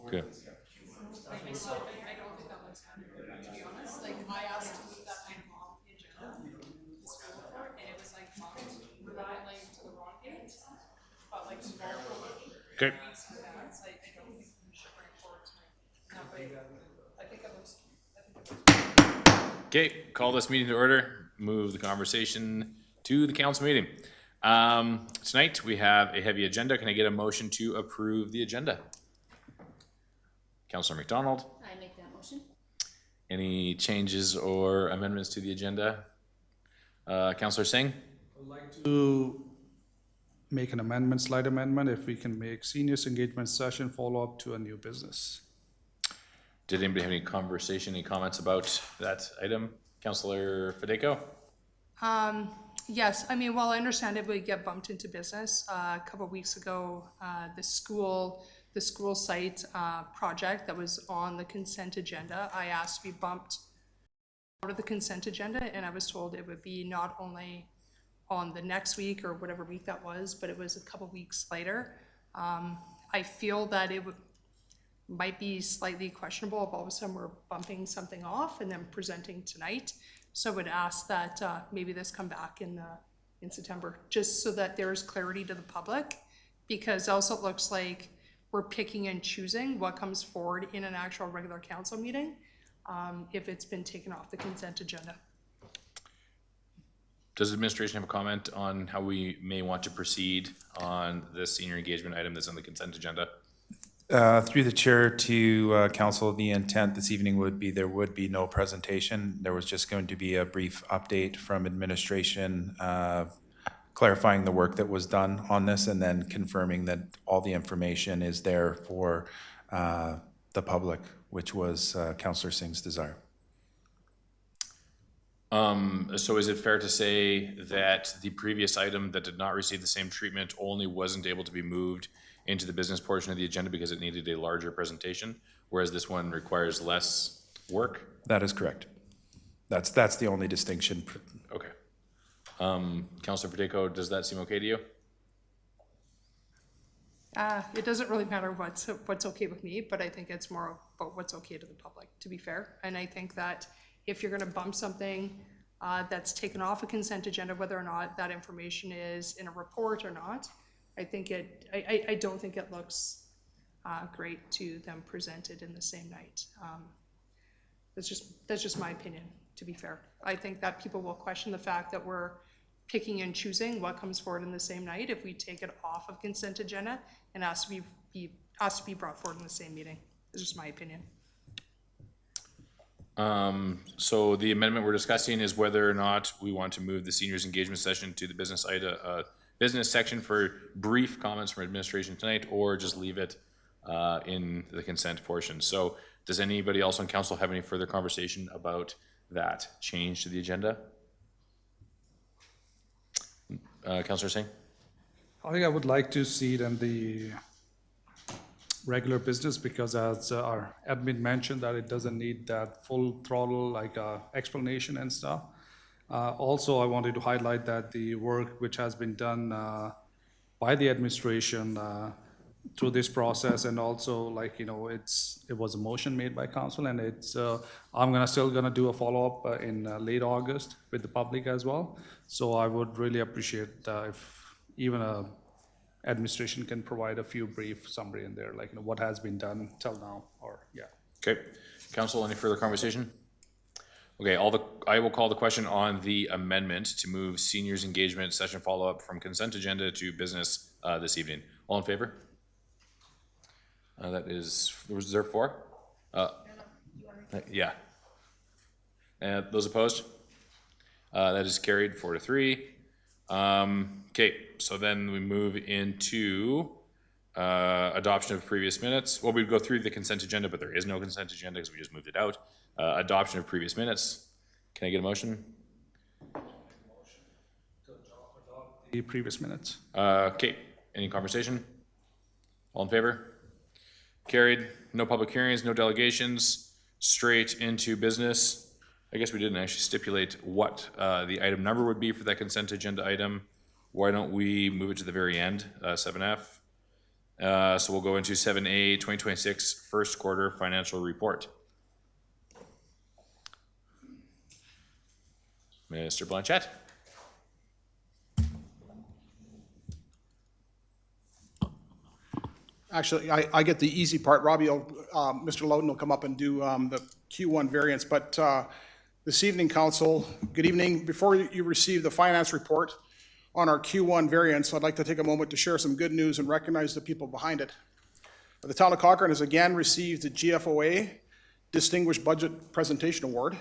Okay. I don't think that looks accurate, to be honest. Like, I asked to move that item off the agenda, the school report, and it was like bumped, not like to the wrong date, but like small. Okay. Weeks in advance. I don't think we should bring it forward tonight. That way, I think it looks. Okay, call this meeting to order. Move the conversation to the council meeting. Tonight we have a heavy agenda. Can I get a motion to approve the agenda? Councillor McDonald. I make that motion. Any changes or amendments to the agenda? Councillor Singh. I'd like to make an amendment, slight amendment, if we can make seniors engagement session follow-up to a new business. Did anybody have any conversation, any comments about that item? Councillor Federico? Yes, I mean, well, I understand it would get bumped into business. A couple of weeks ago, the school site project that was on the consent agenda, I asked to be bumped out of the consent agenda, and I was told it would be not only on the next week or whatever week that was, but it was a couple weeks later. I feel that it might be slightly questionable if all of a sudden we're bumping something off and then presenting tonight. So I would ask that maybe this come back in September, just so that there is clarity to the public, because also it looks like we're picking and choosing what comes forward in an actual regular council meeting if it's been taken off the consent agenda. Does the administration have a comment on how we may want to proceed on this senior engagement item that's on the consent agenda? Through the chair to council, the intent this evening would be there would be no presentation. There was just going to be a brief update from administration clarifying the work that was done on this and then confirming that all the information is there for the public, which was Councillor Singh's desire. So is it fair to say that the previous item that did not receive the same treatment only wasn't able to be moved into the business portion of the agenda because it needed a larger presentation, whereas this one requires less work? That is correct. That's the only distinction. Okay. Councillor Federico, does that seem okay to you? It doesn't really matter what's okay with me, but I think it's more about what's okay to the public, to be fair. And I think that if you're gonna bump something that's taken off a consent agenda, whether or not that information is in a report or not, I think I don't think it looks great to them presented in the same night. That's just my opinion, to be fair. I think that people will question the fact that we're picking and choosing what comes forward in the same night if we take it off of consent agenda and ask to be brought forward in the same meeting. It's just my opinion. So the amendment we're discussing is whether or not we want to move the seniors engagement session to the business section for brief comments from administration tonight, or just leave it in the consent portion. So does anybody else on council have any further conversation about that change to the agenda? Councillor Singh? I think I would like to see it in the regular business, because as our admin mentioned, that it doesn't need that full throttle explanation and stuff. Also, I wanted to highlight that the work which has been done by the administration through this process, and also it was a motion made by council, and it's I'm still gonna do a follow-up in late August with the public as well. So I would really appreciate if even administration can provide a few brief summary in there, what has been done till now, or yeah. Okay, council, any further conversation? Okay, I will call the question on the amendment to move seniors engagement session follow-up from consent agenda to business this evening. All in favor? Was there 4? Yeah. And those opposed? That is carried 4-3. Okay, so then we move into adoption of previous minutes. Well, we'd go through the consent agenda, but there is no consent agenda because we just moved it out. Adoption of previous minutes. Can I get a motion? The previous minutes. Okay, any conversation? All in favor? Carried. No public hearings, no delegations, straight into business. I guess we didn't actually stipulate what the item number would be for that consent agenda item. Why don't we move it to the very end, 7F? So we'll go into 7A, 2026 first quarter financial report. Mr. Blanchette. Actually, I get the easy part. Robbie, Mr. Loudon will come up and do the Q1 variance. But this evening, Council, good evening. Before you receive the finance report on our Q1 variance, I'd like to take a moment to share some good news and recognize the people behind it. The Town of Cochrane has again received the GFOA Distinguished Budget Presentation Award.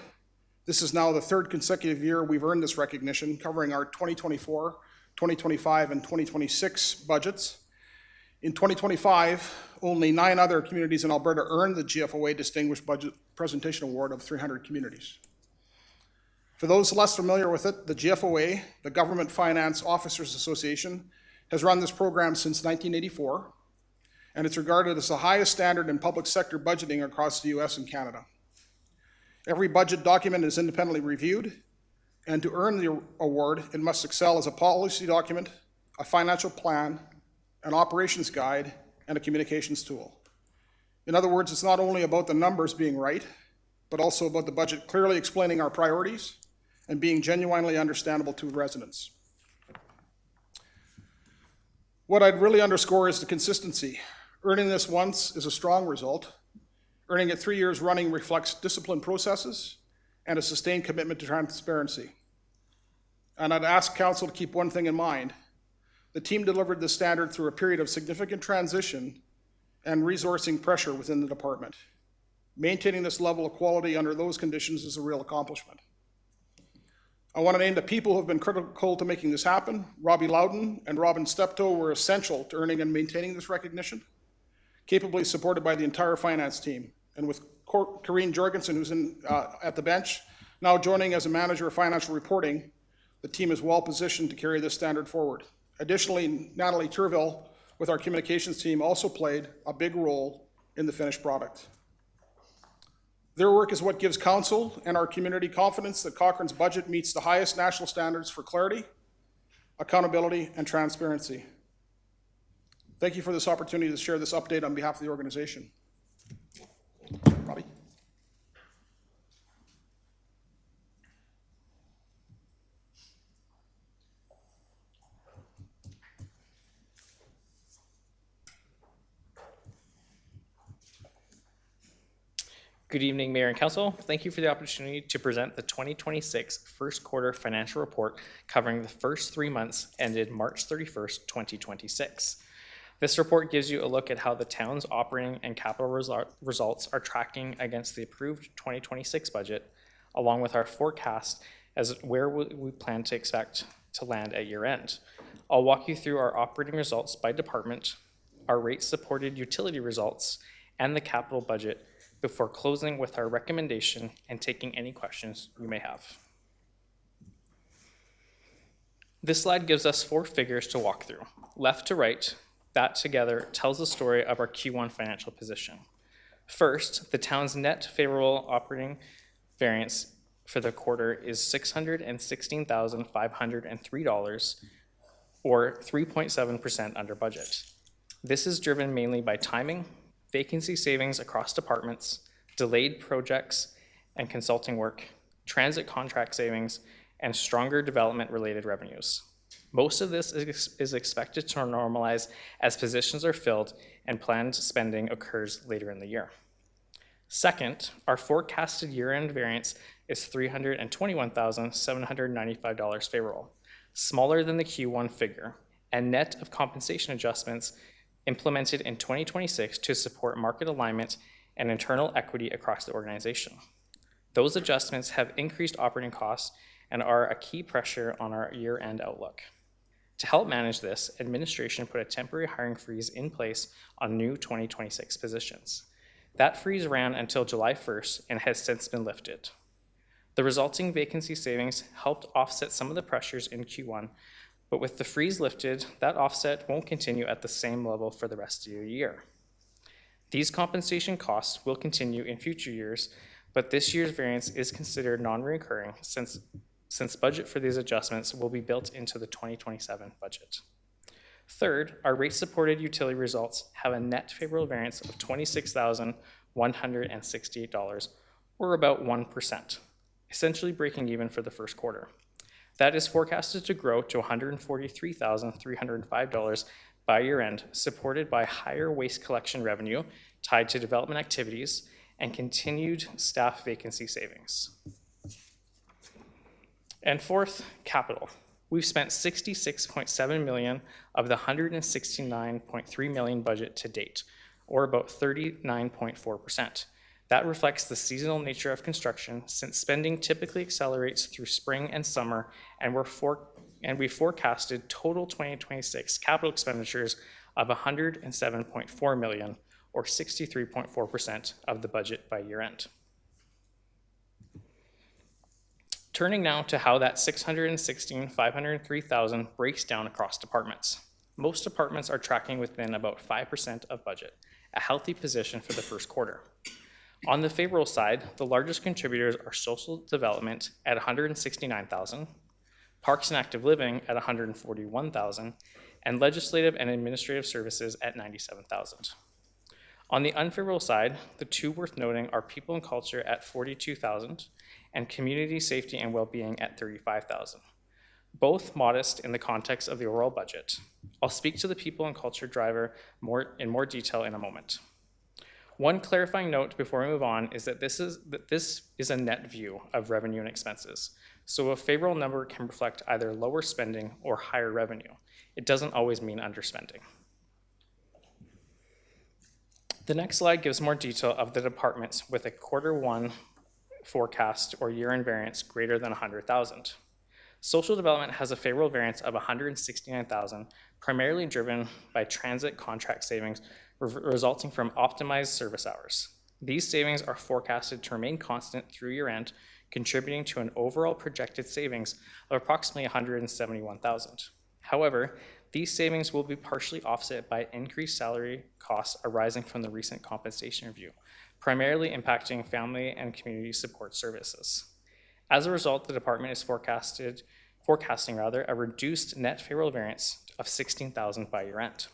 This is now the third consecutive year we've earned this recognition, covering our 2024, 2025, and 2026 budgets. In 2025, only 9 other communities in Alberta earned the GFOA Distinguished Budget Presentation Award of 300 communities. For those less familiar with it, the GFOA, the Government Finance Officers Association, has run this program since 1984, and it's regarded as the highest standard in public sector budgeting across the US and Canada. Every budget document is independently reviewed, and to earn the award, it must excel as a policy document, a financial plan, an operations guide, and a communications tool. In other words, it's not only about the numbers being right, but also about the budget clearly explaining our priorities and being genuinely understandable to residents. What I'd really underscore is the consistency. Earning this once is a strong result. Earning it 3 years running reflects disciplined processes and a sustained commitment to transparency. And I'd ask Council to keep one thing in mind. The team delivered this standard through a period of significant transition and resourcing pressure within the department. Maintaining this level of quality under those conditions is a real accomplishment. I want to name the people who have been critical to making this happen. Robbie Loudon and Robin Steptoe were essential to earning and maintaining this recognition, capably supported by the entire finance team. And with Corrine Jorgensen, who's at the bench, now joining as a manager of financial reporting, the team is well positioned to carry this standard forward. Additionally, Natalie Turville, with our communications team, also played a big role in the finished product. Their work is what gives Council and our community confidence that Cochrane's budget meets the highest national standards for clarity, accountability, and transparency. Thank you for this opportunity to share this update on behalf of the organization. Robbie? Good evening, Mayor and Council. Thank you for the opportunity to present the 2026 first quarter financial report covering the first 3 months ended March 31st, 2026. This report gives you a look at how the town's operating and capital results are tracking against the approved 2026 budget, along with our forecast as where we plan to expect to land at year end. I'll walk you through our operating results by department, our rate-supported utility results, and the capital budget before closing with our recommendation and taking any questions you may have. This slide gives us 4 figures to walk through. Left to right, that together tells the story of our Q1 financial position. First, the town's net favorable operating variance for the quarter is $616,503, or 3.7% under budget. This is driven mainly by timing, vacancy savings across departments, delayed projects and consulting work, transit contract savings, and stronger development-related revenues. Most of this is expected to normalize as positions are filled and planned spending occurs later in the year. Second, our forecasted year-end variance is $321,795 favorable, smaller than the Q1 figure, and net of compensation adjustments implemented in 2026 to support market alignment and internal equity across the organization. Those adjustments have increased operating costs and are a key pressure on our year-end outlook. To help manage this, administration put a temporary hiring freeze in place on new 2026 positions. That freeze ran until July 1st and has since been lifted. The resulting vacancy savings helped offset some of the pressures in Q1, but with the freeze lifted, that offset won't continue at the same level for the rest of the year. These compensation costs will continue in future years, but this year's variance is considered non-recurring since budget for these adjustments will be built into the 2027 budget. Third, our rate-supported utility results have a net favorable variance of $26,168, or about 1%, essentially breaking even for the first quarter. That is forecasted to grow to $143,305 by year end, supported by higher waste collection revenue tied to development activities and continued staff vacancy savings. And fourth, capital. We've spent $66.7 million of the $169.3 million budget to date, or about 39.4%. That reflects the seasonal nature of construction, since spending typically accelerates through spring and summer, and we forecasted total 2026 capital expenditures of $107.4 million, or 63.4% of the budget by year end. Turning now to how that $616,503,000 breaks down across departments. Most departments are tracking within about 5% of budget, a healthy position for the first quarter. On the favorable side, the largest contributors are social development at $169,000, parks and active living at $141,000, and legislative and administrative services at $97,000. On the unfavorable side, the two worth noting are people and culture at $42,000 and community safety and well-being at $35,000. Both modest in the context of the overall budget. I'll speak to the people and culture driver in more detail in a moment. One clarifying note before we move on is that this is a net view of revenue and expenses. So a favorable number can reflect either lower spending or higher revenue. It doesn't always mean underspending. The next slide gives more detail of the departments with a quarter one forecast or year-end variance greater than $100,000. Social development has a favorable variance of $169,000, primarily driven by transit contract savings resulting from optimized service hours. These savings are forecasted to remain constant through year-end, contributing to an overall projected savings of approximately $171,000. However, these savings will be partially offset by increased salary costs arising from the recent compensation review, primarily impacting family and community support services. As a result, the department is forecasting a reduced net favorable variance of $16,000 by year end.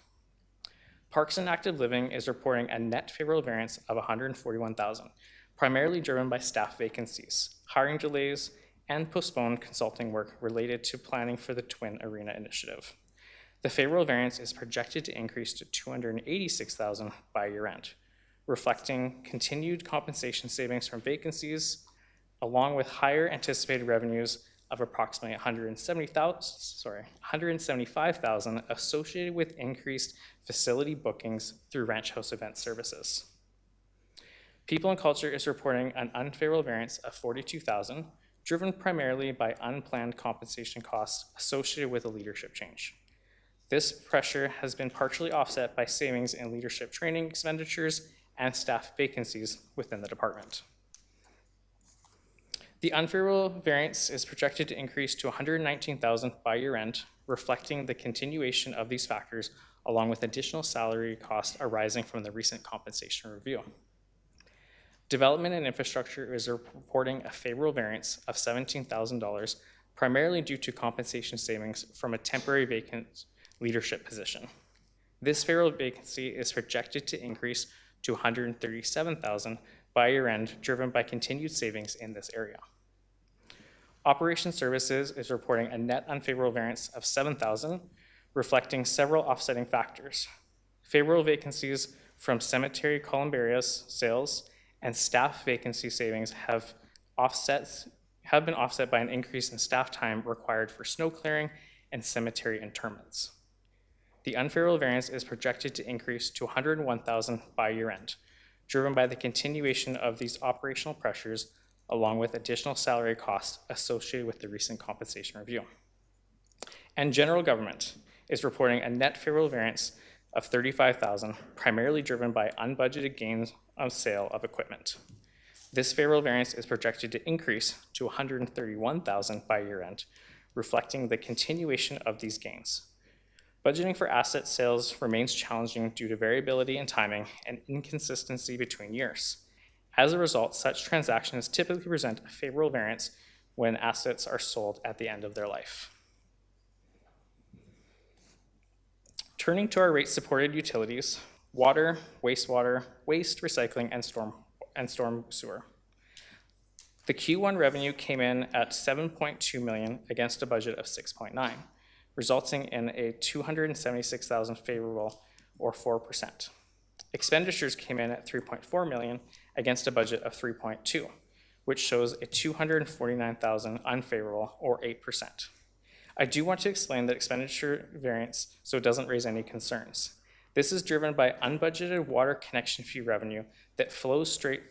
Parks and Active Living is reporting a net favorable variance of $141,000, primarily driven by staff vacancies, hiring delays, and postponed consulting work related to planning for the Twin Arena initiative. The favorable variance is projected to increase to $286,000 by year end, reflecting continued compensation savings from vacancies, along with higher anticipated revenues of approximately $175,000 associated with increased facility bookings through Ranch House Event Services. People and Culture is reporting an unfavorable variance of $42,000, driven primarily by unplanned compensation costs associated with a leadership change. This pressure has been partially offset by savings in leadership training expenditures and staff vacancies within the department. The unfavorable variance is projected to increase to $119,000 by year end, reflecting the continuation of these factors along with additional salary costs arising from the recent compensation review. Development and Infrastructure is reporting a favorable variance of $17,000, primarily due to compensation savings from a temporary vacant leadership position. This favorable vacancy is projected to increase to $137,000 by year end, driven by continued savings in this area. Operations Services is reporting a net unfavorable variance of $7,000, reflecting several offsetting factors. Favorable vacancies from cemetery columbarias sales and staff vacancy savings have been offset by an increase in staff time required for snow clearing and cemetery interments. The unfavorable variance is projected to increase to $101,000 by year end, driven by the continuation of these operational pressures along with additional salary costs associated with the recent compensation review. And General Government is reporting a net favorable variance of $35,000, primarily driven by unbudgeted gains on sale of equipment. This favorable variance is projected to increase to $131,000 by year end, reflecting the continuation of these gains. Budgeting for asset sales remains challenging due to variability in timing and inconsistency between years. As a result, such transactions typically present a favorable variance when assets are sold at the end of their life. Turning to our rate-supported utilities, water, wastewater, waste, recycling, and storm sewer. The Q1 revenue came in at $7.2 million against a budget of $6.9 million, resulting in a $276,000 favorable, or 4%. Expenditures came in at $3.4 million against a budget of $3.2 million, which shows a $249,000 unfavorable, or 8%. I do want to explain that expenditure variance so it doesn't raise any concerns. This is driven by unbudgeted water connection fee revenue that flows straight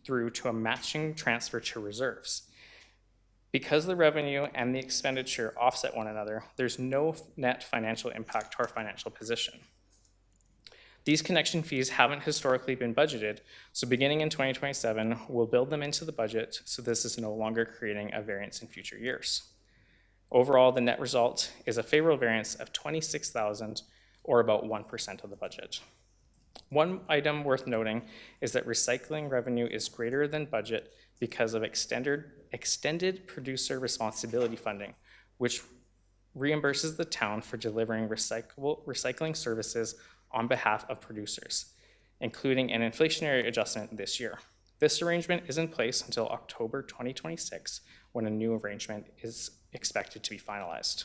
through to a matching transfer to reserves. Because the revenue and the expenditure offset one another, there's no net financial impact to our financial position. These connection fees haven't historically been budgeted, so beginning in 2027, we'll build them into the budget, so this is no longer creating a variance in future years. Overall, the net result is a favorable variance of $26,000, or about 1% of the budget. One item worth noting is that recycling revenue is greater than budget because of extended producer responsibility funding, which reimburses the town for delivering recycling services on behalf of producers, including an inflationary adjustment this year. This arrangement is in place until October 2026, when a new arrangement is expected to be finalized.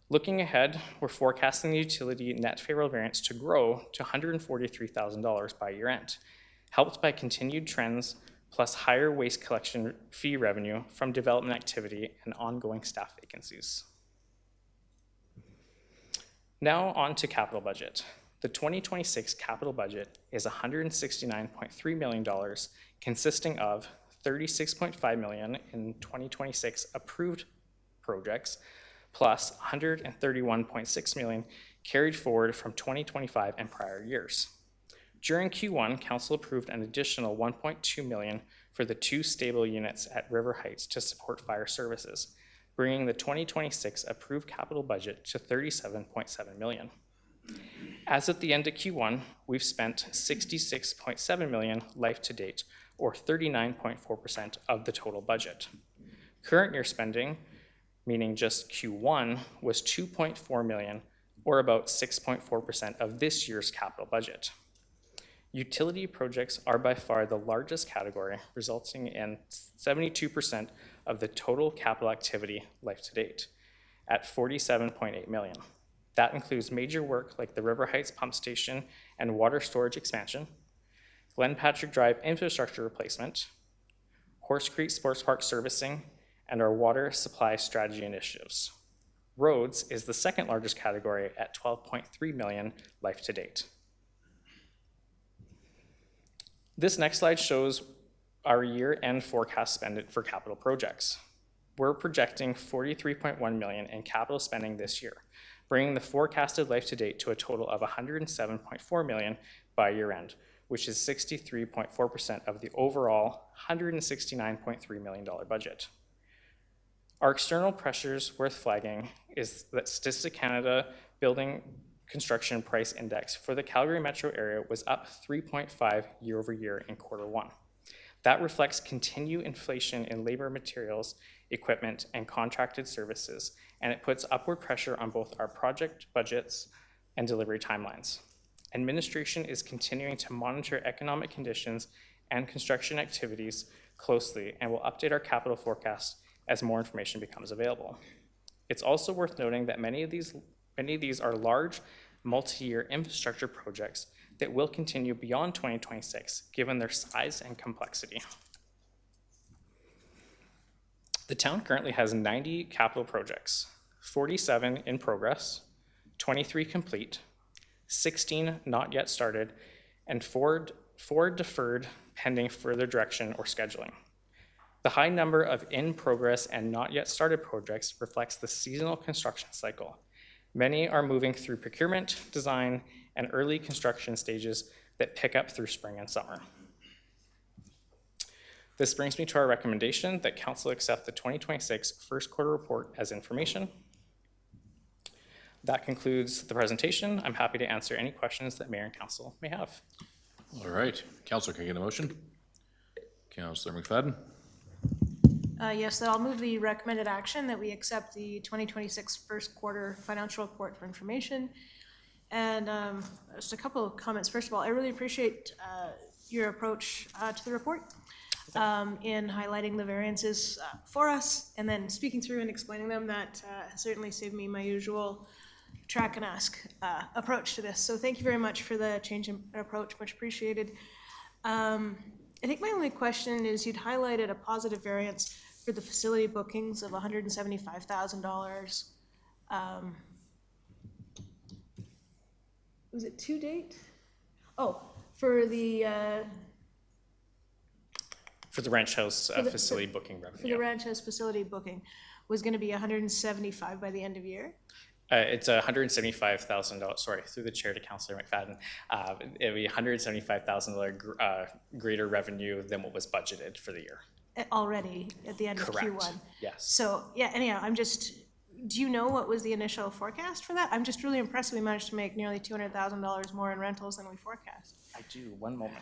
Looking ahead, we're forecasting the utility net favorable variance to grow to $143,000 by year end, helped by continued trends plus higher waste collection fee revenue from development activity and ongoing staff vacancies. Now on to capital budget. The 2026 capital budget is $169.3 million, consisting of $36.5 million in 2026 approved projects, plus $131.6 million carried forward from 2025 and prior years. During Q1, Council approved an additional $1.2 million for the 2 stable units at River Heights to support fire services, bringing the 2026 approved capital budget to $37.7 million. As at the end of Q1, we've spent $66.7 million life to date, or 39.4% of the total budget. Current year spending, meaning just Q1, was $2.4 million, or about 6.4% of this year's capital budget. Utility projects are by far the largest category, resulting in 72% of the total capital activity life to date, at $47.8 million. That includes major work like the River Heights Pump Station and water storage expansion, Glen Patrick Drive infrastructure replacement, Horse Creek Sports Park servicing, and our water supply strategy initiatives. Roads is the second largest category at $12.3 million life to date. This next slide shows our year-end forecast spend for capital projects. We're projecting $43.1 million in capital spending this year, bringing the forecasted life to date to a total of $107.4 million by year end, which is 63.4% of the overall $169.3 million budget. Our external pressures worth flagging is that Statistics Canada Building Construction Price Index for the Calgary metro area was up 3.5 year over year in Q1. That reflects continued inflation in labor, materials, equipment, and contracted services, and it puts upward pressure on both our project budgets and delivery timelines. Administration is continuing to monitor economic conditions and construction activities closely and will update our capital forecast as more information becomes available. It's also worth noting that many of these are large, multi-year infrastructure projects that will continue beyond 2026, given their size and complexity. The town currently has 90 capital projects, 47 in progress, 23 complete, 16 not yet started, and four deferred pending further direction or scheduling. The high number of in progress and not yet started projects reflects the seasonal construction cycle. Many are moving through procurement, design, and early construction stages that pick up through spring and summer. This brings me to our recommendation that Council accept the 2026 first quarter report as information. That concludes the presentation. I'm happy to answer any questions that Mayor and Council may have. All right, Councilor, can I get a motion? Councilor McFadden? Yes, I'll move the recommended action that we accept the 2026 first quarter financial report for information. And just a couple of comments. First of all, I really appreciate your approach to the report in highlighting the variances for us and then speaking through and explaining them. That has certainly saved me my usual track and ask approach to this. So thank you very much for the change in approach, much appreciated. I think my only question is, you'd highlighted a positive variance for the facility bookings of $175,000. Was it to date? Oh, for the Ranch House the- facility booking for the revenue. Ranch House facility booking was going to be 175 by the end of year. It's $175,000, sorry, through the chair to Councillor McFadden. It'll be $175,000 greater revenue than what was budgeted for the year. Already at the end of Correct. Q1. Yes. So, yeah, anyhow, do you know what was the initial forecast for that? I'm just really impressed we managed to make nearly $200,000 more in rentals than we forecast. I do, one moment.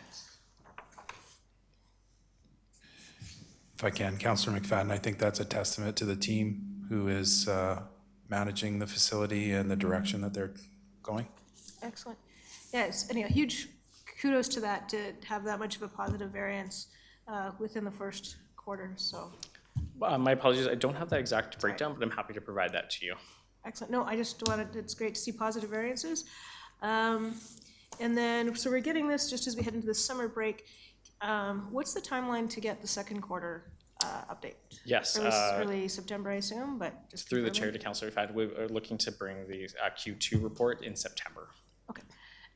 If I can, Councillor McFadden, I think that's a testament to the team who is managing the facility and the direction that they're going. Excellent. Yes, anyhow, huge kudos to that, to have that much of a positive variance within the first quarter, so. My apologies, I don't have that exact breakdown, but I'm happy to provide that to you. Excellent. No, I just wanted, it's great to see positive variances. And then, so we're getting this just as we head into the summer break. What's the timeline to get the second quarter update? Yes. Early September, I assume, but just Through the chair confirming. to Councillor McFadden, we are looking to bring the Q2 report in September. Okay,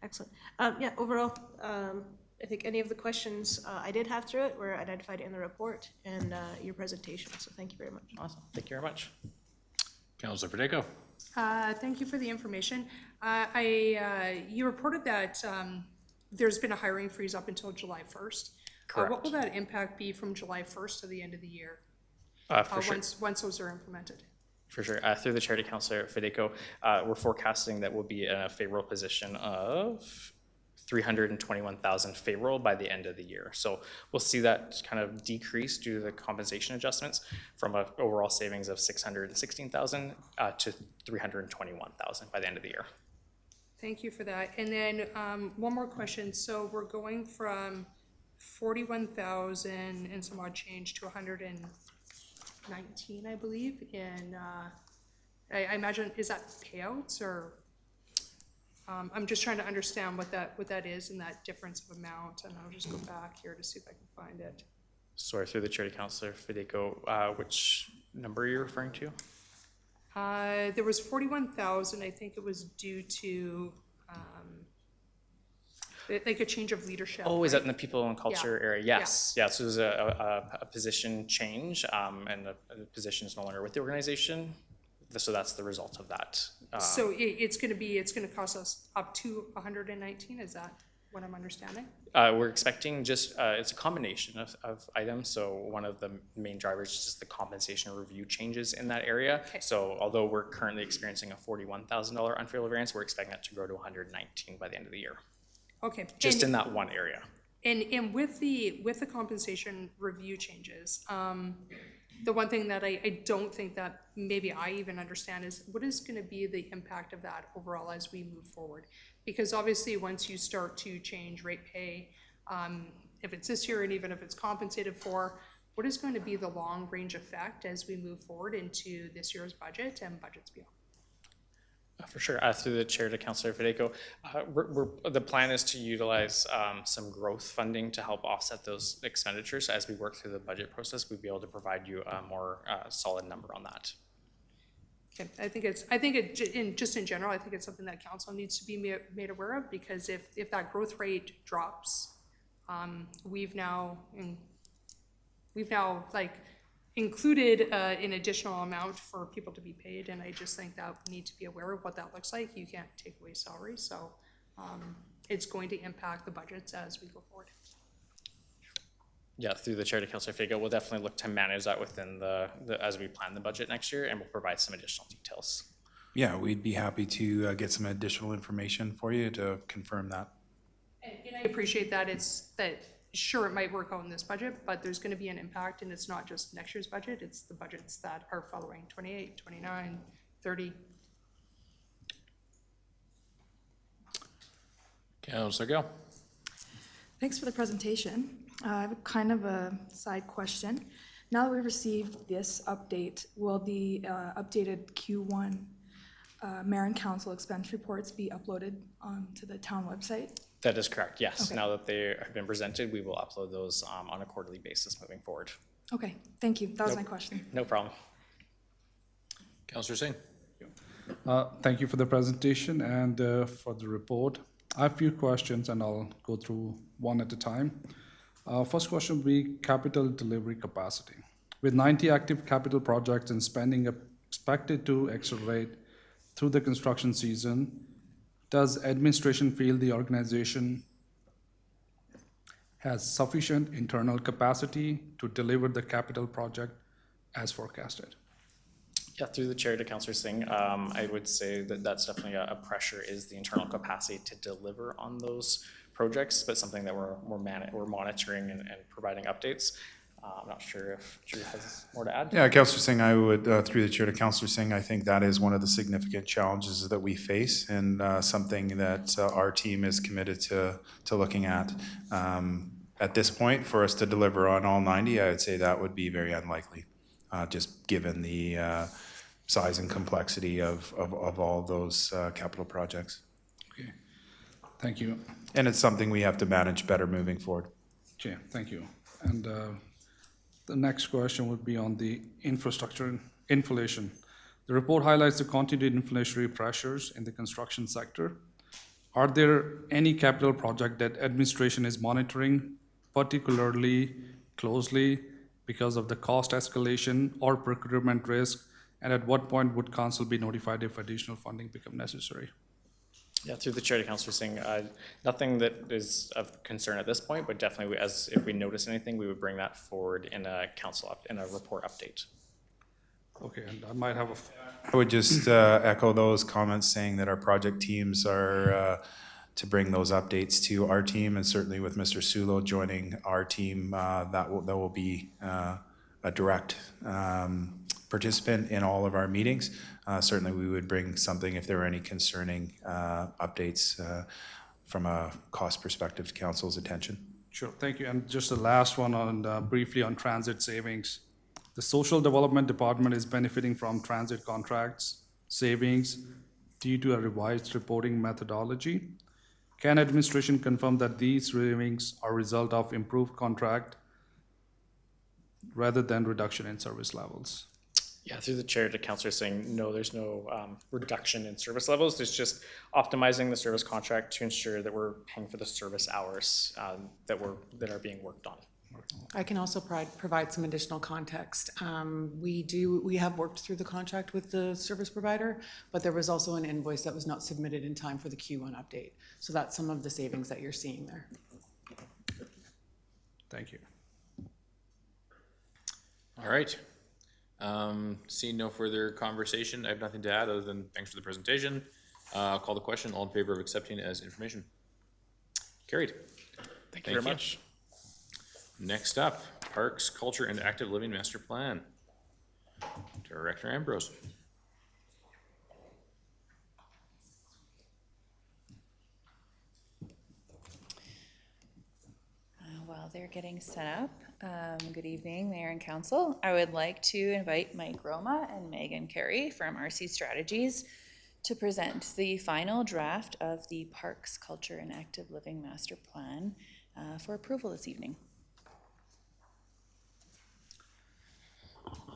excellent. Yeah, overall, I think any of the questions I did have through it were identified in the report and your presentation, so thank you very much. Awesome, thank you very much. Councillor Federico? Thank you for the information. You reported that there's been a hiring freeze up until July 1st. What Correct. will that impact be from July 1st to the end of the year, For sure. once those are implemented? For sure. Through the chair to Councillor Federico, we're forecasting that we'll be in a favorable position of 321,000 favorable by the end of the year. So we'll see that kind of decrease due to the compensation adjustments from an overall savings of 616,000 to 321,000 by the end of the year. Thank you for that. And then one more question. So we're going from 41,000 and some odd change to 119, I believe. And I imagine, is that payouts or? I'm just trying to understand what that is and that difference of amount. And I'll just go back here to see if I can find it. Sorry, through the chair to Councillor Federico, which number are you referring to? There was 41,000. I think it was due to like a change of leadership. Oh, is right? that in the people and culture area? Yes. Yeah. So there's a position change, and the position is no longer with the organization. So that's the result of that. So it's going to cost us up to 119. Is that what I'm understanding? We're expecting just, it's a combination of items. So one of the main drivers is just the compensation review changes in that area. Okay. So although we're currently experiencing a $41,000 unfavorable variance, we're expecting that to grow to 119 by the end of the year. Okay. Just in that one area. And with the compensation review changes, the one thing that I don't think that maybe I even understand is what is going to be the impact of that overall as we move forward? Because obviously once you start to change rate pay, if it's this year and even if it's compensated for, what is going to be the long range effect as we move forward into this year's budget and budgets beyond? For sure. Through the chair to Councillor Federico, the plan is to utilize some growth funding to help offset those expenditures. As we work through the budget process, we'd be able to provide you a more solid number on that. Okay, just in general, I think it's something that council needs to be made aware of, because if that growth rate drops, we've now like included an additional amount for people to be paid, and I just think that we need to be aware of what that looks like. You can't take away salary, so it's going to impact the budgets as we go forward. Yeah, through the chair to Councillor Federico, we'll definitely look to manage that within the as we plan the budget next year, and we'll provide some additional details. Yeah, we'd be happy to get some additional information for you to confirm that. And I appreciate that sure, it might work out in this budget, but there's going to be an impact, and it's not just next year's budget, it's the budgets that are following 28, 29, 30. Councillor Gill. Thanks for the presentation. I have kind of a side question. Now that we've received this update, will the updated Q1 Mayor and Council expense reports be uploaded onto the town website? That is correct, yes. Okay. Now that they have been presented, we will upload those on a quarterly basis moving forward. Okay, thank you. That was my question. No problem. Councillor Singh. Thank you for the presentation and for the report. I have a few questions and I'll go through one at a time. First question will be capital delivery capacity. With 90 active capital projects and spending expected to accelerate through the construction season, does administration feel the organization has sufficient internal capacity to deliver the capital project as forecasted? Yeah, through the chair to Councillor Singh, I would say that that's definitely a pressure is the internal capacity to deliver on those projects, but something that we're monitoring and providing updates. I'm not sure if Drew has more to add. Yeah, Councillor Singh, I would, through the chair to Councillor Singh, I think that is one of the significant challenges that we face and something that our team is committed to looking at. At this point, for us to deliver on all 90, I would say that would be very unlikely, just given the size and complexity of all those capital projects. Okay, thank you. And it's something we have to manage better moving forward. Okay, thank you. And the next question would be on the infrastructure inflation. The report highlights the continued inflationary pressures in the construction sector. Are there any capital project that administration is monitoring particularly closely because of the cost escalation or procurement risk? And at what point would council be notified if additional funding become necessary? Yeah, through the chair to Councillor Singh, nothing that is of concern at this point, but definitely if we notice anything, we would bring that forward in a report update. Okay, and I might have I would just echo those comments saying that our project teams are to bring those updates to our team, and certainly with Mr. Sulo joining our team, that will be a direct participant in all of our meetings. Certainly we would bring something if there were any concerning updates from a cost perspective to council's attention. Sure, thank you. And just the last one on briefly on transit savings. The Social Development Department is benefiting from transit contracts savings due to a revised reporting methodology. Can administration confirm that these savings are a result of improved contract rather than reduction in service levels? Yeah, through the chair to Councillor Singh, no, there's no reduction in service levels. There's just optimizing the service contract to ensure that we're paying for the service hours that are being worked on. I can also provide some additional context. We have worked through the contract with the service provider, but there was also an invoice that was not submitted in time for the Q1 update. So that's some of the savings that you're seeing there. Thank you. All right. Seeing no further conversation, I have nothing to add other than thanks for the presentation. I'll call the question. All in favor of accepting it as information? Carried. Thank you very much. Next up, Parks, Culture, and Active Living Master Plan. Director Ambrose. While they're getting set up, good evening, Mayor and Council. I would like to invite Mike Roma and Megan Carey from RC Strategies to present the final draft of the Parks, Culture, and Active Living Master Plan for approval this evening.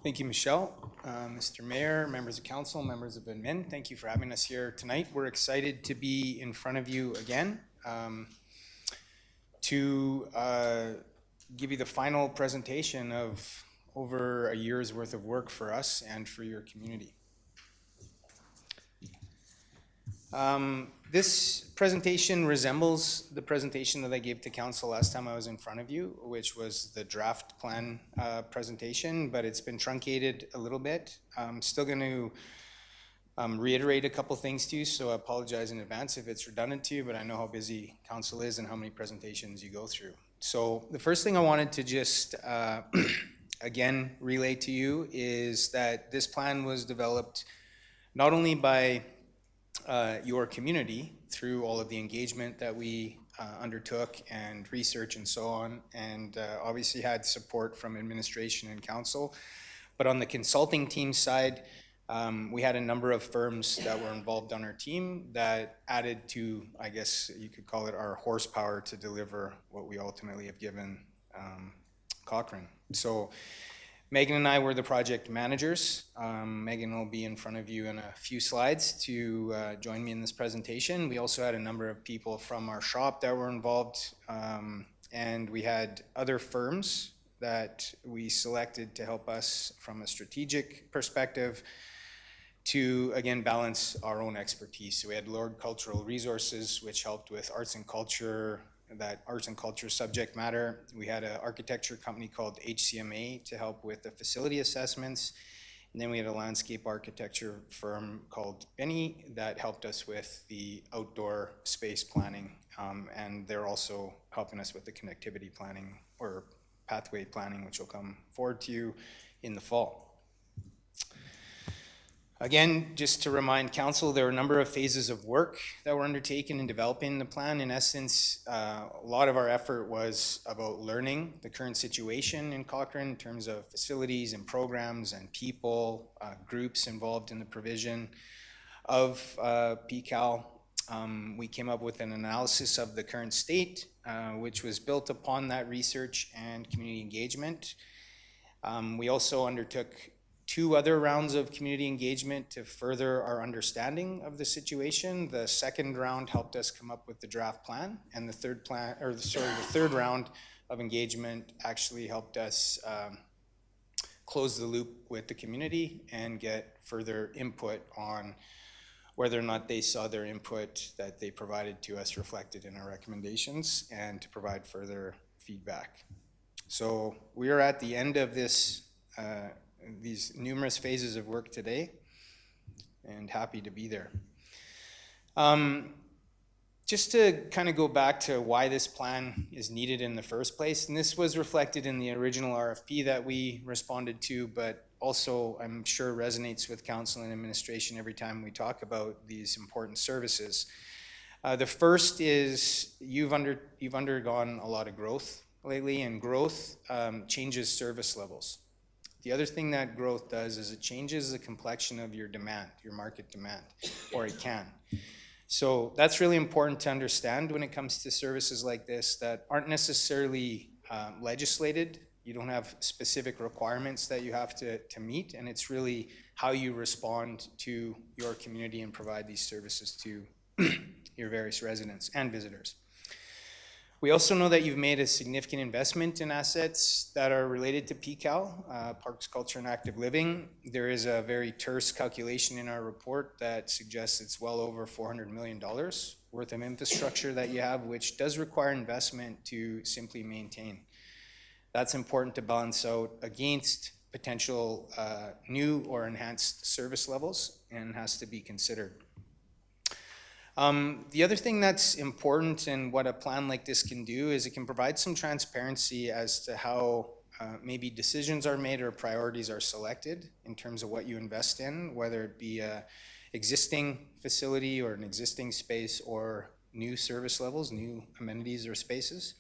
Thank you, Michelle. Mr. Mayor, members of council, members of admin, thank you for having us here tonight. We're excited to be in front of you again to give you the final presentation of over a year's worth of work for us and for your community. This presentation resembles the presentation that I gave to council last time I was in front of you, which was the draft plan presentation, but it's been truncated a little bit. I'm still going to reiterate a couple things to you, so I apologize in advance if it's redundant to you, but I know how busy council is and how many presentations you go through. So the first thing I wanted to just again relay to you is that this plan was developed not only by your community, through all of the engagement that we undertook and research and so on, and obviously had support from administration and council. But on the consulting team side, we had a number of firms that were involved on our team that added to, I guess you could call it, our horsepower to deliver what we ultimately have given Cochrane. So Megan and I were the project managers. Megan will be in front of you in a few slides to join me in this presentation. We also had a number of people from our shop that were involved, and we had other firms that we selected to help us from a strategic perspective to, again, balance our own expertise. So we had Lord Cultural Resources, which helped with arts and culture, that arts and culture subject matter. We had an architecture company called HCMA to help with the facility assessments. And then we had a landscape architecture firm called Benny that helped us with the outdoor space planning. And they're also helping us with the connectivity planning or pathway planning, which will come forward to you in the fall. Again, just to remind council, there are a number of phases of work that were undertaken in developing the plan. In essence, a lot of our effort was about learning the current situation in Cochrane in terms of facilities and programs and people, groups involved in the provision of PCAL. We came up with an analysis of the current state, which was built upon that research and community engagement. We also undertook 2 other rounds of community engagement to further our understanding of the situation. The second round helped us come up with the draft plan, and the third round of engagement actually helped us close the loop with the community and get further input on whether or not they saw their input that they provided to us reflected in our recommendations, and to provide further feedback. So we are at the end of this these numerous phases of work today, and happy to be there. Just to kind of go back to why this plan is needed in the first place, and this was reflected in the original RFP that we responded to, but also I'm sure resonates with council and administration every time we talk about these important services. The first is you've undergone a lot of growth lately, and growth changes service levels. The other thing that growth does is it changes the complexion of your demand, your market demand, or it can. So that's really important to understand when it comes to services like this that aren't necessarily legislated. You don't have specific requirements that you have to meet, and it's really how you respond to your community and provide these services to your various residents and visitors. We also know that you've made a significant investment in assets that are related to PCAL, Parks, Culture, and Active Living. There is a very terse calculation in our report that suggests it's well over $400 million worth of infrastructure that you have, which does require investment to simply maintain. That's important to balance out against potential new or enhanced service levels, and has to be considered. The other thing that's important and what a plan like this can do is it can provide some transparency as to how maybe decisions are made or priorities are selected in terms of what you invest in, whether it be an existing facility or an existing space or new service levels, new amenities or spaces.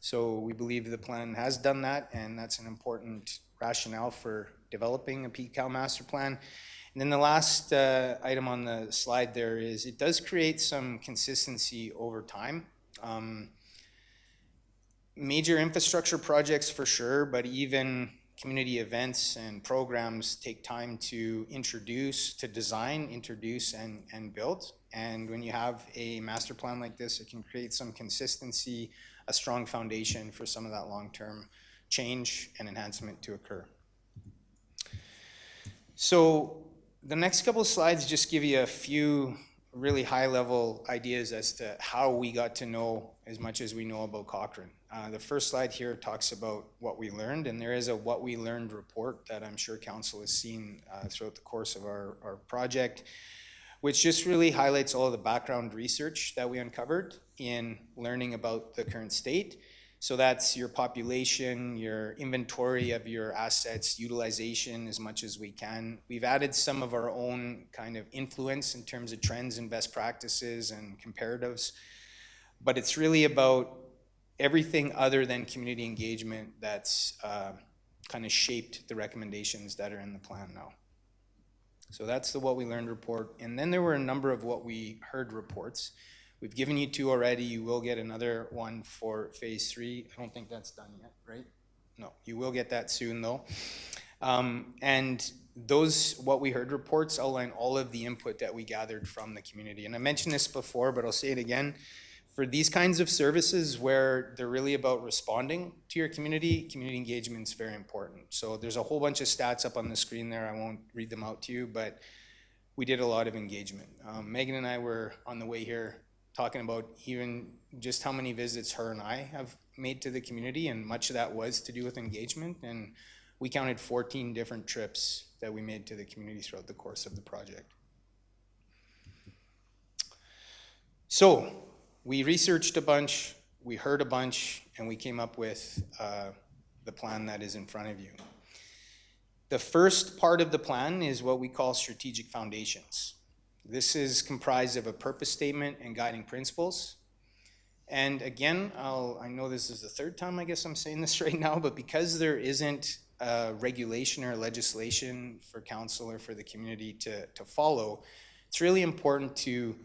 So we believe the plan has done that, and that's an important rationale for developing a PCAL master plan. And then the last item on the slide there is it does create some consistency over time. Major infrastructure projects for sure, but even community events and programs take time to introduce, to design, introduce, and build. And when you have a master plan like this, it can create some consistency, a strong foundation for some of that long-term change and enhancement to occur. So the next couple of slides just give you a few really high-level ideas as to how we got to know as much as we know about Cochrane. The first slide here talks about what we learned, and there is a what we learned report that I'm sure council has seen throughout the course of our project, which just really highlights all of the background research that we uncovered in learning about the current state, So that's your population, your inventory of your assets, utilization as much as we can. We've added some of our own kind of influence in terms of trends and best practices and comparatives. But it's really about everything other than community engagement that's kind of shaped the recommendations that are in the plan now. So that's the What We Learned report. And then there were a number of What We Heard reports. We've given you 2 already. You will get another one for phase 3. I don't think that's done yet, right? No, you will get that soon though. And those What We Heard reports outline all of the input that we gathered from the community. And I mentioned this before, but I'll say it again. For these kinds of services where they're really about responding to your community, community engagement is very important. So there's a whole bunch of stats up on the screen there. I won't read them out to you, but we did a lot of engagement. Megan and I were on the way here talking about even just how many visits her and I have made to the community, and much of that was to do with engagement. And we counted 14 different trips that we made to the community throughout the course of the project. So we researched a bunch, we heard a bunch, and we came up with the plan that is in front of you. The first part of the plan is what we call strategic foundations. This is comprised of a purpose statement and guiding principles. And again, I know this is the 3rd time I guess I'm saying this right now, but because there isn't regulation or legislation for council or for the community to follow, it's really important to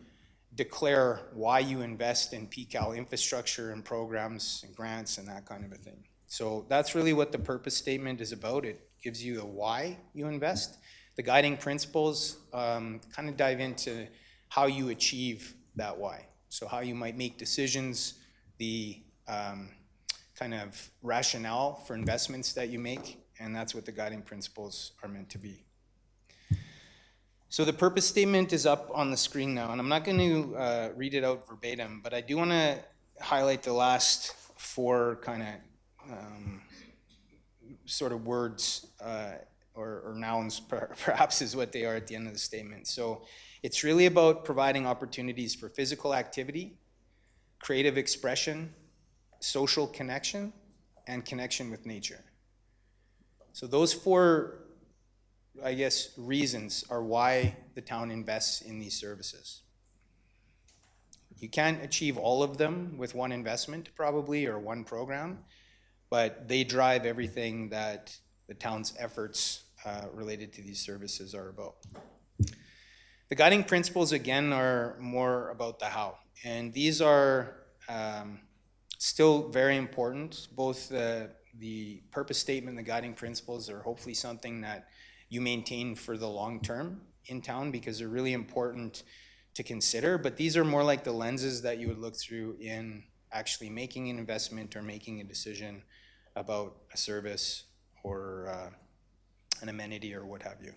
declare why you invest in PCAL infrastructure and programs and grants and that kind of a thing. So that's really what the purpose statement is about. It gives you the why you invest. The guiding principles kind of dive into how you achieve that why. So how you might make decisions, the kind of rationale for investments that you make, and that's what the guiding principles are meant to be. So the purpose statement is up on the screen now, and I'm not going to read it out verbatim, but I do want to highlight the last 4 kind of sort of words or nouns, perhaps is what they are at the end of the statement. So it's really about providing opportunities for physical activity, creative expression, social connection, and connection with nature. So those 4, I guess, reasons are why the town invests in these services. You can't achieve all of them with one investment probably, or one program, but they drive everything that the town's efforts related to these services are about. The guiding principles, again, are more about the how. And these are still very important. Both the purpose statement and the guiding principles are hopefully something that you maintain for the long term in town, because they're really important to consider. But these are more like the lenses that you would look through in actually making an investment or making a decision about a service or an amenity or what have you.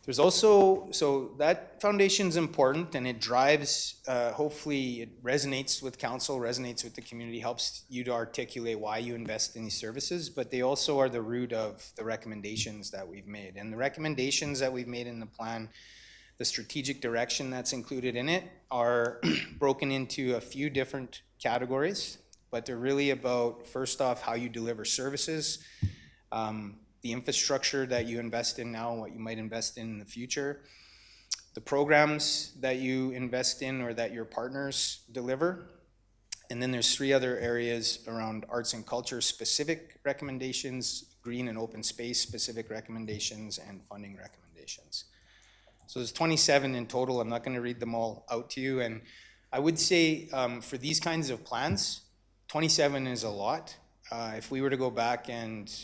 There's also, so that foundation's important, and it drives, hopefully it resonates with council, resonates with the community, helps you to articulate why you invest in these services, but they also are the root of the recommendations that we've made. And the recommendations that we've made in the plan, the strategic direction that's included in it, are broken into a few different categories, but they're really about, first off, how you deliver services, the infrastructure that you invest in now and what you might invest in the future, the programs that you invest in or that your partners deliver, and then there's 3 other areas around arts and culture specific recommendations, green and open space specific recommendations, and funding recommendations. So there's 27 in total. I'm not going to read them all out to you, and I would say for these kinds of plans, 27 is a lot. If we were to go back and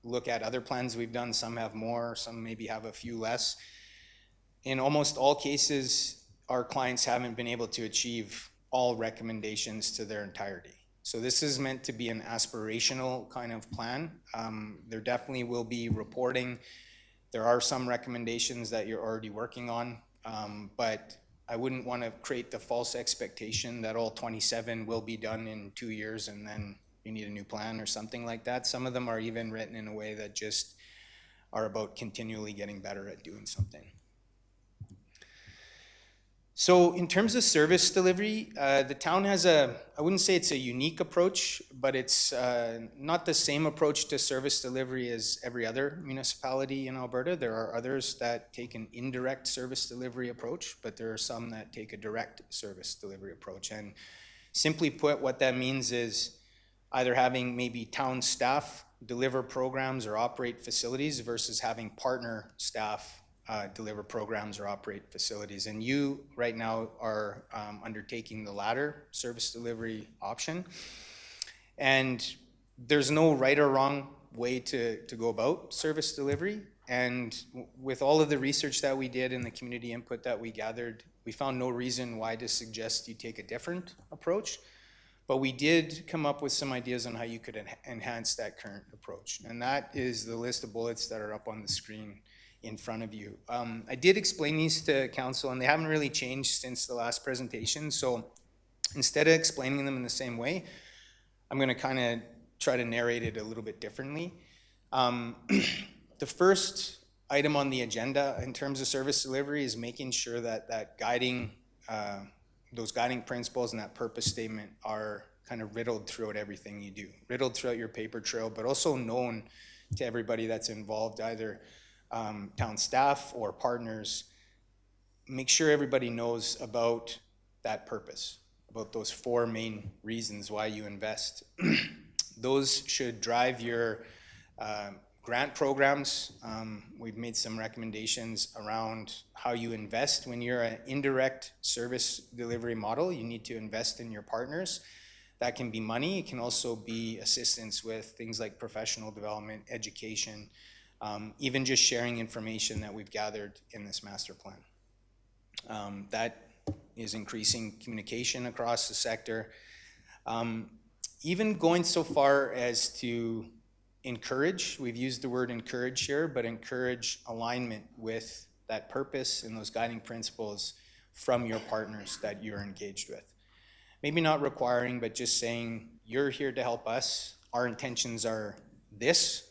look at other plans we've done, some have more, some maybe have a few less. In almost all cases, our clients haven't been able to achieve all recommendations to their entirety. So this is meant to be an aspirational kind of plan. There definitely will be reporting. There are some recommendations that you're already working on, but I wouldn't want to create the false expectation that all 27 will be done in 2 years and then you need a new plan or something like that. Some of them are even written in a way that just are about continually getting better at doing something. So in terms of service delivery, the town has I wouldn't say it's a unique approach, but it's not the same approach to service delivery as every other municipality in Alberta. There are others that take an indirect service delivery approach, but there are some that take a direct service delivery approach. And simply put, what that means is either having maybe town staff deliver programs or operate facilities versus having partner staff deliver programs or operate facilities. And you right now are undertaking the latter service delivery option. And there's no right or wrong way to go about service delivery. And with all of the research that we did and the community input that we gathered, we found no reason why to suggest you take a different approach. But we did come up with some ideas on how you could enhance that current approach. And that is the list of bullets that are up on the screen in front of you. I did explain these to council, and they haven't really changed since the last presentation. So instead of explaining them in the same way, I'm going to kind of try to narrate it a little bit differently. The first item on the agenda in terms of service delivery is making sure that those guiding principles and that purpose statement are kind of riddled throughout everything you do, riddled throughout your paper trail, but also known to everybody that's involved, either town staff or partners. Make sure everybody knows about that purpose, about those 4 main reasons why you invest. Those should drive your grant programs. We've made some recommendations around how you invest. When you're an indirect service delivery model, you need to invest in your partners. That can be money. It can also be assistance with things like professional development, education, even just sharing information that we've gathered in this master plan. That is increasing communication across the sector. Even going so far as to encourage, we've used the word encourage here, but encourage alignment with that purpose and those guiding principles from your partners that you're engaged with. Maybe not requiring, but just saying, you're here to help us. Our intentions are this,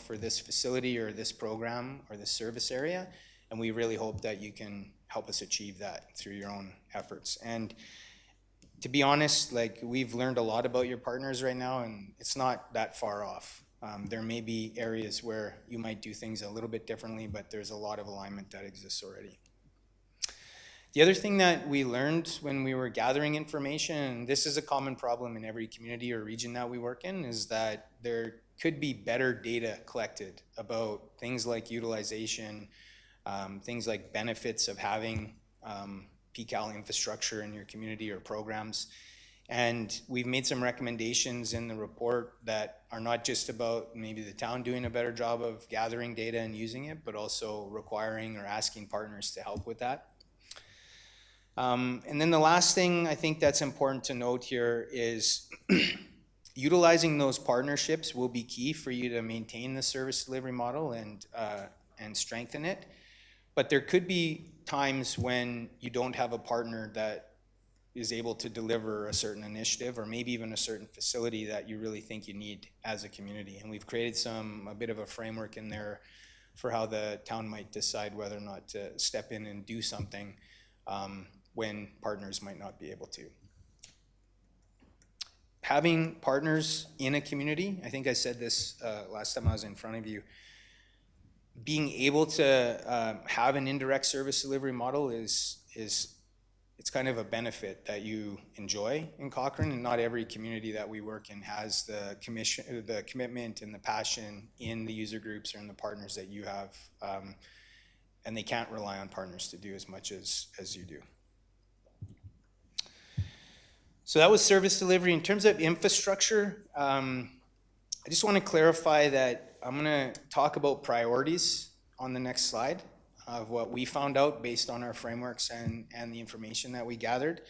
for this facility or this program or this service area. And we really hope that you can help us achieve that through your own efforts. And to be honest, we've learned a lot about your partners right now, and it's not that far off. There may be areas where you might do things a little bit differently, but there's a lot of alignment that exists already. The other thing that we learned when we were gathering information, and this is a common problem in every community or region that we work in, is that there could be better data collected about things like utilization, things like benefits of having PCAL infrastructure in your community or programs. And we've made some recommendations in the report that are not just about maybe the town doing a better job of gathering data and using it, but also requiring or asking partners to help with that. And then the last thing I think that's important to note here is utilizing those partnerships will be key for you to maintain the service delivery model and strengthen it. But there could be times when you don't have a partner that is able to deliver a certain initiative or maybe even a certain facility that you really think you need as a community. And we've created a bit of a framework in there for how the town might decide whether or not to step in and do something when partners might not be able to. Having partners in a community, I think I said this last time I was in front of you, being able to have an indirect service delivery model it's kind of a benefit that you enjoy in Cochrane, and not every community that we work in has the commitment and the passion in the user groups or in the partners that you have, and they can't rely on partners to do as much as you do. So that was service delivery. In terms of infrastructure, I just want to clarify that I'm going to talk about priorities on the next slide of what we found out based on our frameworks and the information that we gathered.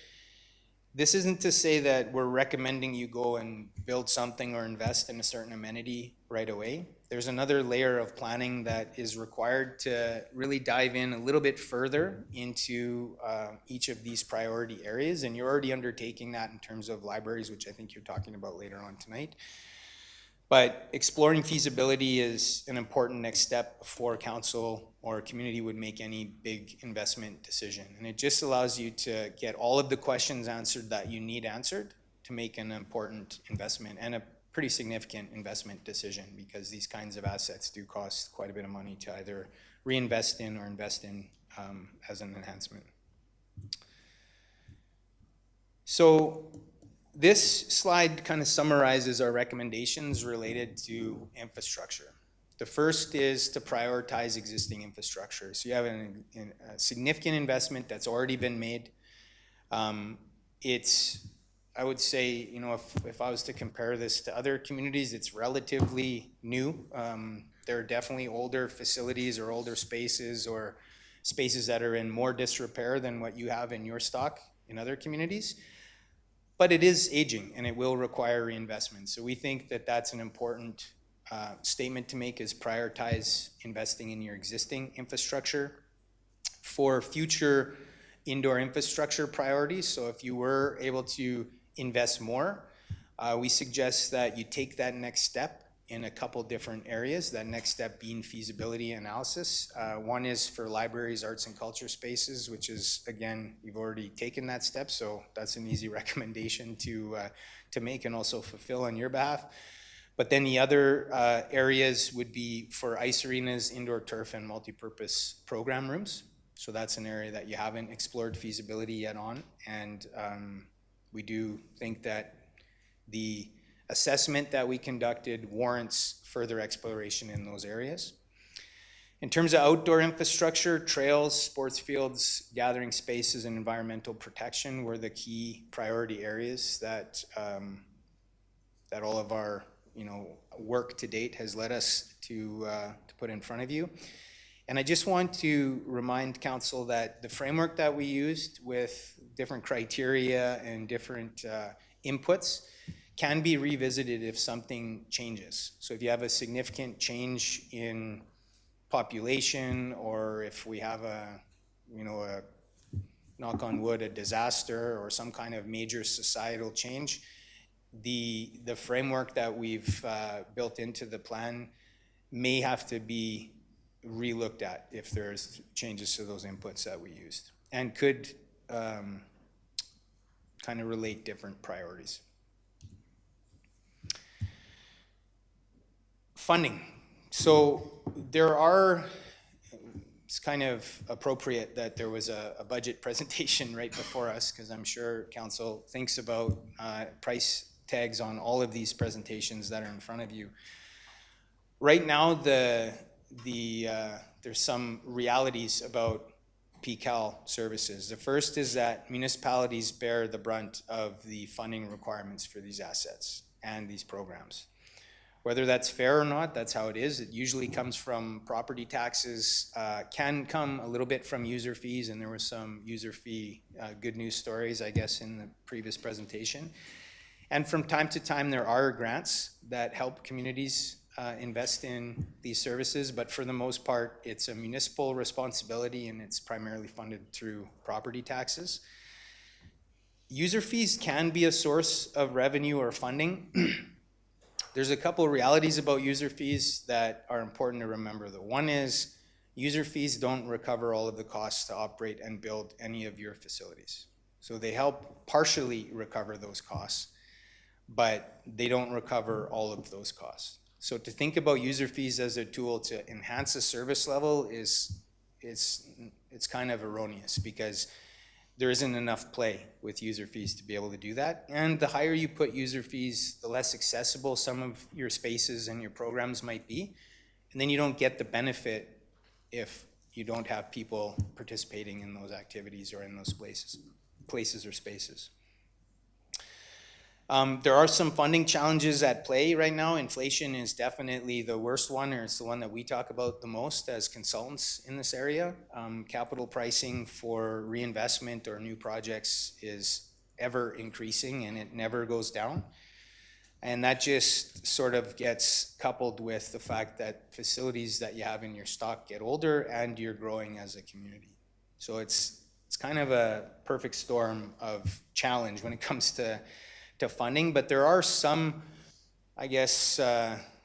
This isn't to say that we're recommending you go and build something or invest in a certain amenity right away. There's another layer of planning that is required to really dive in a little bit further into each of these priority areas, and you're already undertaking that in terms of libraries, which I think you're talking about later on tonight. But exploring feasibility is an important next step before council or community would make any big investment decision. And it just allows you to get all of the questions answered that you need answered to make an important investment and a pretty significant investment decision, because these kinds of assets do cost quite a bit of money to either reinvest in or invest in as an enhancement. So this slide kind of summarizes our recommendations related to infrastructure. The first is to prioritize existing infrastructure. So you have a significant investment that's already been made. I would say, you know, if I was to compare this to other communities, it's relatively new. There are definitely older facilities or older spaces or spaces that are in more disrepair than what you have in your stock in other communities. But it is aging and it will require reinvestment. So we think that that's an important statement to make, is prioritize investing in your existing infrastructure for future indoor infrastructure priorities. So if you were able to invest more, we suggest that you take that next step in a couple different areas, that next step being feasibility analysis. One is for libraries, arts and culture spaces, which is, again, you've already taken that step, so that's an easy recommendation to make and also fulfill on your behalf. But then the other areas would be for ice arenas, indoor turf, and multipurpose program rooms. So that's an area that you haven't explored feasibility yet on, and we do think that the assessment that we conducted warrants further exploration in those areas. In terms of outdoor infrastructure, trails, sports fields, gathering spaces, and environmental protection were the key priority areas that that all of our work to date has led us to put in front of you. And I just want to remind council that the framework that we used with different criteria and different inputs can be revisited if something changes. So if you have a significant change in population, or if we have a knock on wood, a disaster or some kind of major societal change, the framework that we've built into the plan may have to be re-looked at if there's changes to those inputs that we used, and could kind of relate different priorities. Funding. So it's kind of appropriate that there was a budget presentation right before us, because I'm sure council thinks about price tags on all of these presentations that are in front of you. Right now, there's some realities about PCAL services. The first is that municipalities bear the brunt of the funding requirements for these assets and these programs. Whether that's fair or not, that's how it is. It usually comes from property taxes, can come a little bit from user fees, and there were some user fee good news stories, I guess, in the previous presentation. And from time to time, there are grants that help communities invest in these services, but for the most part, it's a municipal responsibility, and it's primarily funded through property taxes. User fees can be a source of revenue or funding. There's a couple of realities about user fees that are important to remember, though. One is user fees don't recover all of the costs to operate and build any of your facilities. So they help partially recover those costs, but they don't recover all of those costs. So to think about user fees as a tool to enhance a service level it's kind of erroneous, because there isn't enough play with user fees to be able to do that. And the higher you put user fees, the less accessible some of your spaces and your programs might be. And then you don't get the benefit if you don't have people participating in those activities or in those places or spaces. There are some funding challenges at play right now. Inflation is definitely the worst one, or it's the one that we talk about the most as consultants in this area. Capital pricing for reinvestment or new projects is ever increasing, and it never goes down. And that just sort of gets coupled with the fact that facilities that you have in your stock get older and you're growing as a community. So it's kind of a perfect storm of challenge when it comes to funding, but there are some I guess,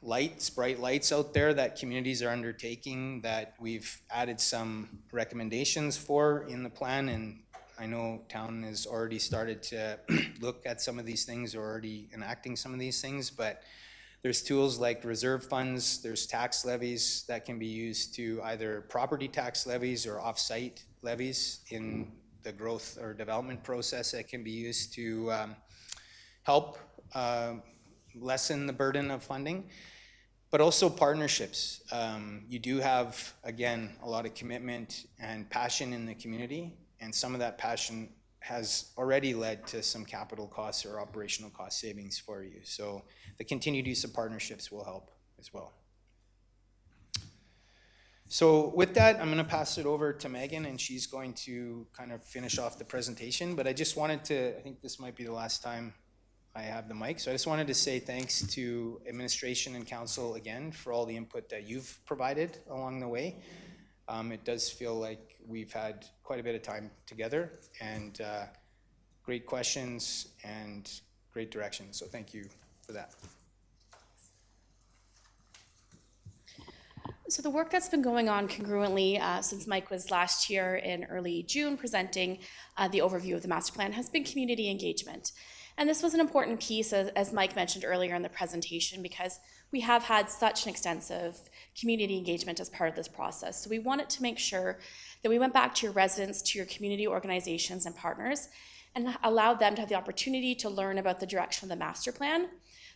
bright lights out there that communities are undertaking that we've added some recommendations for in the plan, and I know town has already started to look at some of these things, or already enacting some of these things, but there's tools like reserve funds, there's tax levies that can be used to either property tax levies or off-site levies in the growth or development process that can be used to help lessen the burden of funding, but also partnerships. You do have, again, a lot of commitment and passion in the community, and some of that passion has already led to some capital costs or operational cost savings for you. So the continued use of partnerships will help as well. So with that, I'm going to pass it over to Megan, and she's going to kind of finish off the presentation. But I just wanted to, I think this might be the last time I have the mic. So I just wanted to say thanks to administration and council again for all the input that you've provided along the way. It does feel like we've had quite a bit of time together, and great questions and great direction. So thank you for that. So the work that's been going on congruently since Mike was last year in early June presenting the overview of the master plan has been community engagement. And this was an important piece, as Mike mentioned earlier in the presentation, because we have had such an extensive community engagement as part of this process. So we wanted to make sure that we went back to your residents, to your community organizations and partners, and allowed them to have the opportunity to learn about the direction of the master plan.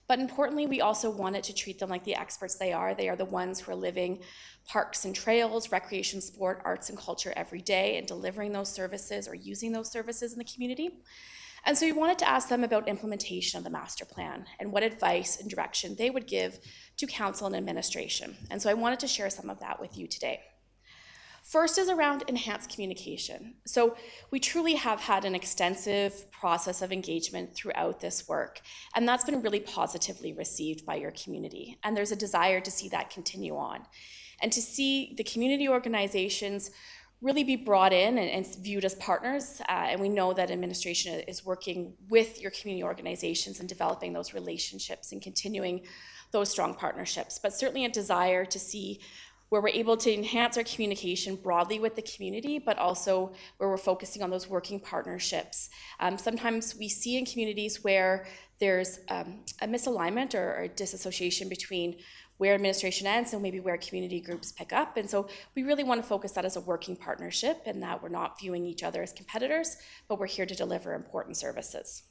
But importantly, we also wanted to treat them like the experts they are. They are the ones who are living parks and trails, recreation, sport, arts, and culture every day, and delivering those services or using those services in the community. And so we wanted to ask them about implementation of the master plan and what advice and direction they would give to council and administration. And so I wanted to share some of that with you today. First is around enhanced communication. So we truly have had an extensive process of engagement throughout this work, and that's been really positively received by your community. And there's a desire to see that continue on, and to see the community organizations really be brought in and viewed as partners. And we know that administration is working with your community organizations and developing those relationships and continuing those strong partnerships. But certainly a desire to see where we're able to enhance our communication broadly with the community, but also where we're focusing on those working partnerships. Sometimes we see in communities where there's a misalignment or a disassociation between where administration ends and maybe where community groups pick up. And so we really want to focus that as a working partnership, and that we're not viewing each other as competitors, but we're here to deliver important services.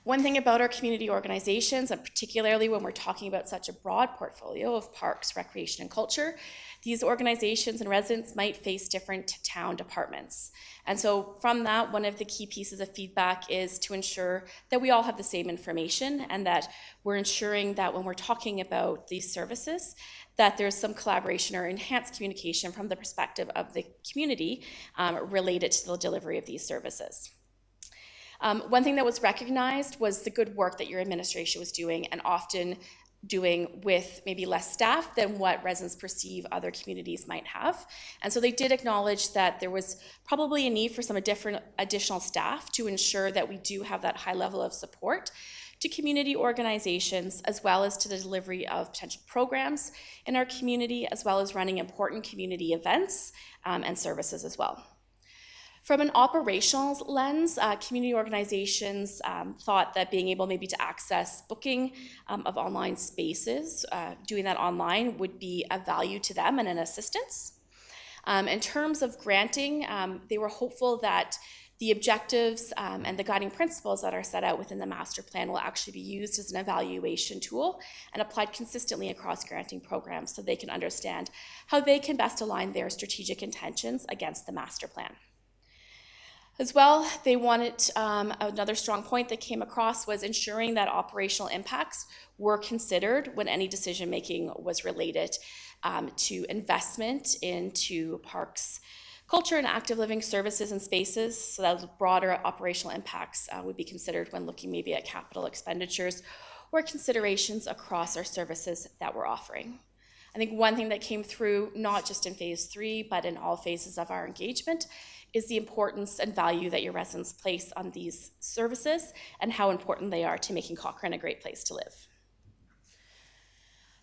One thing about our community organizations, and particularly when we're talking about such a broad portfolio of parks, recreation, and culture, these organizations and residents might face different town departments. And so from that, one of the key pieces of feedback is to ensure that we all have the same information, and that we're ensuring that when we're talking about these services, that there's some collaboration or enhanced communication from the perspective of the community related to the delivery of these services. One thing that was recognized was the good work that your administration was doing, and often doing with maybe less staff than what residents perceive other communities might have. And so they did acknowledge that there was probably a need for some additional staff to ensure that we do have that high level of support to community organizations, as well as to the delivery of potential programs in our community, as well as running important community events and services as well. From an operational lens, community organizations thought that being able maybe to access booking of online spaces, doing that online would be a value to them and an assistance. In terms of granting, they were hopeful that the objectives and the guiding principles that are set out within the master plan will actually be used as an evaluation tool and applied consistently across granting programs, so they can understand how they can best align their strategic intentions against the master plan. As well, they wanted, another strong point that came across was ensuring that operational impacts were considered when any decision making was related to investment into parks, culture, and active living services and spaces, so that broader operational impacts would be considered when looking maybe at capital expenditures or considerations across our services that we're offering. I think one thing that came through, not just in phase 3, but in all phases of our engagement, is the importance and value that your residents place on these services and how important they are to making Cochrane a great place to live.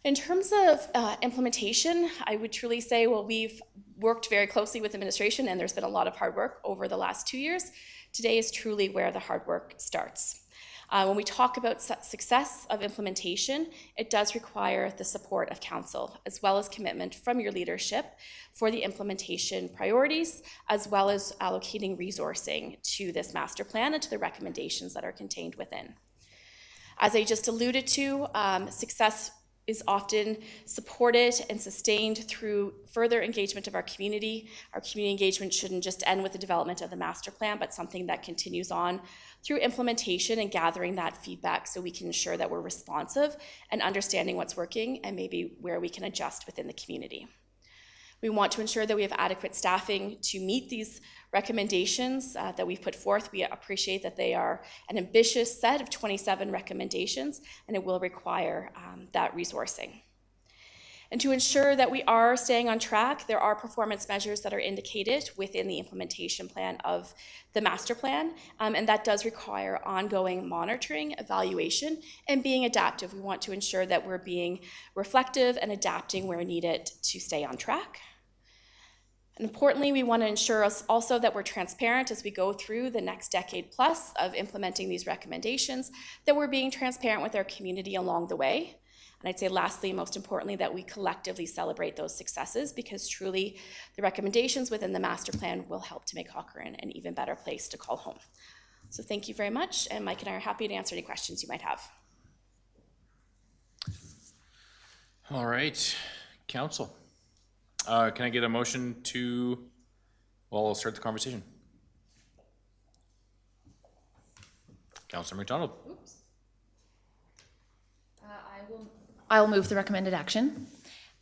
In terms of implementation, I would truly say, well, we've worked very closely with administration and there's been a lot of hard work over the last 2 years. Today is truly where the hard work starts. When we talk about success of implementation, it does require the support of council, as well as commitment from your leadership for the implementation priorities, as well as allocating resourcing to this master plan and to the recommendations that are contained within. As I just alluded to, success is often supported and sustained through further engagement of our community. Our community engagement shouldn't just end with the development of the master plan, but something that continues on through implementation and gathering that feedback so we can ensure that we're responsive and understanding what's working and maybe where we can adjust within the community. We want to ensure that we have adequate staffing to meet these recommendations that we've put forth. We appreciate that they are an ambitious set of 27 recommendations, and it will require that resourcing. And to ensure that we are staying on track, there are performance measures that are indicated within the implementation plan of the master plan, and that does require ongoing monitoring, evaluation, and being adaptive. We want to ensure that we're being reflective and adapting where needed to stay on track. And importantly, we want to ensure also that we're transparent as we go through the next decade plus of implementing these recommendations, that we're being transparent with our community along the way. And I'd say lastly, most importantly, that we collectively celebrate those successes, because truly the recommendations within the master plan will help to make Cochrane an even better place to call home. So thank you very much, and Mike and I are happy to answer any questions you might have. All right, council. Can I get a motion to, well, I'll start the conversation. Councillor McDonald. I will move the recommended action.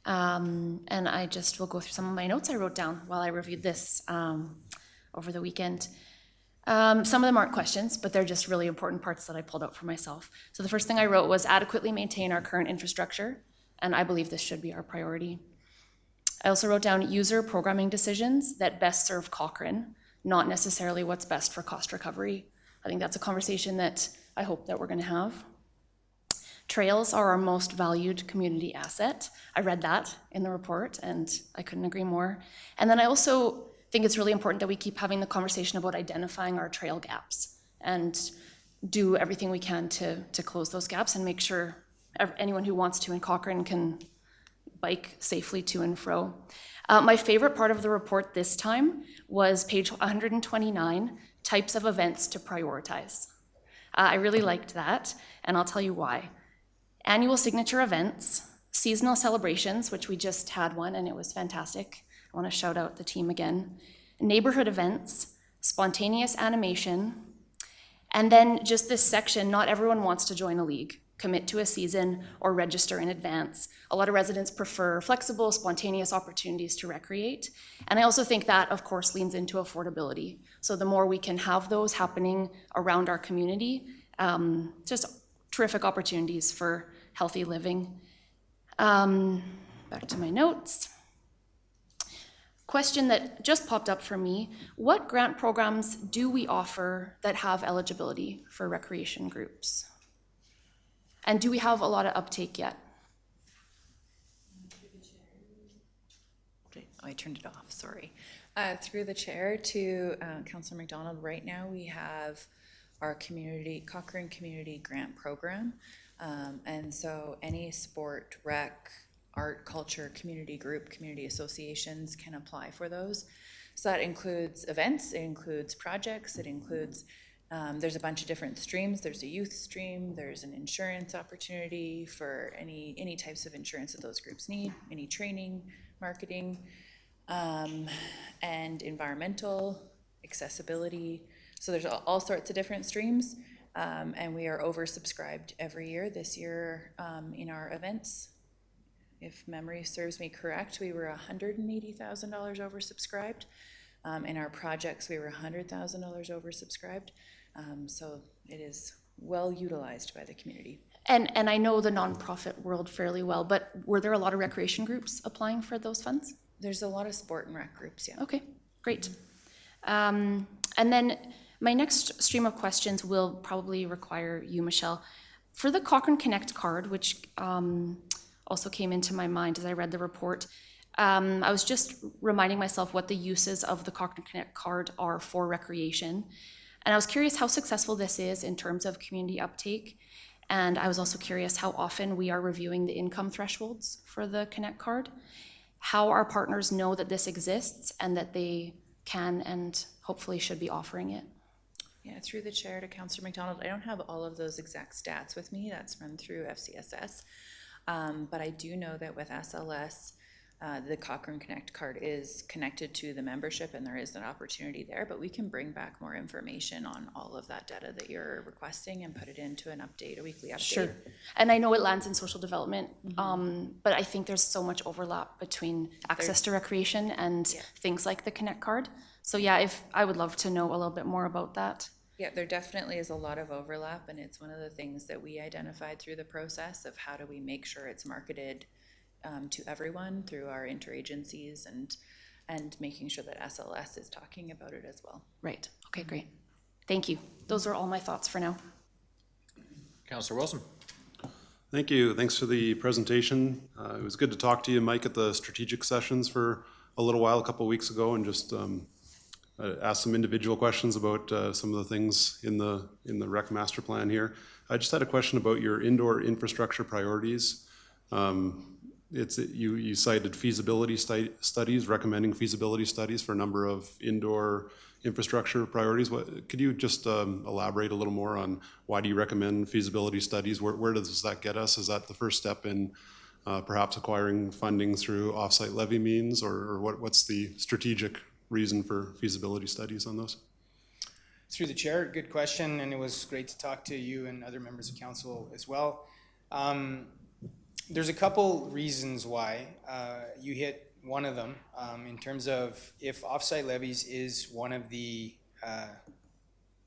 And I just will go through some of my notes I wrote down while I reviewed this over the weekend. Some of them aren't questions, but they're just really important parts that I pulled out for myself. So the first thing I wrote was adequately maintain our current infrastructure, and I believe this should be our priority. I also wrote down user programming decisions that best serve Cochrane, not necessarily what's best for cost recovery. I think that's a conversation that I hope that we're going to have. Trails are our most valued community asset. I read that in the report and I couldn't agree more. And then I also think it's really important that we keep having the conversation about identifying our trail gaps and do everything we can to close those gaps and make sure anyone who wants to in Cochrane can bike safely to and fro. My favorite part of the report this time was page 129, types of events to prioritize. I really liked that, and I'll tell you why. Annual signature events, seasonal celebrations, which we just had one and it was fantastic. I want to shout out the team again. Neighborhood events, spontaneous animation, and then just this section, not everyone wants to join a league, commit to a season, or register in advance. A lot of residents prefer flexible, spontaneous opportunities to recreate. And I also think that, of course, leans into affordability. So the more we can have those happening around our community, just terrific opportunities for healthy living. Back to my notes. Question that just popped up for me, what grant programs do we offer that have eligibility for recreation groups? And do we have a lot of uptake yet? Oh, I turned it off, sorry. Through the chair to Councillor McDonald, right now we have our Cochrane Community Grant Program. And so any sport, rec, art, culture, community group, community associations can apply for those. So that includes events, it includes projects, it includes, there's a bunch of different streams. There's a youth stream, there's an insurance opportunity for any types of insurance that those groups need, any training, marketing, and environmental, accessibility. So there's all sorts of different streams, and we are oversubscribed every year. This year in our events, if memory serves me correct, we were $180,000 oversubscribed. In our projects, we were $100,000 oversubscribed. So it is well utilized by the community. And I know the nonprofit world fairly well, but were there a lot of recreation groups applying for those funds? There's a lot of sport and rec groups, yeah. Okay, great. And then my next stream of questions will probably require you, Michelle. For the Cochrane Connect card, which also came into my mind as I read the report. I was just reminding myself what the uses of the Cochrane Connect card are for recreation. And I was curious how successful this is in terms of community uptake. And I was also curious how often we are reviewing the income thresholds for the Connect card, how our partners know that this exists and that they can and hopefully should be offering it. Yeah, through the chair to Councillor McDonald, I don't have all of those exact stats with me. That's run through FCSS. But I do know that with SLS, the Cochrane Connect card is connected to the membership and there is an opportunity there, but we can bring back more information on all of that data that you're requesting and put it into an update, a weekly update. Sure. And I know it lands in social development, but I think there's so much overlap between access to recreation and things like the Connect card. So yeah, if I would love to know a little bit more about that. Yeah, there definitely is a lot of overlap, and it's one of the things that we identified through the process of how do we make sure it's marketed to everyone through our interagencies and making sure that SLS is talking about it as well. Right. Okay, great. Thank you. Those are all my thoughts for now. Councillor Wilson. Thank you. Thanks for the presentation. It was good to talk to you, Mike, at the strategic sessions for a little while, a couple of weeks ago, and just ask some individual questions about some of the things in the rec master plan here. I just had a question about your indoor infrastructure priorities. You cited feasibility studies, recommending feasibility studies for a number of indoor infrastructure priorities. Could you just elaborate a little more on why do you recommend feasibility studies? Where does that get us? Is that the first step in perhaps acquiring funding through offsite levy means, or what's the strategic reason for feasibility studies on those? Through the chair, good question, and it was great to talk to you and other members of council as well. There's a couple reasons why. You hit one of them in terms of if offsite levies is one of the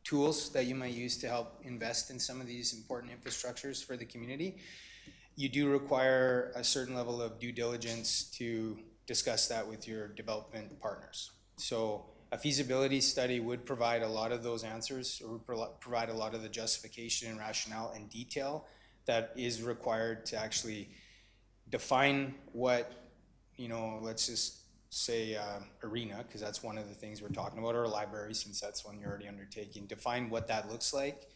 tools that you might use to help invest in some of these important infrastructures for the community, you do require a certain level of due diligence to discuss that with your development partners. So a feasibility study would provide a lot of those answers, or would provide a lot of the justification and rationale and detail that is required to actually define what, let's just say arena, because that's one of the things we're talking about, or a library, since that's one you're already undertaking. Define what that looks like,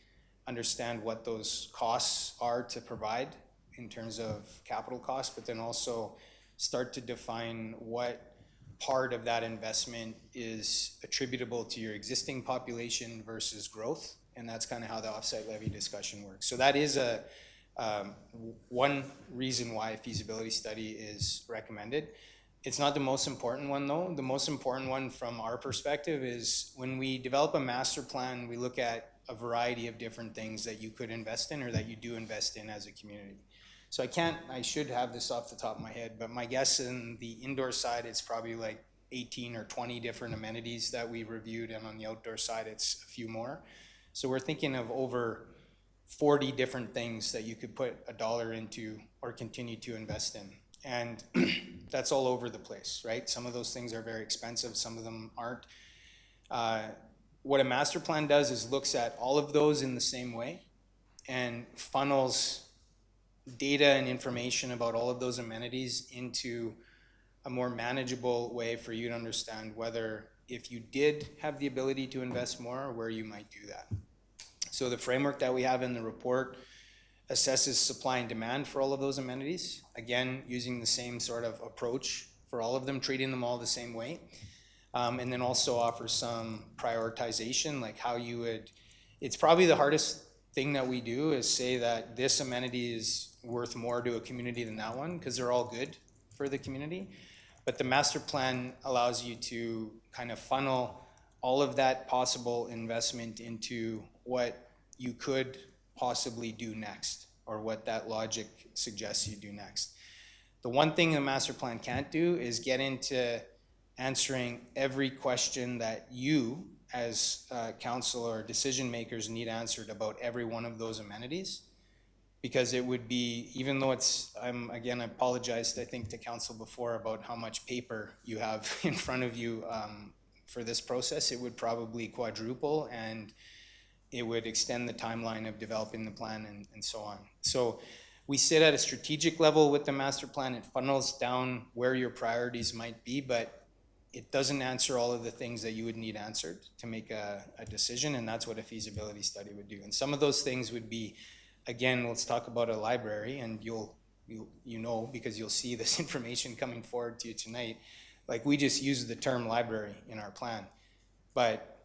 understand what those costs are to provide in terms of capital costs, but then also start to define what part of that investment is attributable to your existing population versus growth. And that's kind of how the offsite levy discussion works. So that is one reason why a feasibility study is recommended. It's not the most important one though. The most important one from our perspective is when we develop a master plan, we look at a variety of different things that you could invest in or that you do invest in as a community. So I should have this off the top of my head, but my guess in the indoor side, it's probably like 18 or 20 different amenities that we reviewed, and on the outdoor side, it's a few more. So we're thinking of over 40 different things that you could put a dollar into or continue to invest in. And that's all over the place, right? Some of those things are very expensive, some of them aren't. What a master plan does is looks at all of those in the same way and funnels data and information about all of those amenities into a more manageable way for you to understand whether, if you did have the ability to invest more, where you might do that. So the framework that we have in the report assesses supply and demand for all of those amenities, again, using the same sort of approach for all of them, treating them all the same way, and then also offers some prioritization, like how you would, it's probably the hardest thing that we do is say that this amenity is worth more to a community than that one, because they're all good for the community. But the master plan allows you to kind of funnel all of that possible investment into what you could possibly do next, or what that logic suggests you do next. The one thing the master plan can't do is get into answering every question that you as council or decision makers need answered about every one of those amenities, because it would be, even though it's, I apologized, I think, to council before about how much paper you have in front of you for this process, it would probably quadruple, and it would extend the timeline of developing the plan and so on. So we sit at a strategic level with the master plan. It funnels down where your priorities might be, but it doesn't answer all of the things that you would need answered to make a decision, and that's what a feasibility study would do. And some of those things would be, again, let's talk about a library, and you know, because you'll see this information coming forward to you tonight, like we just use the term library in our plan. But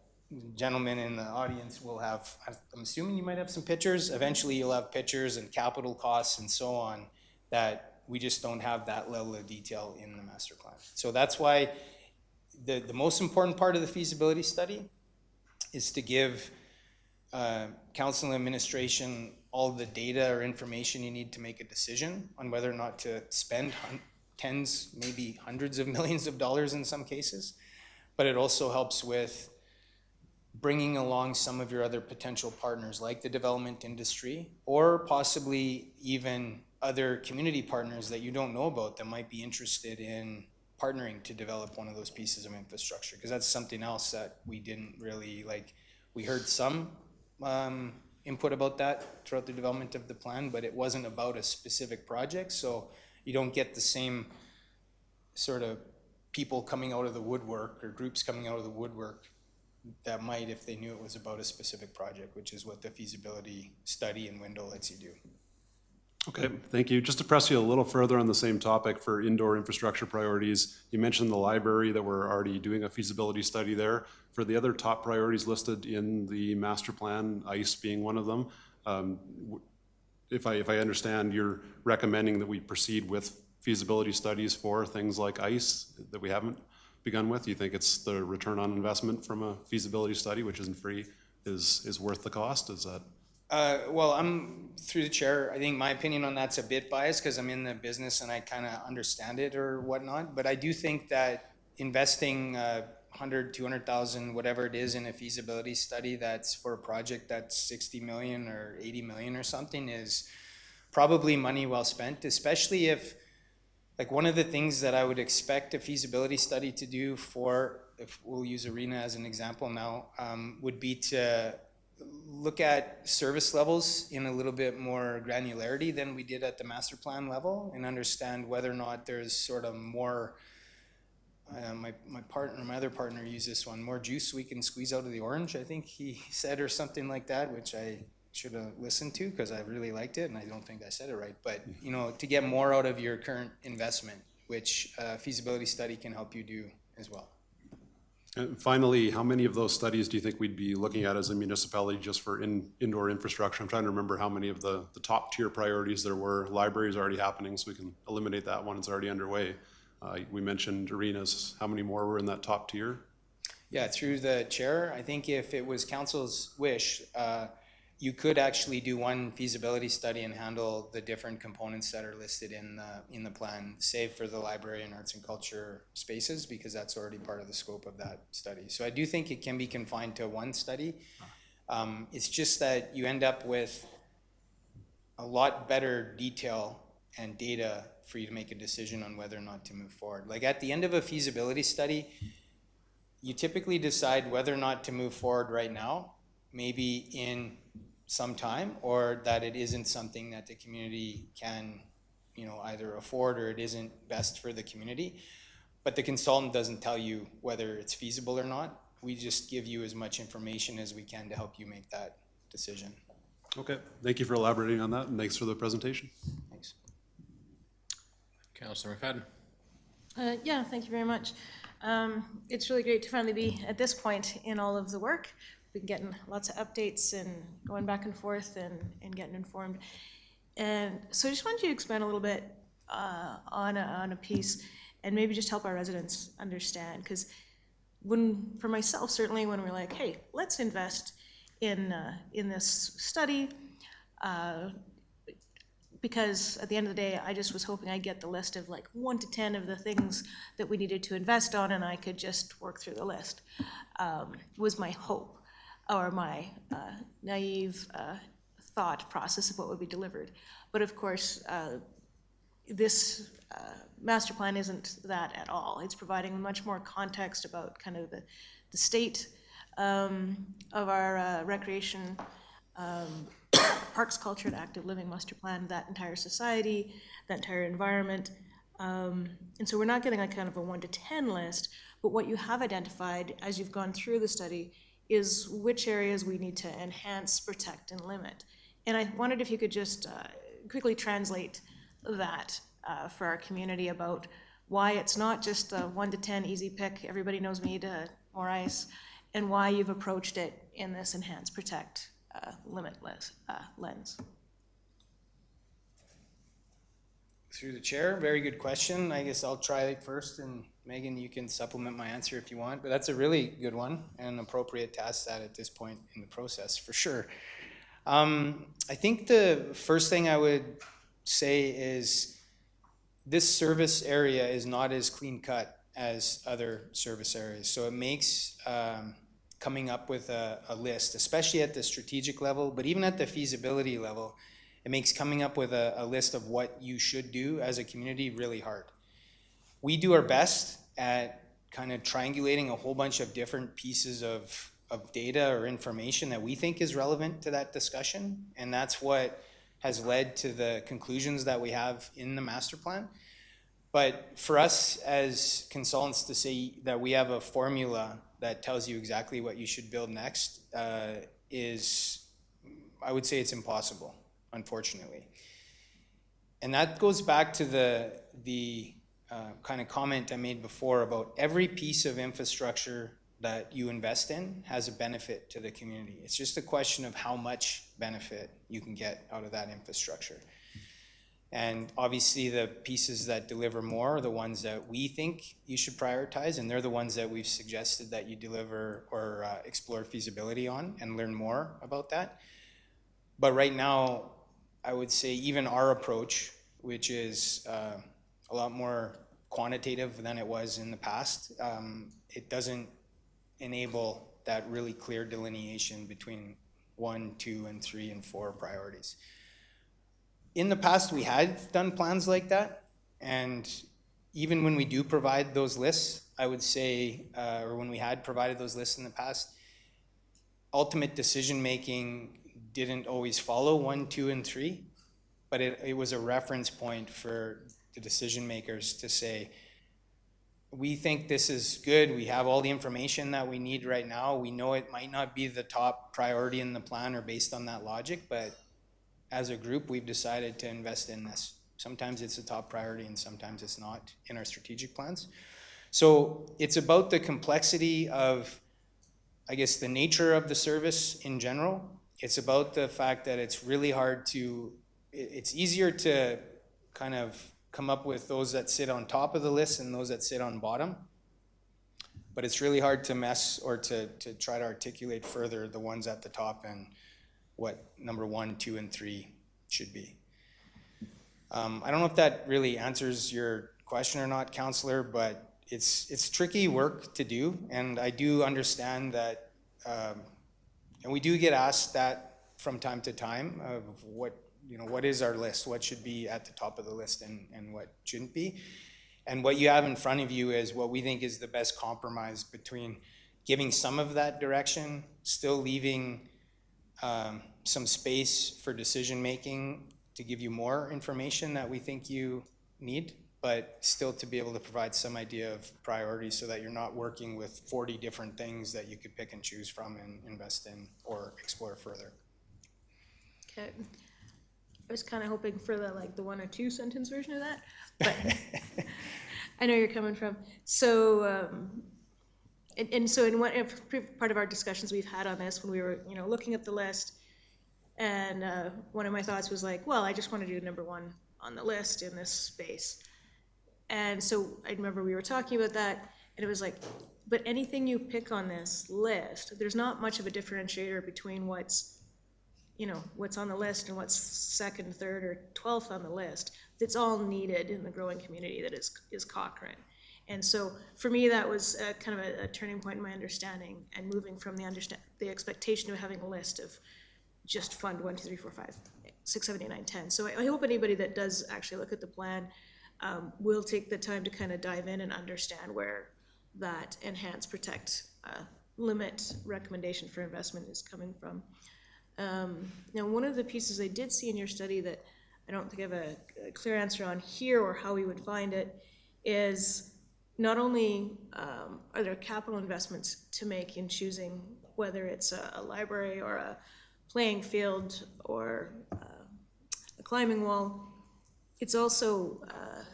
gentlemen in the audience will have, I'm assuming you might have some pictures. Eventually you'll have pictures and capital costs and so on that we just don't have that level of detail in the master plan. So that's why the most important part of the feasibility study is to give council and administration all the data or information you need to make a decision on whether or not to spend tens, maybe hundreds of millions of dollars in some cases. But it also helps with bringing along some of your other potential partners like the development industry, or possibly even other community partners that you don't know about that might be interested in partnering to develop one of those pieces of infrastructure. Because that's something else that we didn't really, like, we heard some input about that throughout the development of the plan, but it wasn't about a specific project, so you don't get the same sort of people coming out of the woodwork or groups coming out of the woodwork that might if they knew it was about a specific project, which is what the feasibility study and window lets you do. Okay, thank you. Just to press you a little further on the same topic for indoor infrastructure priorities, you mentioned the library, that we're already doing a feasibility study there. For the other top priorities listed in the master plan, ICE being one of them, if I understand, you're recommending that we proceed with feasibility studies for things like ICE that we haven't begun with? You think it's the return on investment from a feasibility study, which isn't free, is worth the cost? Is that? Well, I'm through the chair. I think my opinion on that's a bit biased because I'm in the business and I kind of understand it or whatnot. But I do think that investing 100, 200,000, whatever it is in a feasibility study that's for a project that's 60 million or 80 million or something is probably money well spent, especially if, like, one of the things that I would expect a feasibility study to do for, if we'll use Arena as an example now, would be to look at service levels in a little bit more granularity than we did at the master plan level, and understand whether or not there's sort of more, my other partner used this one, more juice we can squeeze out of the orange, I think he said, or something like that, which I should have listened to because I really liked it and I don't think I said it right. But, you know, to get more out of your current investment, which a feasibility study can help you do as well. And finally, how many of those studies do you think we'd be looking at as a municipality just for indoor infrastructure? I'm trying to remember how many of the top tier priorities there were. Libraries already happening, so we can eliminate that one. It's already underway. We mentioned arenas. How many more were in that top tier? Yeah, through the chair, I think if it was council's wish, you could actually do one feasibility study and handle the different components that are listed in the plan, save for the library and arts and culture spaces, because that's already part of the scope of that study. So I do think it can be confined to one study. It's just that you end up with a lot better detail and data for you to make a decision on whether or not to move forward. Like at the end of a feasibility study, you typically decide whether or not to move forward right now, maybe in some time, or that it isn't something that the community can, you know, either afford or it isn't best for the community. But the consultant doesn't tell you whether it's feasible or not. We just give you as much information as we can to help you make that decision. Okay, thank you for elaborating on that, and thanks for the presentation. Thanks. Councillor McFadden. Yeah, thank you very much. It's really great to finally be at this point in all of the work. We've been getting lots of updates and going back and forth and getting informed. And so I just wanted you to expand a little bit on a piece and maybe just help our residents understand. Because for myself, certainly when we're like, hey, let's invest in this study, because at the end of the day, I just was hoping I'd get the list of like 1 to 10 of the things that we needed to invest on, and I could just work through the list, was my hope, or my naive thought process of what would be delivered. But of course, this master plan isn't that at all. It's providing much more context about kind of the state of our recreation parks, culture, and active living master plan, that entire society, that entire environment. And so we're not getting a kind of a 1 to 10 list, but what you have identified as you've gone through the study is which areas we need to enhance, protect, and limit. And I wondered if you could just quickly translate that for our community about why it's not just a 1 to 10 easy pick, everybody knows me to more ice, and why you've approached it in this enhance, protect, limitless lens. Through the chair, very good question. I guess I'll try it first, and Megan, you can supplement my answer if you want, but that's a really good one and appropriate to ask that at this point in the process, for sure. I think the first thing I would say is this service area is not as clean cut as other service areas. So it makes coming up with a list, especially at the strategic level, but even at the feasibility level, it makes coming up with a list of what you should do as a community really hard. We do our best at kind of triangulating a whole bunch of different pieces of data or information that we think is relevant to that discussion, and that's what has led to the conclusions that we have in the master plan. But for us as consultants to say that we have a formula that tells you exactly what you should build next is, I would say it's impossible, unfortunately. And that goes back to the kind of comment I made before about every piece of infrastructure that you invest in has a benefit to the community. It's just a question of how much benefit you can get out of that infrastructure. And obviously the pieces that deliver more are the ones that we think you should prioritize, and they're the ones that we've suggested that you deliver or explore feasibility on and learn more about that. But right now, I would say even our approach, which is a lot more quantitative than it was in the past, it doesn't enable that really clear delineation between 1, 2, and 3, and 4 priorities. In the past, we had done plans like that, and even when we do provide those lists, I would say, or when we had provided those lists in the past, ultimate decision-making didn't always follow 1, 2, and 3, but it was a reference point for the decision makers to say, we think this is good, we have all the information that we need right now, we know it might not be the top priority in the plan or based on that logic, but as a group, we've decided to invest in this. Sometimes it's a top priority and sometimes it's not in our strategic plans. So it's about the complexity of, I guess, the nature of the service in general. It's about the fact that it's really hard to, it's easier to kind of come up with those that sit on top of the list and those that sit on bottom. But it's really hard to mess or to try to articulate further the ones at the top and what number 1, 2, and 3 should be. I don't know if that really answers your question or not, Councillor, but it's tricky work to do, and I do understand that, and we do get asked that from time to time of what is our list, what should be at the top of the list and what shouldn't be. And what you have in front of you is what we think is the best compromise between giving some of that direction, still leaving some space for decision-making to give you more information that we think you need, but still to be able to provide some idea of priorities so that you're not working with 40 different things that you could pick and choose from and invest in or explore further. Okay. I was kind of hoping for the 1 or 2 sentence version of that, but I know you're coming from. So, so in one part of our discussions we've had on this, when we were looking at the list, and one of my thoughts was like, well, I just want to do number 1 on the list in this space. And so I remember we were talking about that, and it was like, but anything you pick on this list, there's not much of a differentiator between what's on the list and what's 2nd, 3rd, or 12th on the list. It's all needed in the growing community that is Cochrane. And so for me, that was kind of a turning point in my understanding and moving from the expectation of having a list of just fund 1, 2, 3, 4, 5, 6, 7, 8, 9, 10. So I hope anybody that does actually look at the plan will take the time to kind of dive in and understand where that enhance, protect, limit recommendation for investment is coming from. Now, one of the pieces I did see in your study that I don't think I have a clear answer on here or how we would find it is not only are there capital investments to make in choosing whether it's a library or a playing field or a climbing wall, it's also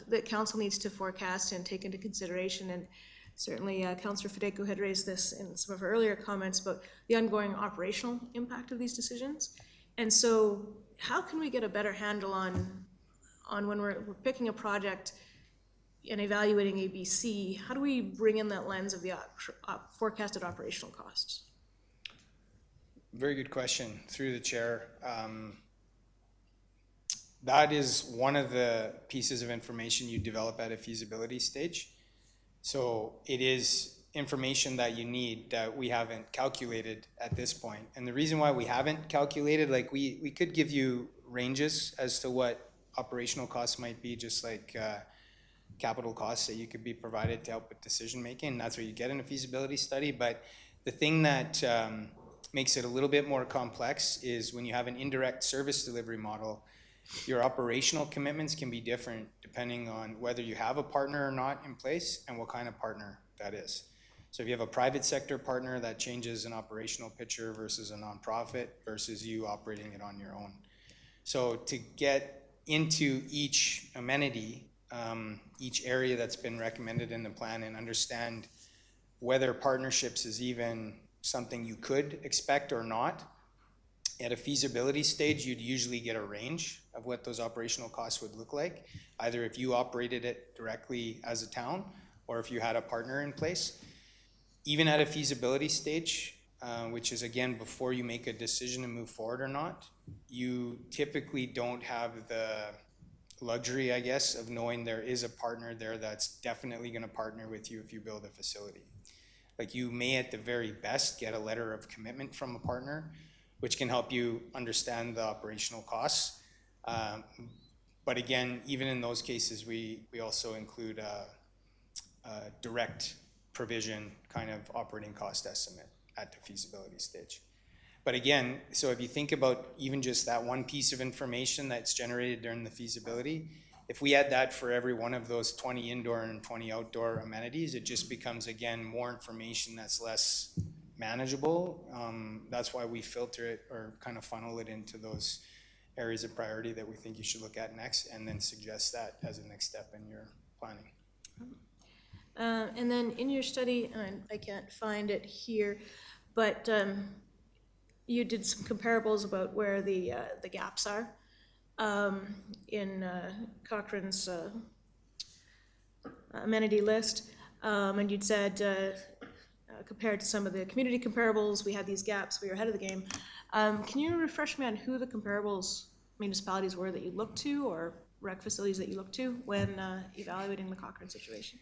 that council needs to forecast and take into consideration, and certainly Councillor Federico had raised this in some of her earlier comments about the ongoing operational impact of these decisions. And so how can we get a better handle on when we're picking a project and evaluating ABC, how do we bring in that lens of the forecasted operational costs? Very good question, through the chair. That is one of the pieces of information you develop at a feasibility stage. So it is information that you need that we haven't calculated at this point. And the reason why we haven't calculated, like we could give you ranges as to what operational costs might be, just like capital costs that you could be provided to help with decision making. That's what you get in a feasibility study. But the thing that makes it a little bit more complex is when you have an indirect service delivery model, your operational commitments can be different depending on whether you have a partner or not in place and what kind of partner that is. So if you have a private sector partner, that changes an operational picture versus a nonprofit versus you operating it on your own. So to get into each amenity, each area that's been recommended in the plan and understand whether partnerships is even something you could expect or not, at a feasibility stage, you'd usually get a range of what those operational costs would look like, either if you operated it directly as a town or if you had a partner in place. Even at a feasibility stage, which is again before you make a decision to move forward or not, you typically don't have the luxury, I guess, of knowing there is a partner there that's definitely going to partner with you if you build a facility. Like you may at the very best get a letter of commitment from a partner, which can help you understand the operational costs. But again, even in those cases, we also include a direct provision kind of operating cost estimate at the feasibility stage. But again, so if you think about even just that one piece of information that's generated during the feasibility, if we had that for every one of those 20 indoor and 20 outdoor amenities, it just becomes, again, more information that's less manageable. That's why we filter it or kind of funnel it into those areas of priority that we think you should look at next, and then suggest that as a next step in your planning. And then in your study, and I can't find it here, but you did some comparables about where the gaps are in Cochrane's amenity list, and you'd said compared to some of the community comparables, we had these gaps, we were ahead of the game. Can you refresh me on who the comparables municipalities were that you looked to, or rec facilities that you looked to when evaluating the Cochrane situation?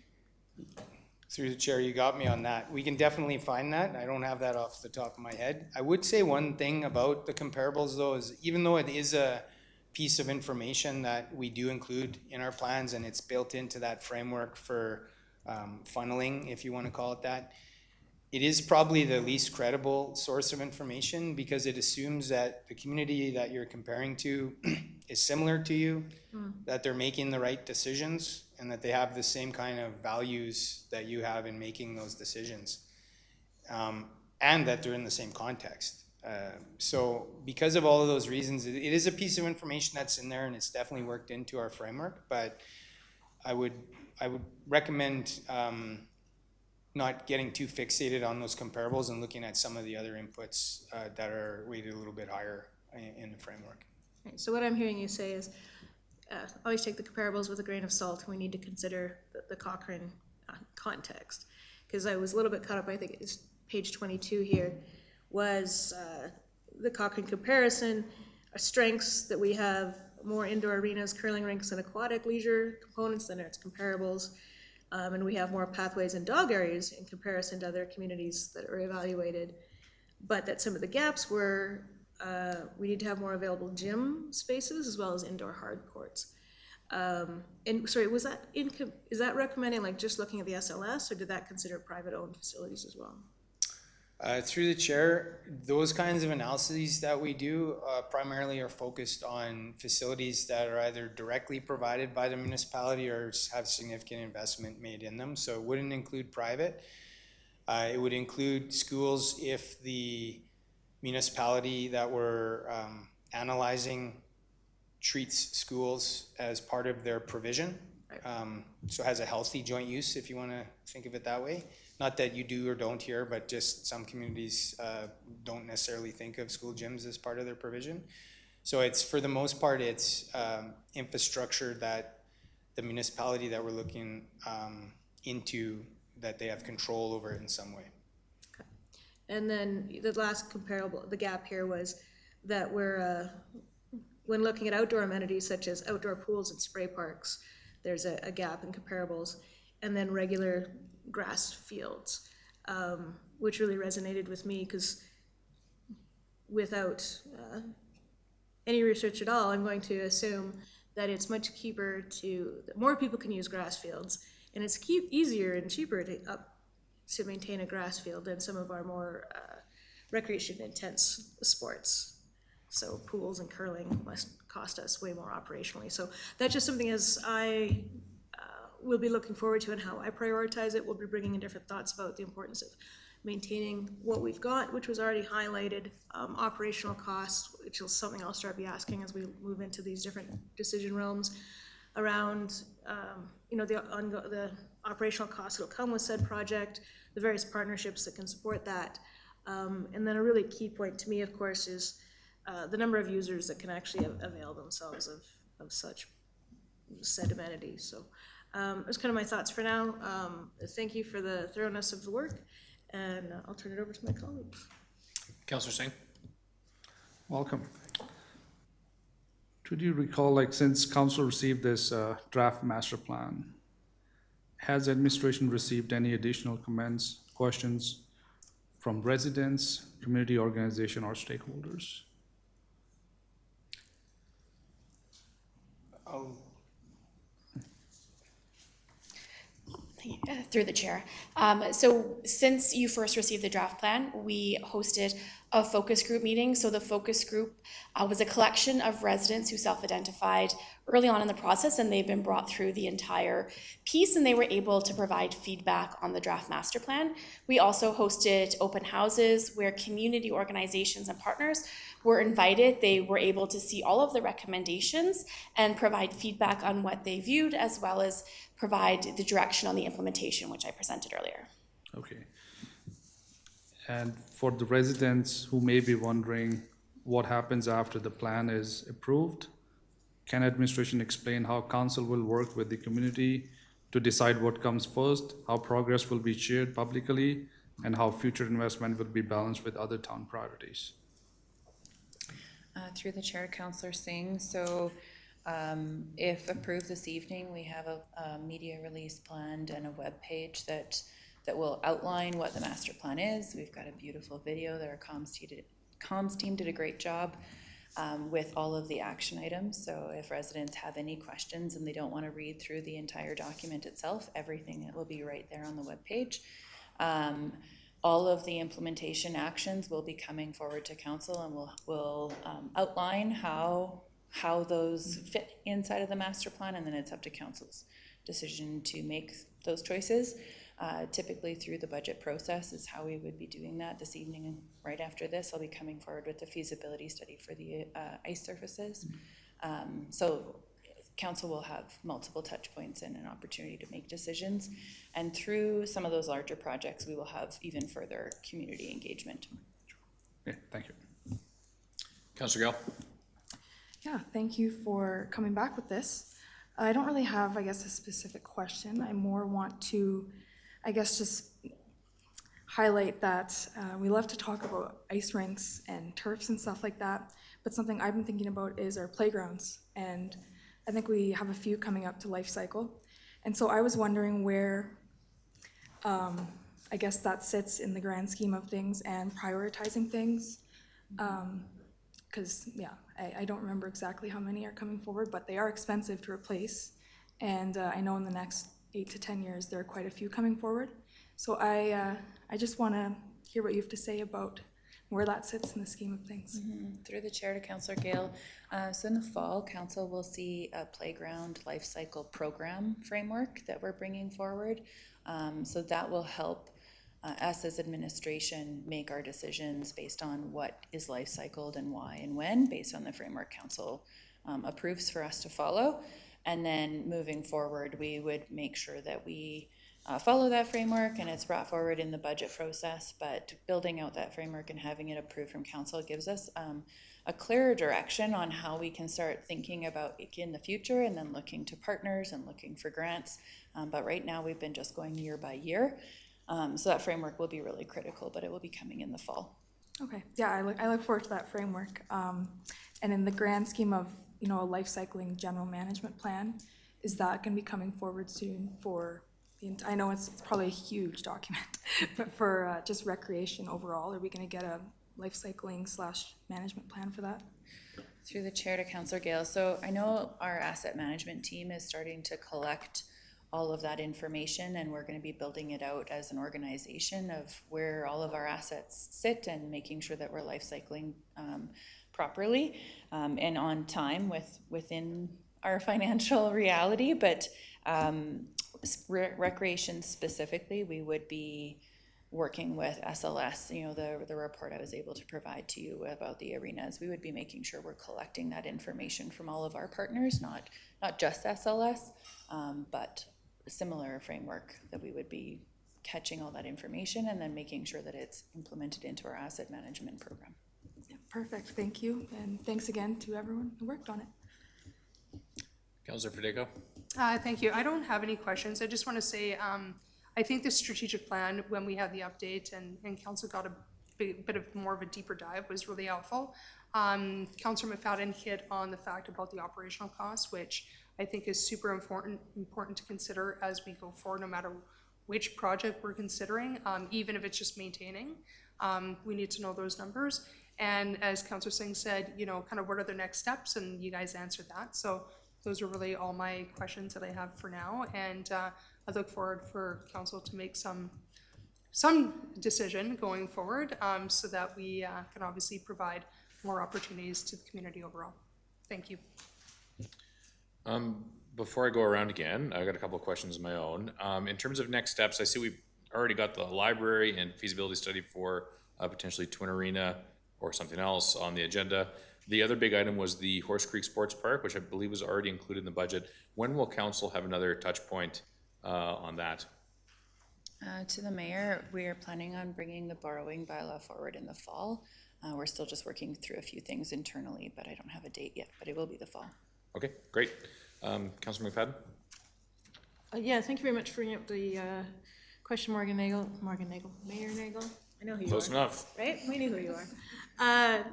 Through the chair, you got me on that. We can definitely find that. I don't have that off the top of my head. I would say one thing about the comparables though is even though it is a piece of information that we do include in our plans and it's built into that framework for funneling, if you want to call it that, it is probably the least credible source of information because it assumes that the community that you're comparing to is similar to you, that they're making the right decisions, and that they have the same kind of values that you have in making those decisions, and that they're in the same context. So because of all of those reasons, it is a piece of information that's in there and it's definitely worked into our framework, but I would recommend not getting too fixated on those comparables and looking at some of the other inputs that are weighted a little bit higher in the framework. Right, so what I'm hearing you say is always take the comparables with a grain of salt, and we need to consider the Cochrane context. Because I was a little bit caught up, I think it's page 22 here, was the Cochrane comparison, our strengths that we have more indoor arenas, curling rinks, and aquatic leisure components than its comparables. And we have more pathways and dog areas in comparison to other communities that are evaluated. But that some of the gaps were, we need to have more available gym spaces as well as indoor hard courts. And sorry, was that is that recommending like just looking at the SLS, or did that consider private owned facilities as well? Through the chair, those kinds of analyses that we do primarily are focused on facilities that are either directly provided by the municipality or have significant investment made in them. So it wouldn't include private. It would include schools if the municipality that we're analyzing treats schools as part of their provision. So has a healthy joint use, if you want to think of it that way. Not that you do or don't here, but just some communities don't necessarily think of school gyms as part of their provision. So it's, for the most part, it's infrastructure that the municipality that we're looking into, that they have control over it in some way. Okay. And then the last comparable, the gap here was that we're, when looking at outdoor amenities such as outdoor pools and spray parks, there's a gap in comparables, and then regular grass fields, which really resonated with me because without any research at all, I'm going to assume that it's much cheaper that more people can use grass fields, and it's easier and cheaper to maintain a grass field than some of our more recreation intense sports. So pools and curling must cost us way more operationally. So that's just something as I will be looking forward to and how I prioritize it. We'll be bringing in different thoughts about the importance of maintaining what we've got, which was already highlighted, operational costs, which is something I'll start be asking as we move into these different decision realms around, the operational costs that'll come with said project, the various partnerships that can support that. And then a really key point to me, of course, is the number of users that can actually avail themselves of such said amenities. So that's kind of my thoughts for now. Thank you for the thoroughness of the work, and I'll turn it over to my colleagues. Councillor Singh? Welcome. Could you recall, like, since council received this draft master plan, has administration received any additional comments, questions from residents, community organization, or stakeholders? Through the chair. So since you first received the draft plan, we hosted a focus group meeting. So the focus group was a collection of residents who self-identified early on in the process, and they've been brought through the entire piece, and they were able to provide feedback on the draft master plan. We also hosted open houses where community organizations and partners were invited. They were able to see all of the recommendations and provide feedback on what they viewed, as well as provide the direction on the implementation, which I presented earlier. Okay. And for the residents who may be wondering what happens after the plan is approved, can administration explain how council will work with the community to decide what comes first, how progress will be shared publicly, and how future investment will be balanced with other town priorities? Through the chair, Councillor Singh. So if approved this evening, we have a media release planned and a web page that will outline what the master plan is. We've got a beautiful video that our comms team did a great job with all of the action items. So if residents have any questions and they don't want to read through the entire document itself, everything will be right there on the web page. All of the implementation actions will be coming forward to council, and we'll outline how those fit inside of the master plan, and then it's up to council's decision to make those choices. Typically through the budget process is how we would be doing that. This evening, and right after this, I'll be coming forward with the feasibility study for the ice surfaces. So council will have multiple touch points and an opportunity to make decisions. And through some of those larger projects, we will have even further community engagement. Okay, thank you. Councillor Gill? Yeah, thank you for coming back with this. I don't really have, I guess, a specific question. I more want to, I guess, just highlight that we love to talk about ice rinks and turfs and stuff like that, but something I've been thinking about is our playgrounds, and I think we have a few coming up to life cycle. And so I was wondering where, I guess, that sits in the grand scheme of things and prioritizing things. Because, yeah, I don't remember exactly how many are coming forward, but they are expensive to replace. And I know in the next 8 to 10 years, there are quite a few coming forward. So I just want to hear what you have to say about where that sits in the scheme of things. Through the chair to Councillor Gale. So in the fall, council will see a playground life cycle program framework that we're bringing forward. So that will help us as administration make our decisions based on what is life cycled and why and when, based on the framework council approves for us to follow. And then moving forward, we would make sure that we follow that framework and it's brought forward in the budget process, but building out that framework and having it approved from council gives us a clearer direction on how we can start thinking about in the future and then looking to partners and looking for grants. But right now we've been just going year by year. So that framework will be really critical, but it will be coming in the fall. Okay, yeah, I look forward to that framework. And in the grand scheme of, you know, a life cycling general management plan, is that going to be coming forward soon for the, I know it's probably a huge document, but for just recreation overall, are we going to get a life cycling / management plan for that? Through the chair to Councillor Gale. So I know our asset management team is starting to collect all of that information, and we're going to be building it out as an organization of where all of our assets sit and making sure that we're life cycling properly and on time within our financial reality. But recreation specifically, we would be working with SLS, you know, the report I was able to provide to you about the arenas. We would be making sure we're collecting that information from all of our partners, not just SLS, but a similar framework that we would be catching all that information and then making sure that it's implemented into our asset management program. Yeah, perfect, thank you. And thanks again to everyone who worked on it. Councillor Federico? Thank you. I don't have any questions. I just want to say, I think the strategic plan, when we had the update and council got a bit of more of a deeper dive, was really helpful. Councillor McFadden hit on the fact about the operational costs, which I think is super important to consider as we go forward, no matter which project we're considering, even if it's just maintaining. We need to know those numbers. And as Councillor Singh said, you know, kind of what are the next steps, and you guys answered that. So those are really all my questions that I have for now. And I look forward for council to make some decision going forward so that we can obviously provide more opportunities to the community overall. Thank you. Before I go around again, I got a couple of questions of my own. In terms of next steps, I see we've already got the library and feasibility study for potentially Twin Arena or something else on the agenda. The other big item was the Horse Creek Sports Park, which I believe was already included in the budget. When will council have another touch point on that? To the mayor, we are planning on bringing the borrowing bylaw forward in the fall. We're still just working through a few things internally, but I don't have a date yet, but it will be the fall. Okay, great. Councillor McFadden? Yeah, thank you very much for bringing up the question, Mayor Nagel. I know who you are. Close enough. Right? We knew who you are.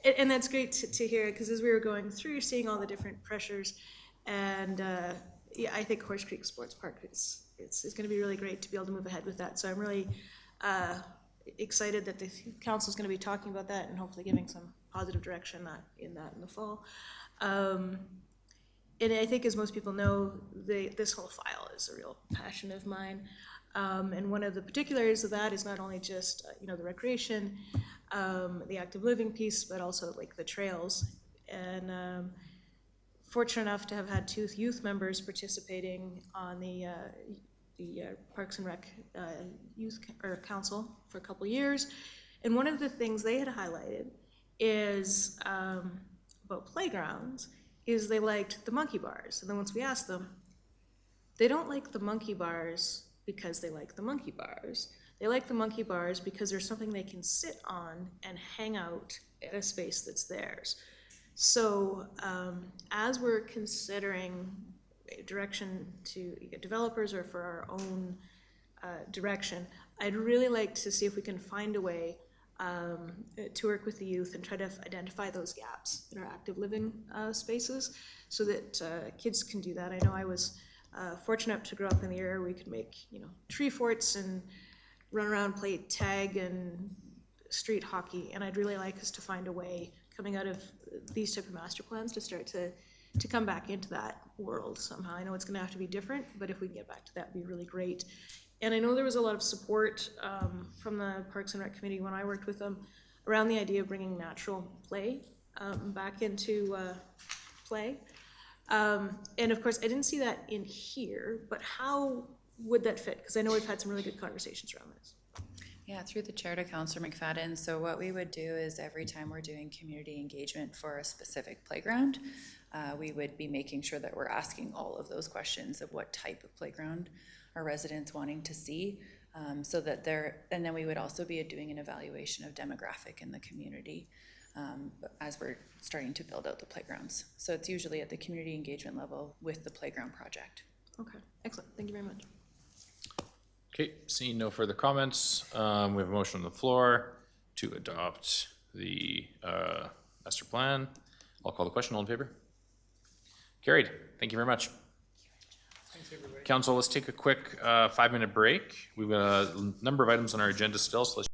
And that's great to hear, because as we were going through, seeing all the different pressures, and yeah, I think Horse Creek Sports Park it's going to be really great to be able to move ahead with that. So I'm really excited that the council is going to be talking about that and hopefully giving some positive direction in the fall. And I think, as most people know, this whole file is a real passion of mine. And one of the particulars of that is not only just you know, the recreation, the active living piece, but also like the trails. And fortunate enough to have had 2 youth members participating on the Parks and Rec Youth Council for a couple years. And one of the things they had highlighted is about playgrounds is they liked the monkey bars. And then once we asked them, they don't like the monkey bars because they like the monkey bars. They like the monkey bars because there's something they can sit on and hang out in a space that's theirs. So as we're considering direction to developers or for our own direction, I'd really like to see if we can find a way to work with the youth and try to identify those gaps in our active living spaces so that kids can do that. I know I was fortunate enough to grow up in the area where we could make, you know, tree forts and run around, play tag and street hockey, and I'd really like us to find a way coming out of these type of master plans to start to come back into that world somehow. I know it's going to have to be different, but if we can get back to that, it'd be really great. And I know there was a lot of support from the Parks and Rec Committee when I worked with them around the idea of bringing natural play back into play. And of course, I didn't see that in here, but how would that fit? Because I know we've had some really good conversations around this. Yeah, through the chair to Councillor McFadden. So what we would do is every time we're doing community engagement for a specific playground, we would be making sure that we're asking all of those questions of what type of playground are residents wanting to see, so that and then we would also be doing an evaluation of demographic in the community as we're starting to build out the playgrounds. So it's usually at the community engagement level with the playground project. Okay, excellent. Thank you very much. Okay, seeing no further comments, we have a motion on the floor to adopt the master plan. I'll call the question. All in favor? Carried. Thank you very much. Thanks, everybody. Council, let's take a quick 5-minute break. We've got a number of items on our agenda still, so let's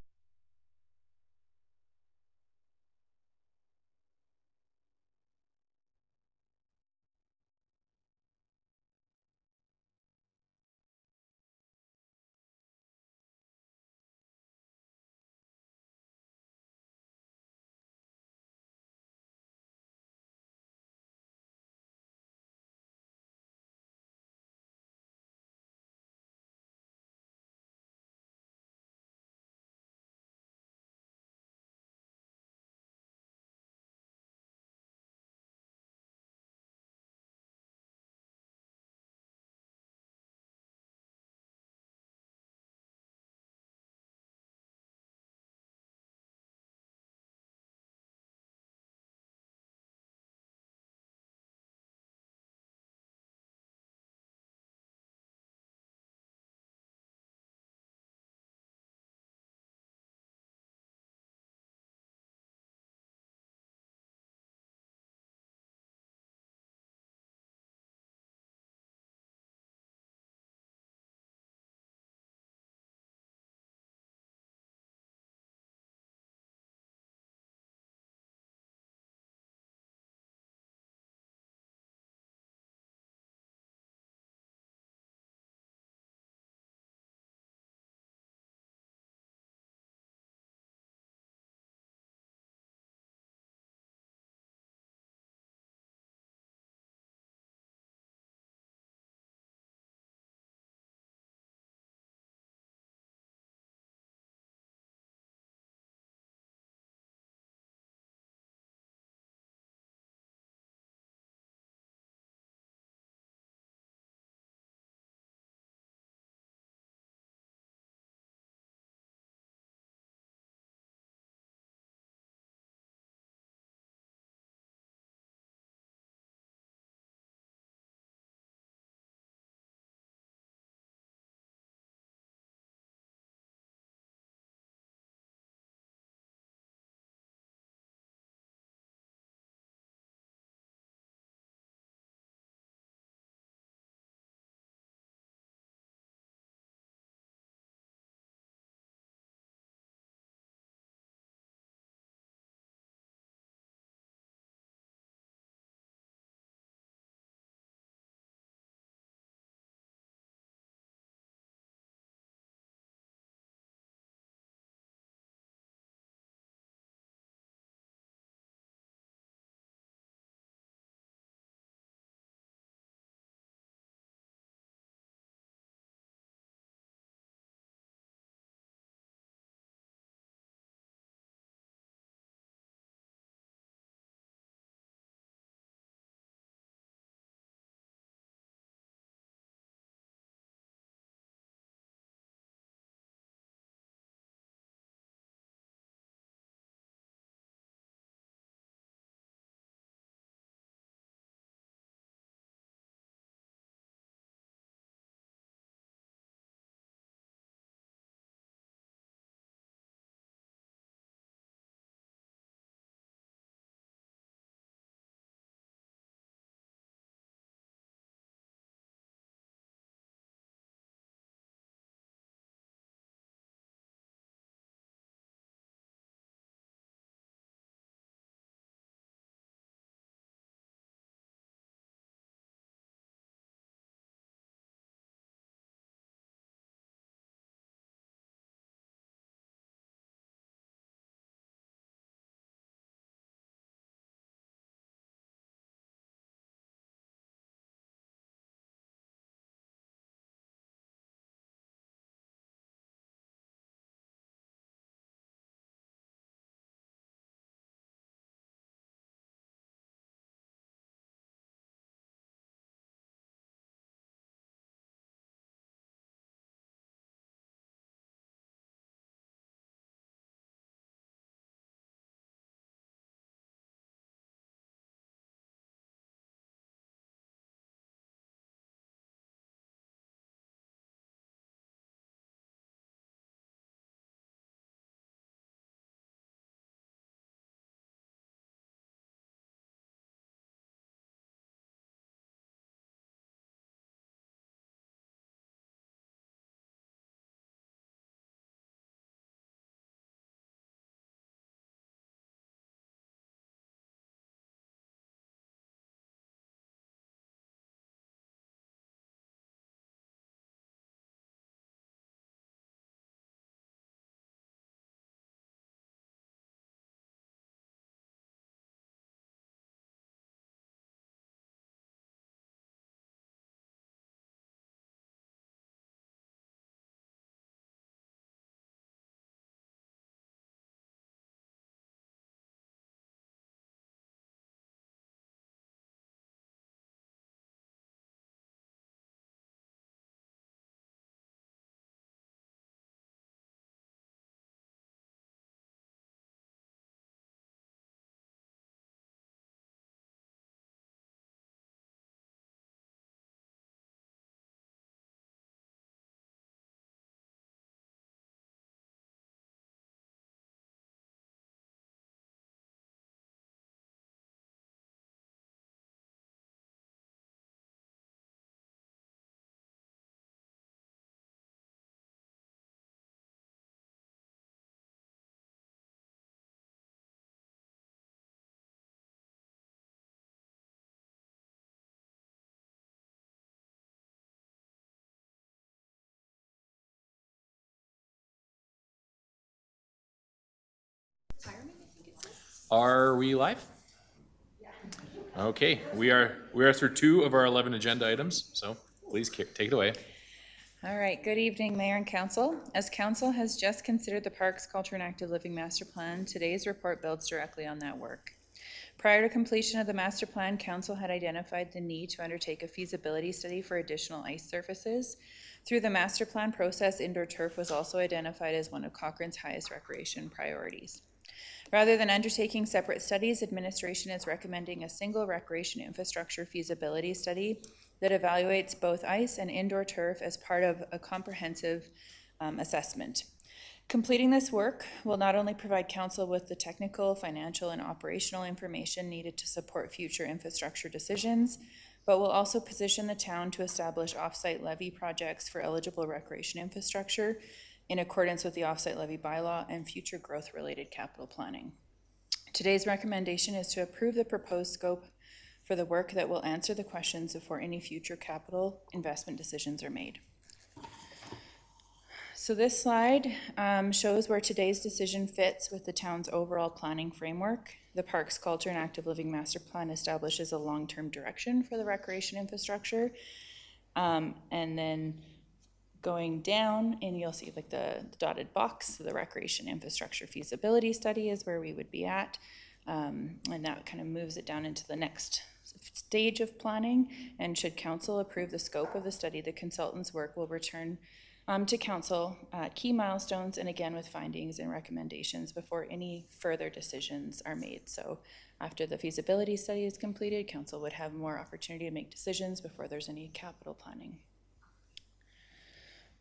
Are we live? Okay, we are through 2 of our 11 agenda items, so please take it away. All right, good evening, Mayor and Council. As Council has just considered the Parks, Culture and Active Living Master Plan, today's report builds directly on that work. Prior to completion of the master plan, Council had identified the need to undertake a feasibility study for additional ice surfaces. Through the master plan process, indoor turf was also identified as one of Cochrane's highest recreation priorities. Rather than undertaking separate studies, administration is recommending a single recreation infrastructure feasibility study that evaluates both ice and indoor turf as part of a comprehensive assessment. Completing this work will not only provide Council with the technical, financial, and operational information needed to support future infrastructure decisions, but will also position the town to establish off-site levy projects for eligible recreation infrastructure in accordance with the off-site levy bylaw and future growth-related capital planning. Today's recommendation is to approve the proposed scope for the work that will answer the questions before any future capital investment decisions are made. So this slide shows where today's decision fits with the town's overall planning framework. The Parks, Culture and Active Living Master Plan establishes a long-term direction for the recreation infrastructure. And then going down, and you'll see like the dotted box, the recreation infrastructure feasibility study is where we would be at. And that kind of moves it down into the next stage of planning. And should Council approve the scope of the study, the consultant's work will return to Council key milestones and again with findings and recommendations before any further decisions are made. So after the feasibility study is completed, Council would have more opportunity to make decisions before there's any capital planning.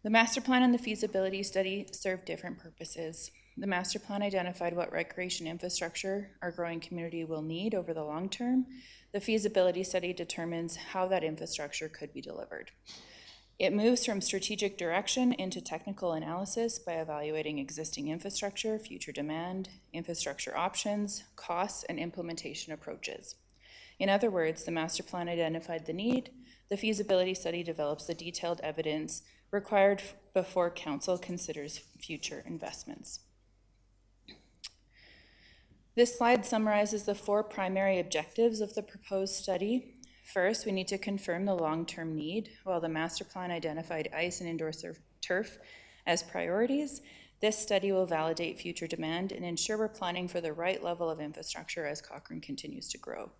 The master plan and the feasibility study serve different purposes. The master plan identified what recreation infrastructure our growing community will need over the long term. The feasibility study determines how that infrastructure could be delivered. It moves from strategic direction into technical analysis by evaluating existing infrastructure, future demand, infrastructure options, costs, and implementation approaches. In other words, the master plan identified the need. The feasibility study develops the detailed evidence required before Council considers future investments. This slide summarizes the 4 primary objectives of the proposed study. First, we need to confirm the long-term need. While the master plan identified ice and indoor turf as priorities, this study will validate future demand and ensure we're planning for the right level of infrastructure as Cochrane continues to grow.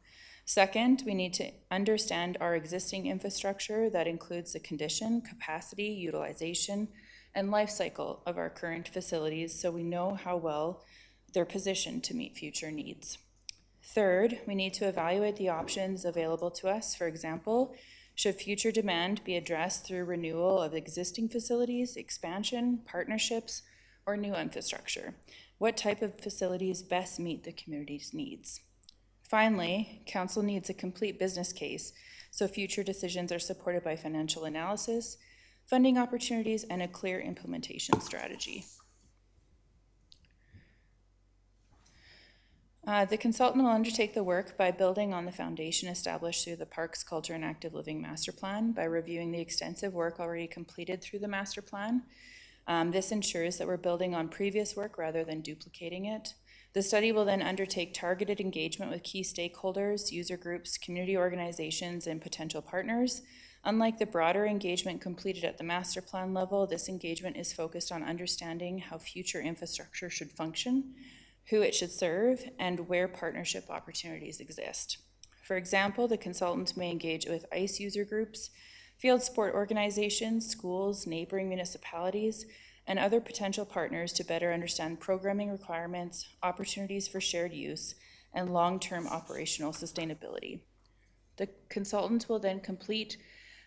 Second, we need to understand our existing infrastructure that includes the condition, capacity, utilization, and life cycle of our current facilities so we know how well they're positioned to meet future needs. Third, we need to evaluate the options available to us. For example, should future demand be addressed through renewal of existing facilities, expansion, partnerships, or new infrastructure? What type of facilities best meet the community's needs? Finally, Council needs a complete business case, so future decisions are supported by financial analysis, funding opportunities, and a clear implementation strategy. The consultant will undertake the work by building on the foundation established through the Parks, Culture and Active Living Master Plan by reviewing the extensive work already completed through the master plan. This ensures that we're building on previous work rather than duplicating it. The study will then undertake targeted engagement with key stakeholders, user groups, community organizations, and potential partners. Unlike the broader engagement completed at the master plan level, this engagement is focused on understanding how future infrastructure should function, who it should serve, and where partnership opportunities exist. For example, the consultant may engage with ICE user groups, field sport organizations, schools, neighboring municipalities, and other potential partners to better understand programming requirements, opportunities for shared use, and long-term operational sustainability. The consultant will then complete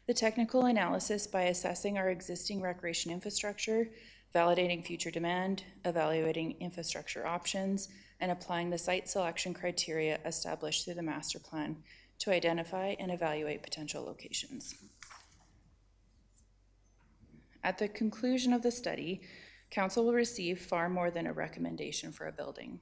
the technical analysis by assessing our existing recreation infrastructure, validating future demand, evaluating infrastructure options, and applying the site selection criteria established through the master plan to identify and evaluate potential locations. At the conclusion of the study, Council will receive far more than a recommendation for a building.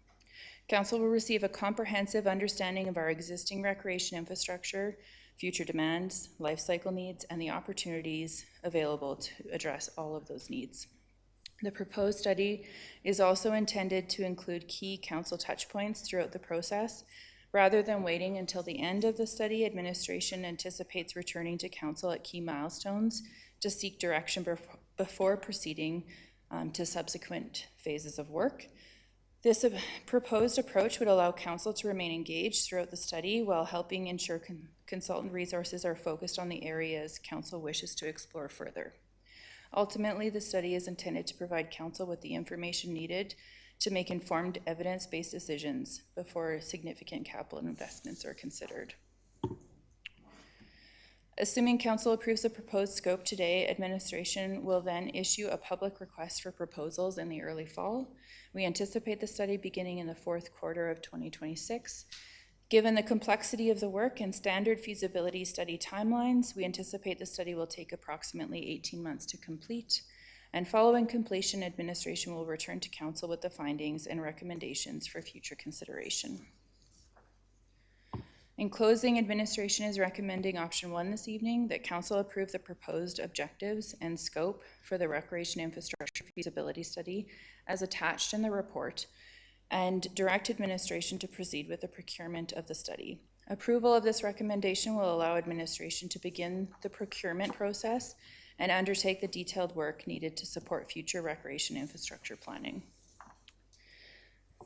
Council will receive a comprehensive understanding of our existing recreation infrastructure, future demands, life cycle needs, and the opportunities available to address all of those needs. The proposed study is also intended to include key council touchpoints throughout the process. Rather than waiting until the end of the study, administration anticipates returning to council at key milestones to seek direction before proceeding to subsequent phases of work. This proposed approach would allow council to remain engaged throughout the study while helping ensure consultant resources are focused on the areas council wishes to explore further. Ultimately, the study is intended to provide council with the information needed to make informed evidence-based decisions before significant capital investments are considered. Assuming council approves the proposed scope today, administration will then issue a public request for proposals in the early fall. We anticipate the study beginning in the fourth quarter of 2026. Given the complexity of the work and standard feasibility study timelines, we anticipate the study will take approximately 18 months to complete. And following completion, administration will return to council with the findings and recommendations for future consideration. In closing, administration is recommending option 1 this evening, that council approve the proposed objectives and scope for the recreation infrastructure feasibility study as attached in the report, and direct administration to proceed with the procurement of the study. Approval of this recommendation will allow administration to begin the procurement process and undertake the detailed work needed to support future recreation infrastructure planning.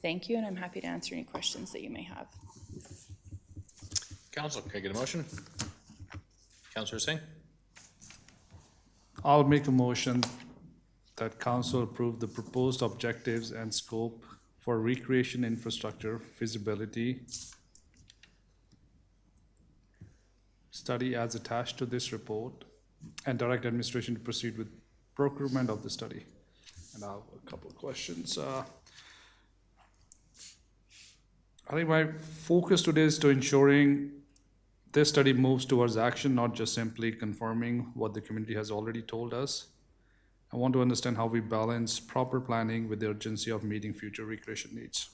Thank you, and I'm happy to answer any questions that you may have. Council, can I get a motion? Councillor Singh? I'll make a motion that council approve the proposed objectives and scope for recreation infrastructure feasibility study as attached to this report, and direct administration to proceed with procurement of the study. And I have a couple of questions. I think my focus today is to ensuring this study moves towards action, not just simply confirming what the community has already told us. I want to understand how we balance proper planning with the urgency of meeting future recreation needs.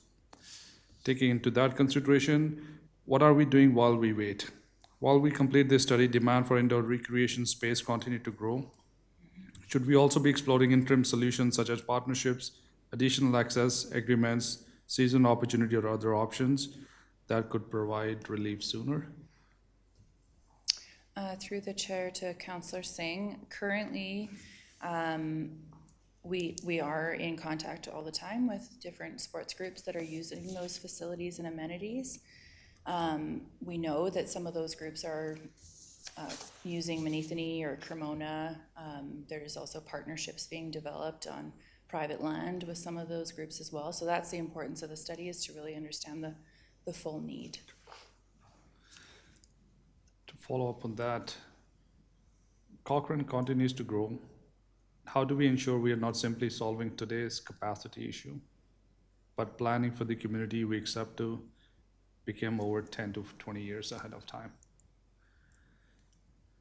Taking into that consideration, what are we doing while we wait? While we complete this study, demand for indoor recreation space continue to grow. Should we also be exploring interim solutions such as partnerships, additional access agreements, season opportunity, or other options that could provide relief sooner? Through the chair to Councillor Singh, currently we are in contact all the time with different sports groups that are using those facilities and amenities. We know that some of those groups are using Manithani or Cremona. There's also partnerships being developed on private land with some of those groups as well. So that's the importance of the study, is to really understand the full need. To follow up on that, Cochrane continues to grow. How do we ensure we are not simply solving today's capacity issue, but planning for the community we accept to become over 10 to 20 years ahead of time?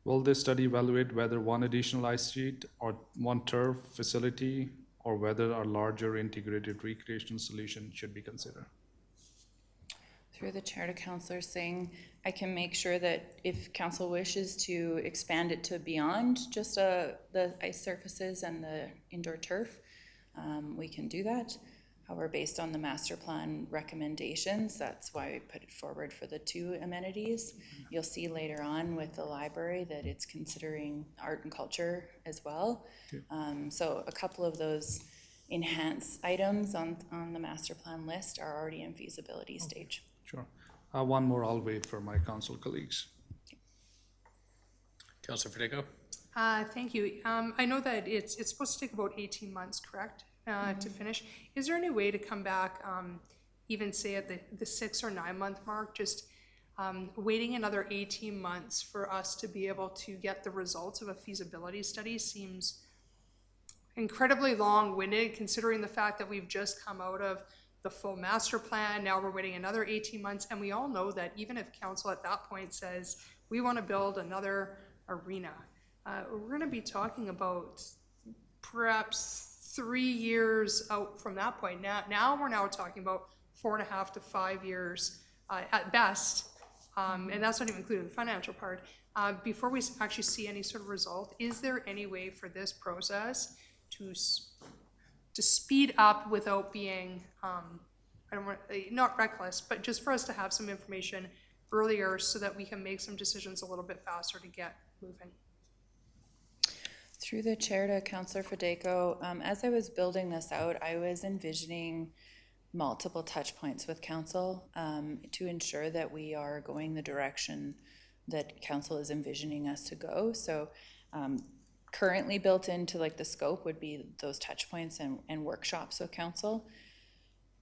Will this study evaluate whether one additional ice sheet or one turf facility, or whether a larger integrated recreation solution should be considered? Through the chair to Councillor Singh, I can make sure that if council wishes to expand it to beyond just the ice surfaces and the indoor turf, we can do that. However, based on the master plan recommendations, that's why we put it forward for the 2 amenities. You'll see later on with the library that it's considering art and culture as well. So a couple of those enhanced items on the master plan list are already in feasibility stage. Sure. One more, I'll wait for my council colleagues. Councillor Federico? Thank you. I know that it's supposed to take about 18 months, correct, to finish. Is there any way to come back, even say at the 6 or 9 month mark, just waiting another 18 months for us to be able to get the results of a feasibility study seems incredibly long-winded, considering the fact that we've just come out of the full master plan. Now we're waiting another 18 months, and we all know that even if council at that point says we want to build another arena, we're going to be talking about perhaps 3 years out from that point. Now we're talking about 4.5 to 5 years at best, and that's not even including the financial part, before we actually see any sort of result. Is there any way for this process to speed up without being, I don't want, not reckless, but just for us to have some information earlier so that we can make some decisions a little bit faster to get moving. Through the chair to Councillor Federico, as I was building this out, I was envisioning multiple touch points with council to ensure that we are going the direction that council is envisioning us to go. So currently built into like the scope would be those touch points and workshops with council.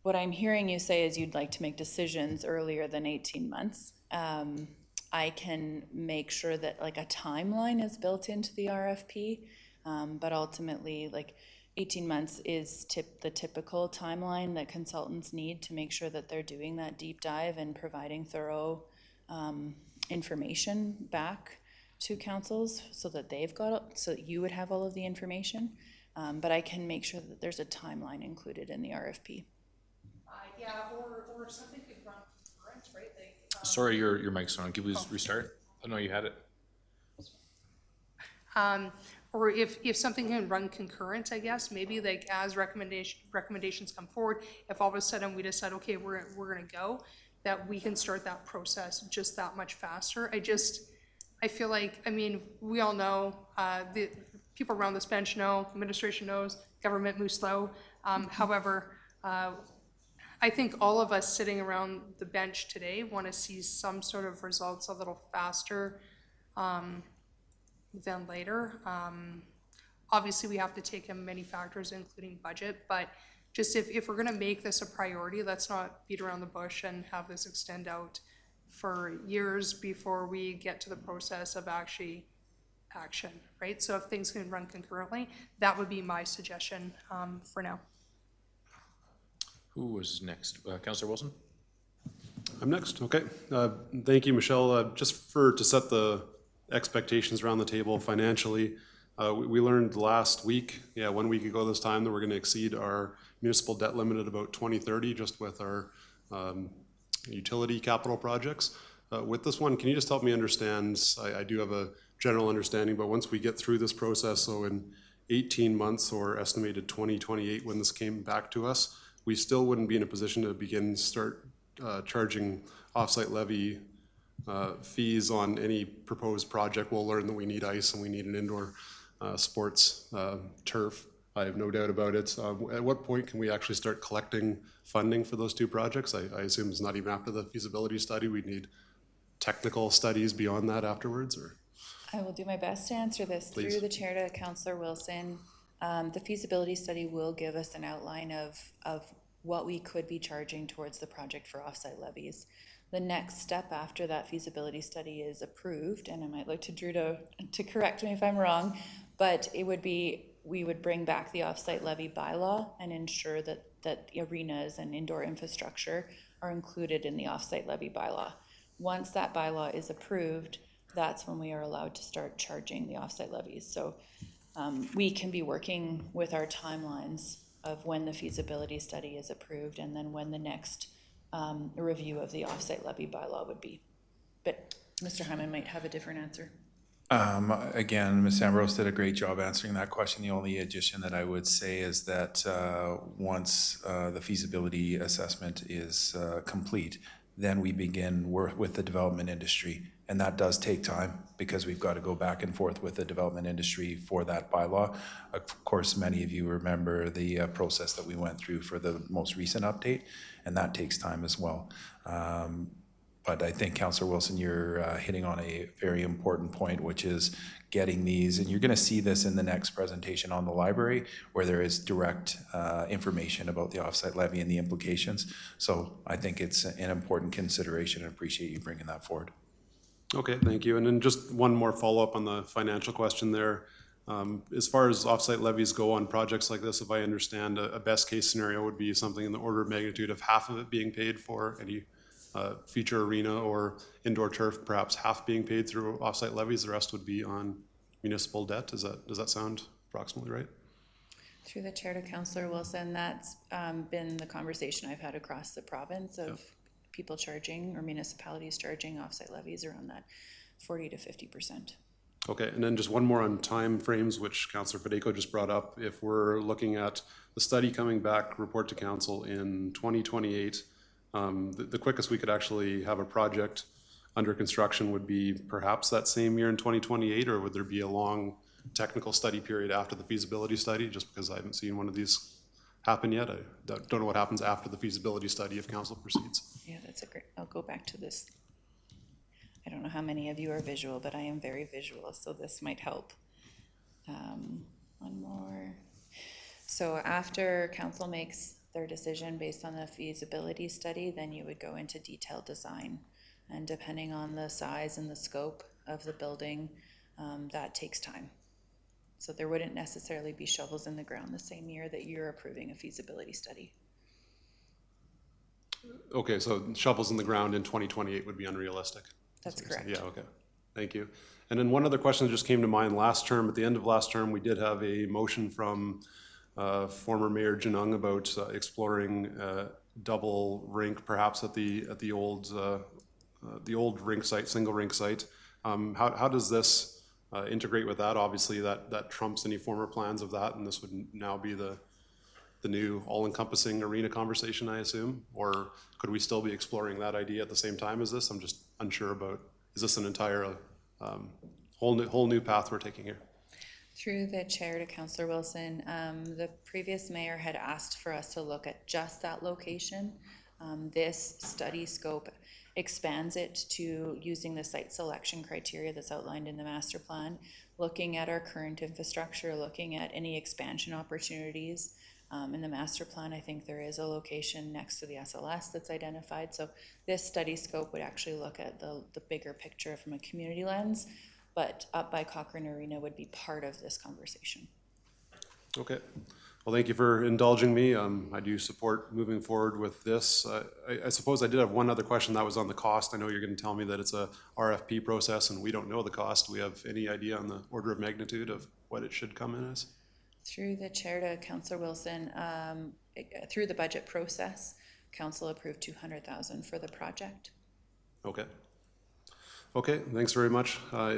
What I'm hearing you say is you'd like to make decisions earlier than 18 months. I can make sure that like a timeline is built into the RFP, but ultimately like 18 months is the typical timeline that consultants need to make sure that they're doing that deep dive and providing thorough information back to councils so that so that you would have all of the information. But I can make sure that there's a timeline included in the RFP. Yeah, or something could run current, right? Like, Sorry, your mic's on. Can you please restart? Oh, no, you had it. Or if something can run concurrent, I guess, maybe like as recommendations come forward, if all of a sudden we decide, okay, we're gonna go, that we can start that process just that much faster. I feel like, I mean, we all know, the people around this bench know, administration knows, government moves slow. However, I think all of us sitting around the bench today want to see some sort of results a little faster than later. Obviously, we have to take in many factors, including budget, but just if we're going to make this a priority, let's not beat around the bush and have this extend out for years before we get to the process of actually action, right? So if things can run concurrently, that would be my suggestion for now. Who was next? Councillor Wilson? I'm next, okay. Thank you, Michelle. Just to set the expectations around the table financially, we learned last week, 1 week ago this time, that we're gonna exceed our municipal debt limit at about 2030 just with our utility capital projects. With this one, can you just help me understand, I do have a general understanding, but once we get through this process, so in 18 months or estimated 2028 when this came back to us, we still wouldn't be in a position to start charging offsite levy fees on any proposed project. We'll learn that we need ice and we need an indoor sports turf. I have no doubt about it. At what point can we actually start collecting funding for those two projects? I assume it's not even after the feasibility study. We need technical studies beyond that afterwards, or? I will do my best to answer this. Please. Through the chair to Councillor Wilson. The feasibility study will give us an outline of what we could be charging towards the project for offsite levies. The next step after that feasibility study is approved, and I might look to Drew to correct me if I'm wrong, but it would be, we would bring back the offsite levy bylaw and ensure that arenas and indoor infrastructure are included in the offsite levy bylaw. Once that bylaw is approved, that's when we are allowed to start charging the offsite levies. So we can be working with our timelines of when the feasibility study is approved and then when the next review of the offsite levy bylaw would be. But Mr. Hyman might have a different answer. Again, Ms. Ambrose did a great job answering that question. The only addition that I would say is that once the feasibility assessment is complete, then we begin work with the development industry. And that does take time because we've got to go back and forth with the development industry for that bylaw. Of course, many of you remember the process that we went through for the most recent update, and that takes time as well. But I think, Councillor Wilson, you're hitting on a very important point, which is getting these, and you're going to see this in the next presentation on the library, where there is direct information about the offsite levy and the implications. So I think it's an important consideration and appreciate you bringing that forward. Okay, thank you. And then just one more follow-up on the financial question there. As far as offsite levies go on projects like this, if I understand, a best case scenario would be something in the order of magnitude of half of it being paid for any future arena or indoor turf, perhaps half being paid through offsite levies, the rest would be on municipal debt. Does that sound approximately right? Through the chair to Councillor Wilson, that's been the conversation I've had across the province of people charging or municipalities charging offsite levies around that 40 to 50%. Okay, and then just one more on time frames, which Councillor Federico just brought up. If we're looking at the study coming back, report to council in 2028, the quickest we could actually have a project under construction would be perhaps that same year in 2028, or would there be a long technical study period after the feasibility study? Just because I haven't seen one of these happen yet. I don't know what happens after the feasibility study if council proceeds. Yeah, that's a great, I'll go back to this. I don't know how many of you are visual, but I am very visual, so this might help. One more. So after council makes their decision based on the feasibility study, then you would go into detailed design. And depending on the size and the scope of the building, that takes time. So there wouldn't necessarily be shovels in the ground the same year that you're approving a feasibility study. Okay, so shovels in the ground in 2028 would be unrealistic. That's correct. Yeah, okay. Thank you. And then one other question that just came to mind last term. At the end of last term, we did have a motion from former Mayor Janung about exploring double rink, perhaps at the old rink site, single rink site. How does this integrate with that? Obviously, that trumps any former plans of that, and this would now be the new all-encompassing arena conversation, I assume? Or could we still be exploring that idea at the same time as this? I'm just unsure about, is this an entire whole new path we're taking here? Through the chair to Councillor Wilson, the previous mayor had asked for us to look at just that location. This study scope expands it to using the site selection criteria that's outlined in the master plan, looking at our current infrastructure, looking at any expansion opportunities. In the master plan, I think there is a location next to the SLS that's identified. So this study scope would actually look at the bigger picture from a community lens, but up by Cochrane Arena would be part of this conversation. Okay. Well, thank you for indulging me. I do support moving forward with this. I suppose I did have one other question that was on the cost. I know you're going to tell me that it's a RFP process and we don't know the cost. Do we have any idea on the order of magnitude of what it should come in as? Through the chair to Councillor Wilson, through the budget process, council approved $200,000 for the project. Okay. Okay, thanks very much. I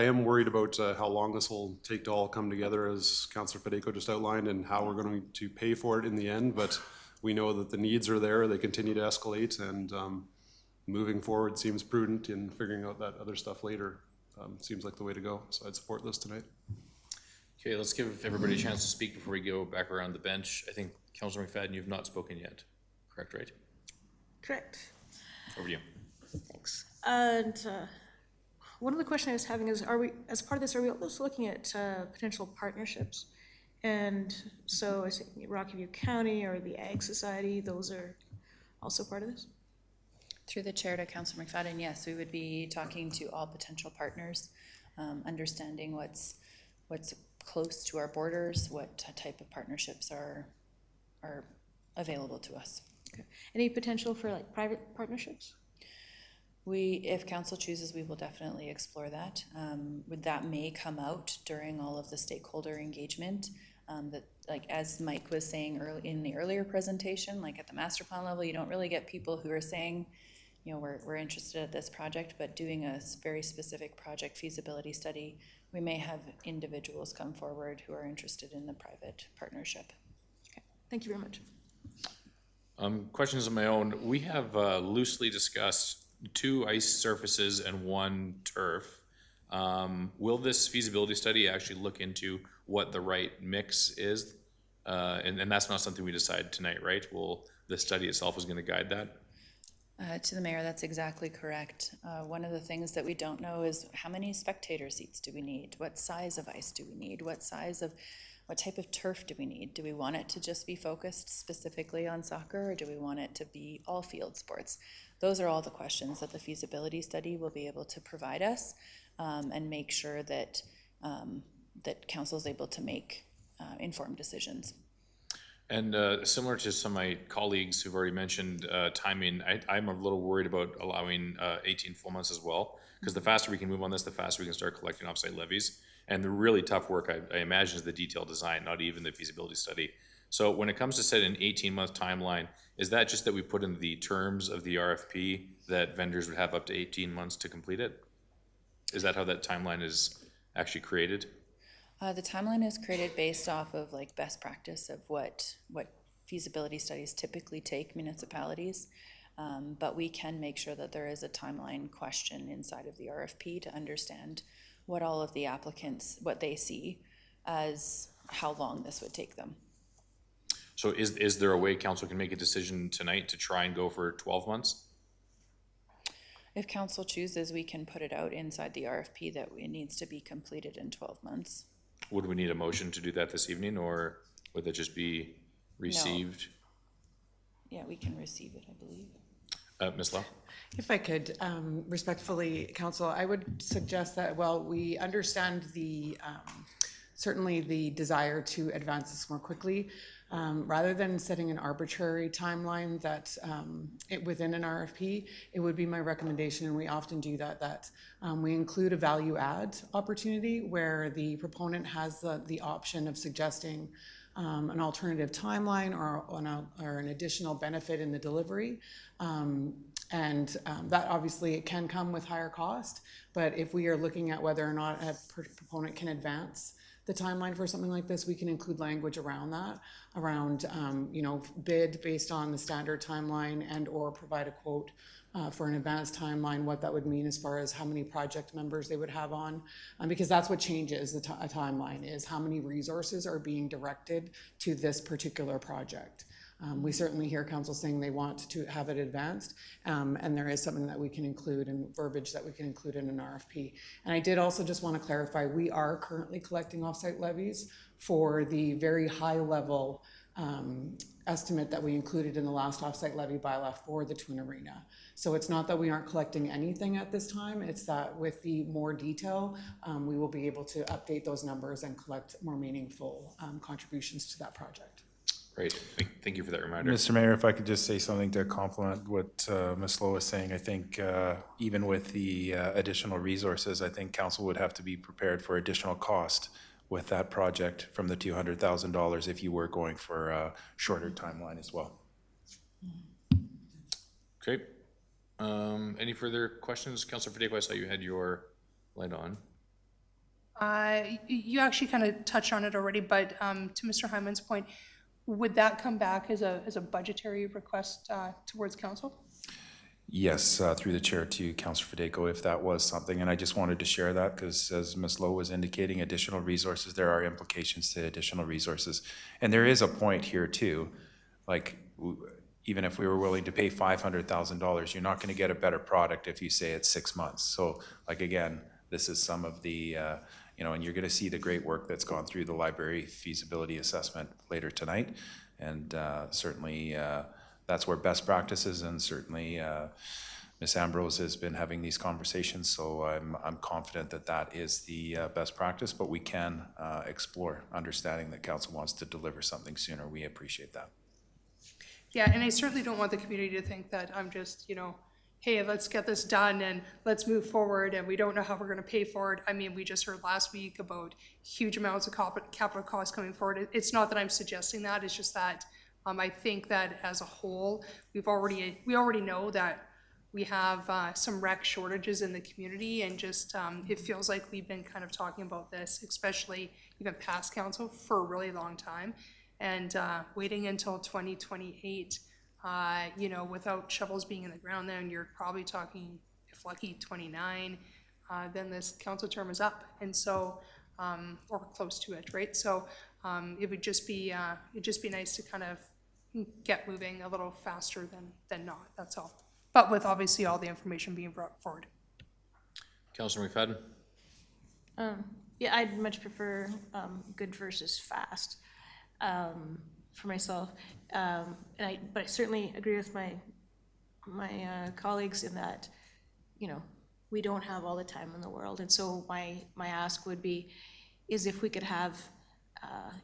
am worried about how long this will take to all come together, as Councillor Federico just outlined, and how we're going to pay for it in the end. But we know that the needs are there; they continue to escalate, and moving forward seems prudent. In figuring out that other stuff later seems like the way to go. So I'd support this tonight. Okay, let's give everybody a chance to speak before we go back around the bench. I think Councillor McFadden, you've not spoken yet. Correct, right? Correct. Over to you. Thanks. And one of the questions I was having is, are we, as part of this, are we also looking at potential partnerships? And so I think Rocky View County or the Ag Society, those are also part of this? Through the chair to Councillor McFadden, yes, we would be talking to all potential partners, understanding what's close to our borders, what type of partnerships are available to us. Okay. Any potential for like private partnerships? If council chooses, we will definitely explore that. That may come out during all of the stakeholder engagement. That, like as Mike was saying in the earlier presentation, like at the master plan level, you don't really get people who are saying, you know, we're interested in this project, but doing a very specific project feasibility study, we may have individuals come forward who are interested in the private partnership. Okay, thank you very much. Questions of my own. We have loosely discussed 2 ice surfaces and 1 turf. Will this feasibility study actually look into what the right mix is? And that's not something we decide tonight, right? Well, the study itself is going to guide that? To the mayor, that's exactly correct. One of the things that we don't know is how many spectator seats do we need? What size of ice do we need? What type of turf do we need? Do we want it to just be focused specifically on soccer, or do we want it to be all field sports? Those are all the questions that the feasibility study will be able to provide us, and make sure that that council is able to make informed decisions. And similar to some of my colleagues who've already mentioned timing, I'm a little worried about allowing 18 full months as well, because the faster we can move on this, the faster we can start collecting offsite levies. And the really tough work, I imagine, is the detailed design, not even the feasibility study. So when it comes to set an 18-month timeline, is that just that we put in the terms of the RFP that vendors would have up to 18 months to complete it? Is that how that timeline is actually created? The timeline is created based off of like best practice of what feasibility studies typically take municipalities. But we can make sure that there is a timeline question inside of the RFP to understand what all of the applicants, what they see as how long this would take them. So is there a way council can make a decision tonight to try and go for 12 months? If council chooses, we can put it out inside the RFP that it needs to be completed in 12 months. Would we need a motion to do that this evening, or would that just be received? Yeah, we can receive it, I believe. Ms. Lau? If I could, respectfully, council, I would suggest that, well, we understand the, certainly the desire to advance this more quickly. Rather than setting an arbitrary timeline that within an RFP, it would be my recommendation, and we often do that we include a value add opportunity where the proponent has the option of suggesting an alternative timeline or an additional benefit in the delivery. That obviously it can come with higher cost, but if we are looking at whether or not a proponent can advance the timeline for something like this, we can include language around that, around bid based on the standard timeline and or provide a quote for an advanced timeline, what that would mean as far as how many project members they would have on, because that's what changes a timeline, is how many resources are being directed to this particular project. We certainly hear council saying they want to have it advanced, and there is something that we can include and verbiage that we can include in an RFP. And I did also just want to clarify, we are currently collecting offsite levies for the very high level estimate that we included in the last offsite levy bylaw for the Twin Arena. So it's not that we aren't collecting anything at this time, it's that with the more detail, we will be able to update those numbers and collect more meaningful contributions to that project. Great, thank you for that reminder. Mr. Mayor, if I could just say something to complement what Ms. Lowe was saying, I think even with the additional resources, I think council would have to be prepared for additional cost with that project from the $200,000 if you were going for a shorter timeline as well. Great. Any further questions? Councillor Fadeko, I saw you had your light on. You actually kind of touched on it already, but to Mr. Hyman's point, would that come back as a budgetary request towards council? Yes, through the chair to Councillor Fadeko, if that was something, and I just wanted to share that because as Ms. Lowe was indicating, additional resources, there are implications to additional resources. And there is a point here too, like even if we were willing to pay $500,000, you're not going to get a better product if you say it's 6 months. So like again, this is some of the, and you're going to see the great work that's gone through the library feasibility assessment later tonight. And certainly that's where best practices, and certainly Ms. Ambrose has been having these conversations. So I'm confident that that is the best practice, but we can explore understanding that council wants to deliver something sooner. We appreciate that. Yeah, and I certainly don't want the community to think that I'm just, hey, let's get this done and let's move forward and we don't know how we're going to pay for it. I mean, we just heard last week about huge amounts of capital costs coming forward. It's not that I'm suggesting that, it's just that I think that as a whole, we already know that we have some rec shortages in the community, and just it feels like we've been kind of talking about this, especially even past council, for a really long time. And waiting until 2028, without shovels being in the ground, then you're probably talking, if lucky, 29, then this council term is up. And so, or close to it, right? So it would just be, nice to kind of get moving a little faster than not, that's all. But with obviously all the information being brought forward. Councillor McFadden? Yeah, I'd much prefer good versus fast for myself. But I certainly agree with my colleagues in that, we don't have all the time in the world. And so my ask would be, is if we could have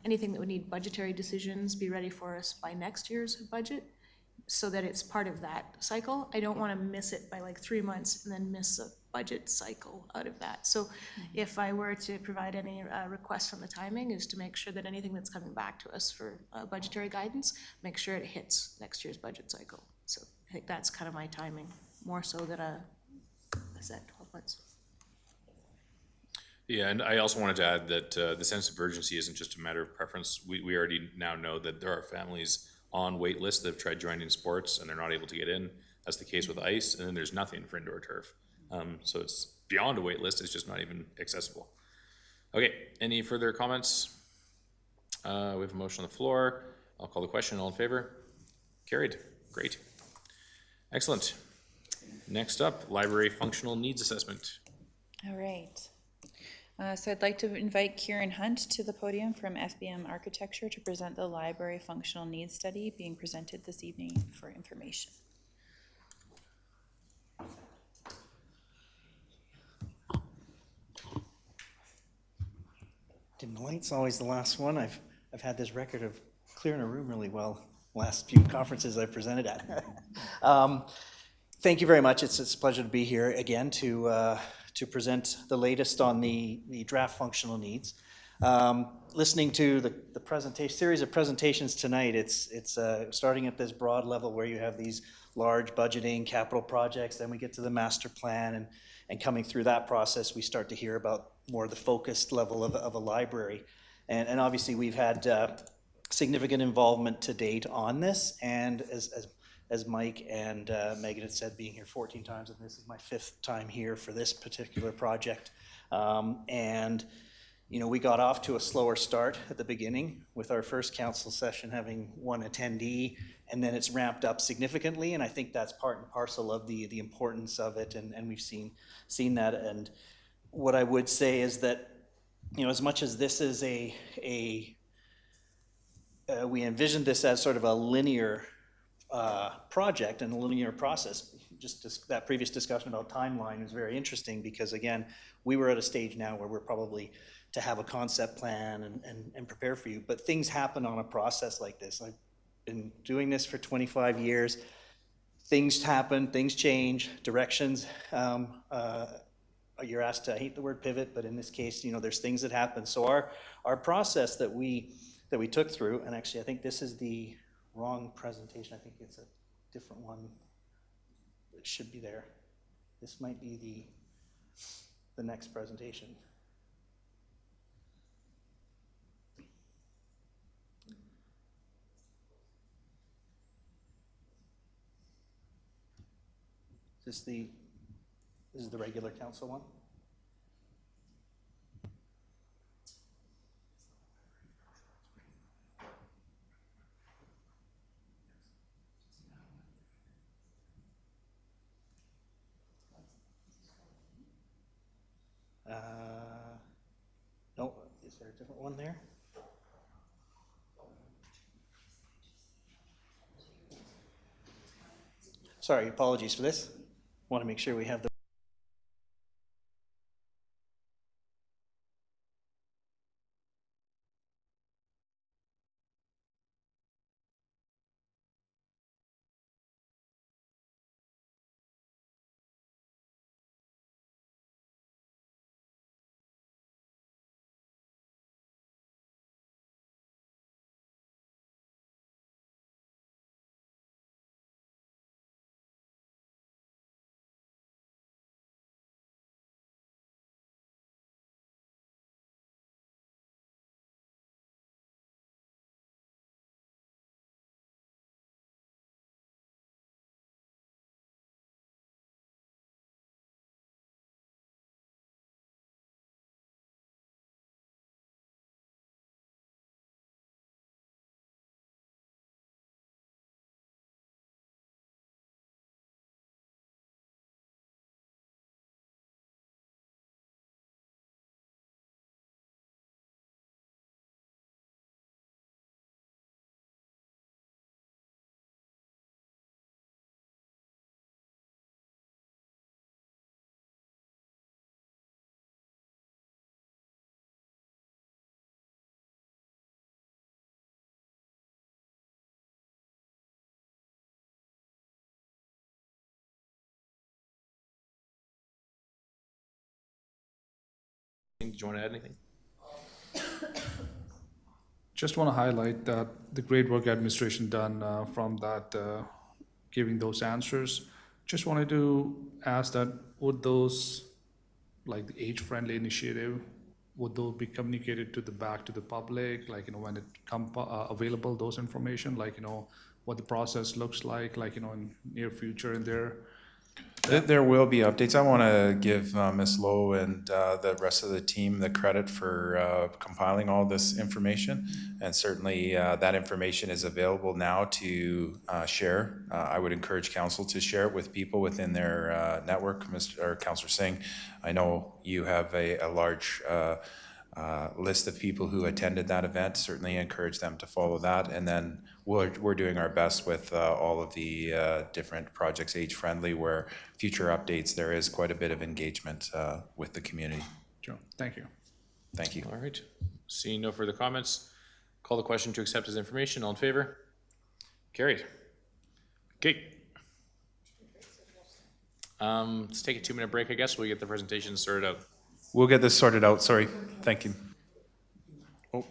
anything that would need budgetary decisions be ready for us by next year's budget, so that it's part of that cycle. I don't want to miss it by like 3 months and then miss a budget cycle out of that. So if I were to provide any requests on the timing, is to make sure that anything that's coming back to us for budgetary guidance, make sure it hits next year's budget cycle. So I think that's kind of my timing, more so than a set 12 months. Yeah, and I also wanted to add that the sense of urgency isn't just a matter of preference. We already now know that there are families on wait lists that have tried joining sports and they're not able to get in. That's the case with ice, and then there's nothing for indoor turf. So it's beyond a wait list, it's just not even accessible. Okay, any further comments? We have a motion on the floor. I'll call the question. All in favor? Carried. Great. Excellent. Next up, library functional needs assessment. All right. So I'd like to invite Kieran Hunt to the podium from FBM Architecture to present the library functional needs study being presented this evening for information. Dim the lights, always the last one. I've had this record of clearing a room really well last few conferences I've presented at. Thank you very much. It's a pleasure to be here again to present the latest on the draft functional needs. Listening to the presentation series of presentations tonight, it's starting at this broad level where you have these large budgeting capital projects, then we get to the master plan, and coming through that process, we start to hear about more the focused level of a library. And obviously we've had significant involvement to date on this, and as Mike and Megan had said, being here 14 times, and this is my 5th time here for this particular project. And you know, we got off to a slower start at the beginning with our first council session having 1 attendee, and then it's ramped up significantly, and I think that's part and parcel of the importance of it, and we've seen that. And what I would say is that, you know, as much as this is we envisioned this as sort of a linear project and a linear process. Just that previous discussion about timeline is very interesting because, again, we were at a stage now where we're probably to have a concept plan and prepare for you. But things happen on a process like this. I've been doing this for 25 years. Things happen, things change, directions. You're asked to, I hate the word pivot, but in this case, you know, there's things that happen. So our process that we took through, and actually I think this is the wrong presentation. I think it's a different one. It should be there. This might be the next presentation. This is the regular council one. No, is there a different one there? Sorry, apologies for this. Want to make sure we have the Did you want to add anything? Just want to highlight that the great work administration done from that, giving those answers. Just wanted to ask that would those, like the age-friendly initiative, would those be communicated to the, back to the public, like, when it come, available, those information, like, what the process looks like, in near future in there? There will be updates. I want to give Ms. Lowe and the rest of the team the credit for compiling all this information. And certainly that information is available now to share. I would encourage council to share it with people within their network. Councillor Singh, I know you have a large list of people who attended that event. Certainly encourage them to follow that. And then we're doing our best with all of the different projects age-friendly, where future updates, there is quite a bit of engagement with the community. Sure, thank you. Thank you. All right. Seeing no further comments, call the question to accept as information. All in favor? Carried. Okay. Let's take a 2-minute break, I guess. We'll get the presentation sorted out. We'll get this sorted out. Sorry. Thank you. Oh.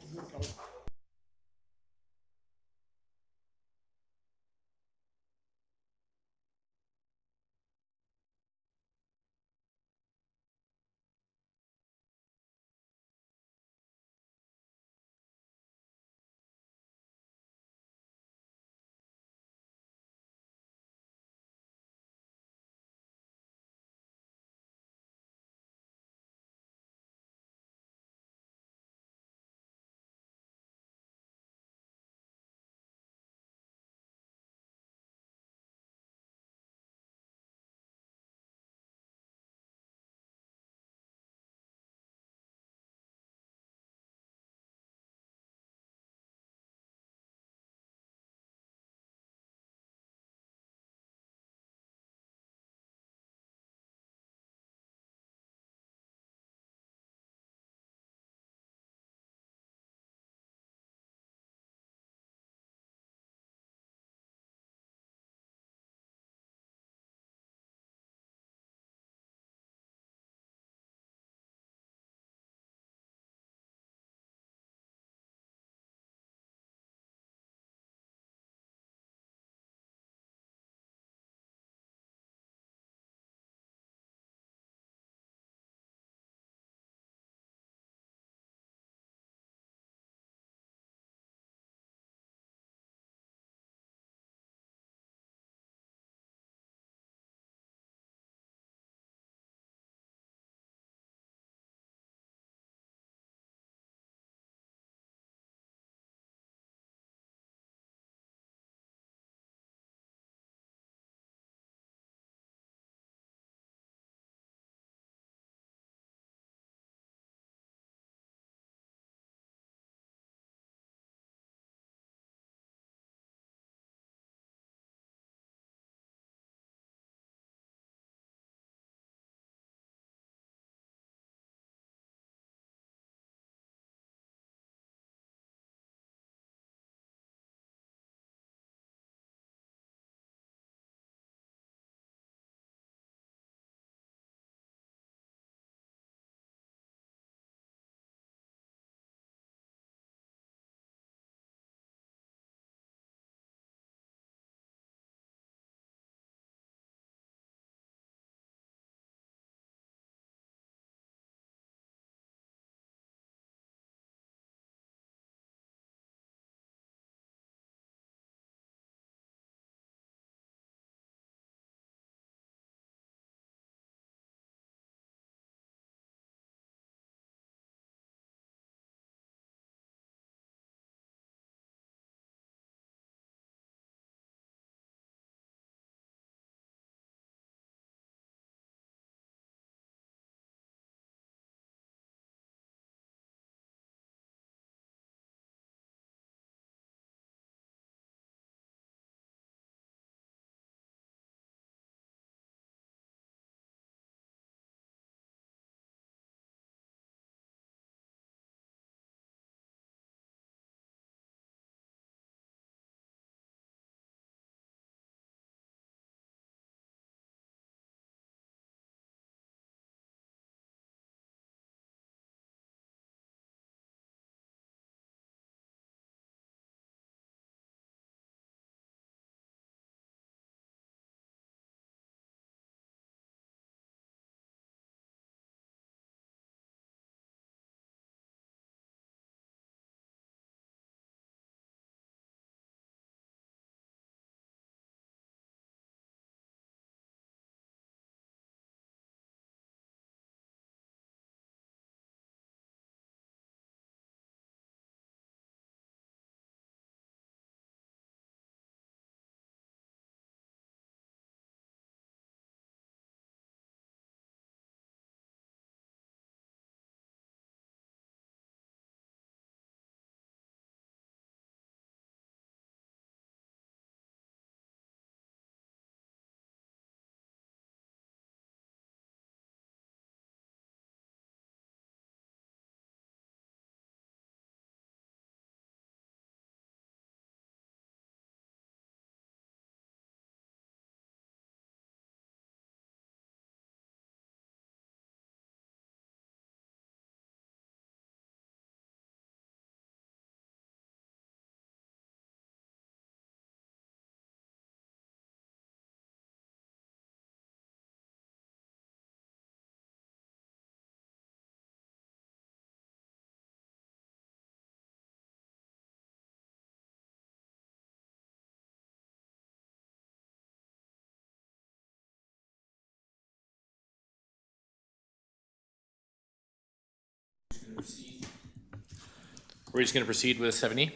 We're just gonna proceed with 7E?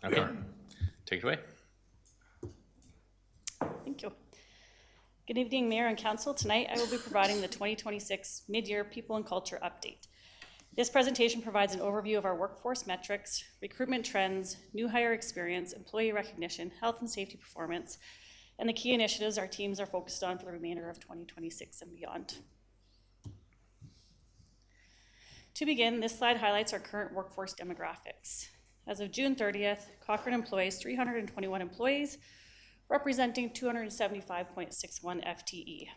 Okay. Take it away. Thank you. Good evening, Mayor and Council. Tonight, I will be providing the 2026 Mid-Year People and Culture Update. This presentation provides an overview of our workforce metrics, recruitment trends, new hire experience, employee recognition, health and safety performance, and the key initiatives our teams are focused on for the remainder of 2026 and beyond. To begin, this slide highlights our current workforce demographics. As of June 30th, Cochrane employs 321 employees, representing 275.61 FTE.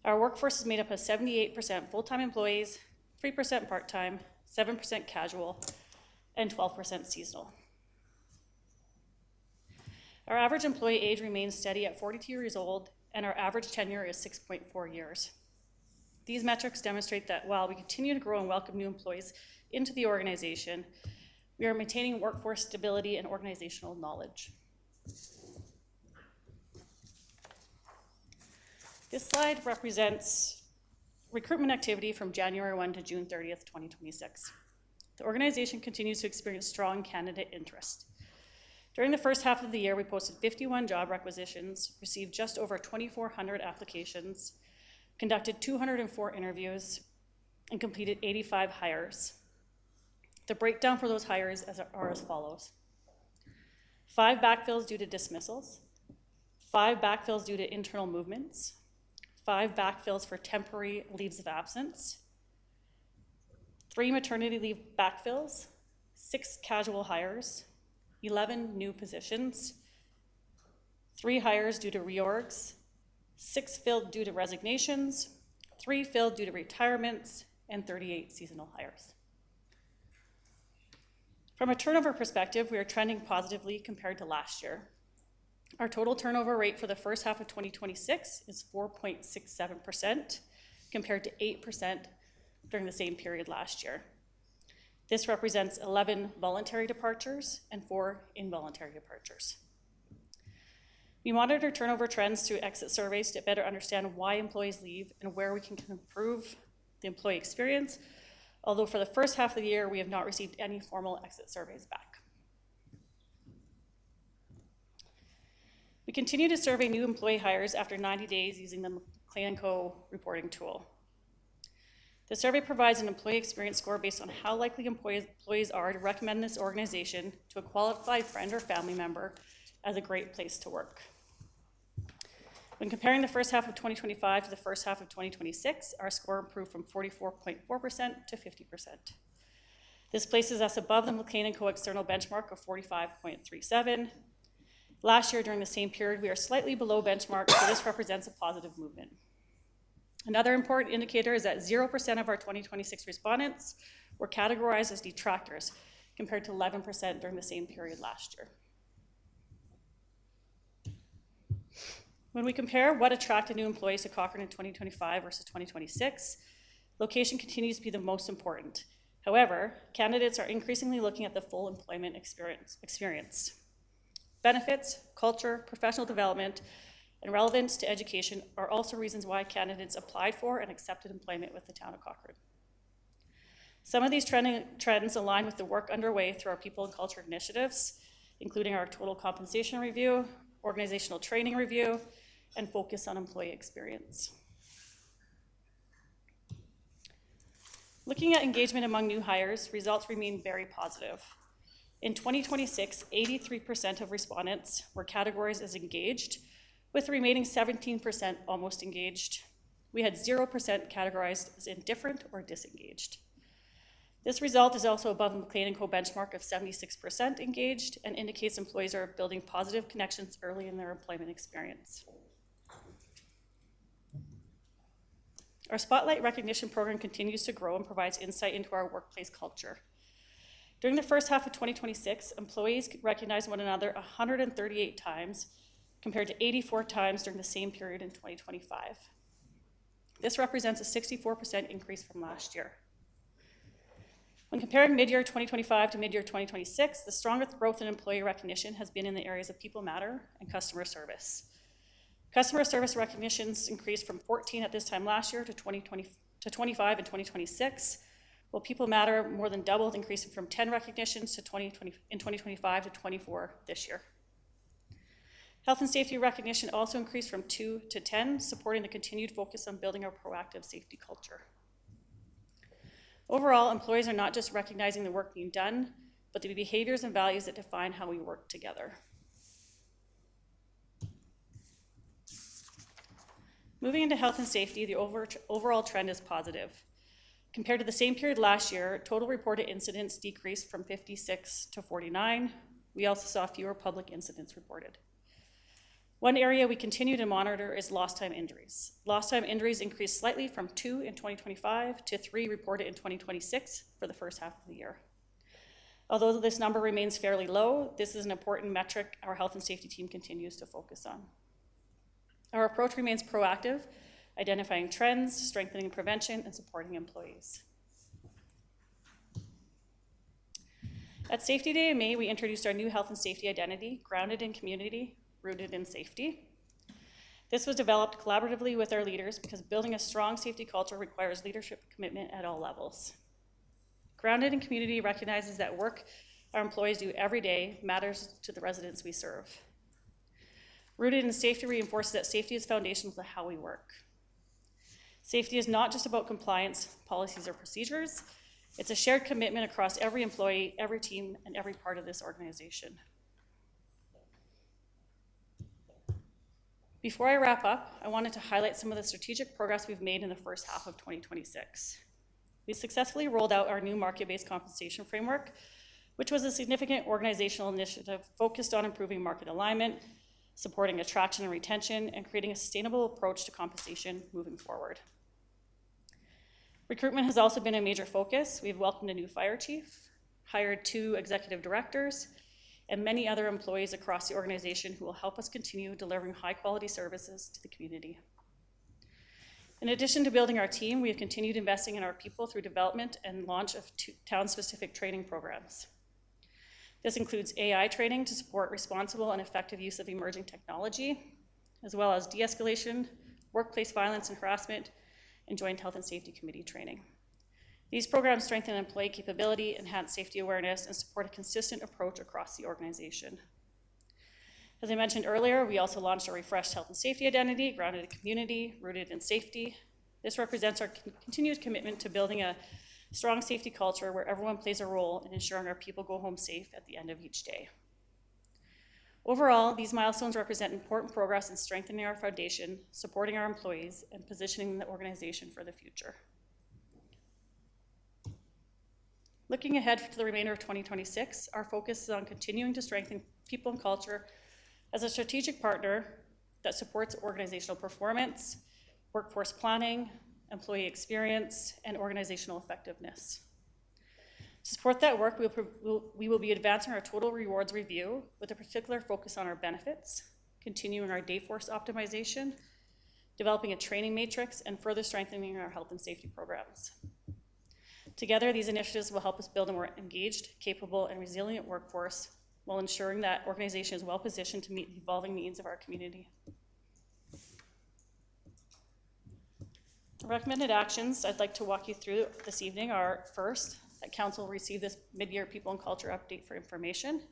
Our workforce is made up of 78% full-time employees, 3% part-time, 7% casual, and 12% seasonal. Our average employee age remains steady at 42 years old, and our average tenure is 6.4 years. These metrics demonstrate that while we continue to grow and welcome new employees into the organization, we are maintaining workforce stability and organizational knowledge. This slide represents recruitment activity from January 1 to June 30th, 2026. The organization continues to experience strong candidate interest. During the first half of the year, we posted 51 job requisitions, received just over 2,400 applications, conducted 204 interviews, and completed 85 hires. The breakdown for those hires are as follows: 5 backfills due to dismissals, 5 backfills due to internal movements, 5 backfills for temporary leaves of absence, 3 maternity leave backfills, 6 casual hires, 11 new positions, 3 hires due to reorgs, 6 filled due to resignations, 3 filled due to retirements, and 38 seasonal hires. From a turnover perspective, we are trending positively compared to last year. Our total turnover rate for the first half of 2026 is 4.67%, compared to 8% during the same period last year. This represents 11 voluntary departures and 4 involuntary departures. We monitor turnover trends through exit surveys to better understand why employees leave and where we can improve the employee experience, although for the first half of the year, we have not received any formal exit surveys back. We continue to survey new employee hires after 90 days using the McLean & Co. reporting tool. The survey provides an employee experience score based on how likely employees are to recommend this organization to a qualified friend or family member as a great place to work. When comparing the first half of 2025 to the first half of 2026, our score improved from 44.4% to 50%. This places us above the McLean & Co. external benchmark of 45.37. Last year, during the same period, we are slightly below benchmark, so this represents a positive movement. Another important indicator is that 0% of our 2026 respondents were categorized as detractors, compared to 11% during the same period last year. When we compare what attracted new employees to Cochrane in 2025 versus 2026, location continues to be the most important. However, candidates are increasingly looking at the full employment experience. Benefits, culture, professional development, and relevance to education are also reasons why candidates applied for and accepted employment with the town of Cochrane. Some of these trends align with the work underway through our people and culture initiatives, including our total compensation review, organizational training review, and focus on employee experience. Looking at engagement among new hires, results remain very positive. In 2026, 83% of respondents were categorized as engaged, with the remaining 17% almost engaged. We had 0% categorized as indifferent or disengaged. This result is also above the McLean & Co. benchmark of 76% engaged and indicates employees are building positive connections early in their employment experience. Our Spotlight recognition program continues to grow and provides insight into our workplace culture. During the first half of 2026, employees recognized one another 138 times, compared to 84 times during the same period in 2025. This represents a 64% increase from last year. When comparing mid-year 2025 to mid-year 2026, the strongest growth in employee recognition has been in the areas of people matter and customer service. Customer service recognitions increased from 14 at this time last year to 25 in 2026, while People Matter more than doubled, increasing from 10 recognitions to 2025 to 24 this year. Health and safety recognition also increased from 2 to 10, supporting the continued focus on building a proactive safety culture. Overall, employees are not just recognizing the work being done, but the behaviors and values that define how we work together. Moving into health and safety, the overall trend is positive. Compared to the same period last year, total reported incidents decreased from 56 to 49. We also saw fewer public incidents reported. One area we continue to monitor is lost time injuries. Lost time injuries increased slightly from 2 in 2025 to 3 reported in 2026 for the first half of the year. Although this number remains fairly low, this is an important metric our health and safety team continues to focus on. Our approach remains proactive, identifying trends, strengthening prevention, and supporting employees. At Safety Day in May, we introduced our new health and safety identity, grounded in community, rooted in safety. This was developed collaboratively with our leaders because building a strong safety culture requires leadership commitment at all levels. Grounded in community recognizes that work our employees do every day matters to the residents we serve. Rooted in safety reinforces that safety is foundational to how we work. Safety is not just about compliance, policies, or procedures. It's a shared commitment across every employee, every team, and every part of this organization. Before I wrap up, I wanted to highlight some of the strategic progress we've made in the first half of 2026. We successfully rolled out our new market-based compensation framework, which was a significant organizational initiative focused on improving market alignment, supporting attraction and retention, and creating a sustainable approach to compensation moving forward. Recruitment has also been a major focus. We've welcomed a new fire chief, hired 2 executive directors, and many other employees across the organization who will help us continue delivering high-quality services to the community. In addition to building our team, we have continued investing in our people through development and launch of 2 town-specific training programs. This includes AI training to support responsible and effective use of emerging technology, as well as de-escalation, workplace violence and harassment, and joint health and safety committee training. These programs strengthen employee capability, enhance safety awareness, and support a consistent approach across the organization. As I mentioned earlier, we also launched a refreshed health and safety identity, grounded in community, rooted in safety. This represents our continued commitment to building a strong safety culture where everyone plays a role in ensuring our people go home safe at the end of each day. Overall, these milestones represent important progress in strengthening our foundation, supporting our employees, and positioning the organization for the future. Looking ahead to the remainder of 2026, our focus is on continuing to strengthen people and culture as a strategic partner that supports organizational performance, workforce planning, employee experience, and organizational effectiveness. To support that work, we will be advancing our total rewards review with a particular focus on our benefits, continuing our dayforce optimization, developing a training matrix, and further strengthening our health and safety programs. Together, these initiatives will help us build a more engaged, capable, and resilient workforce while ensuring that organization is well positioned to meet the evolving needs of our community. The recommended actions I'd like to walk you through this evening are: first, that Council receive this mid-year people and culture update for information.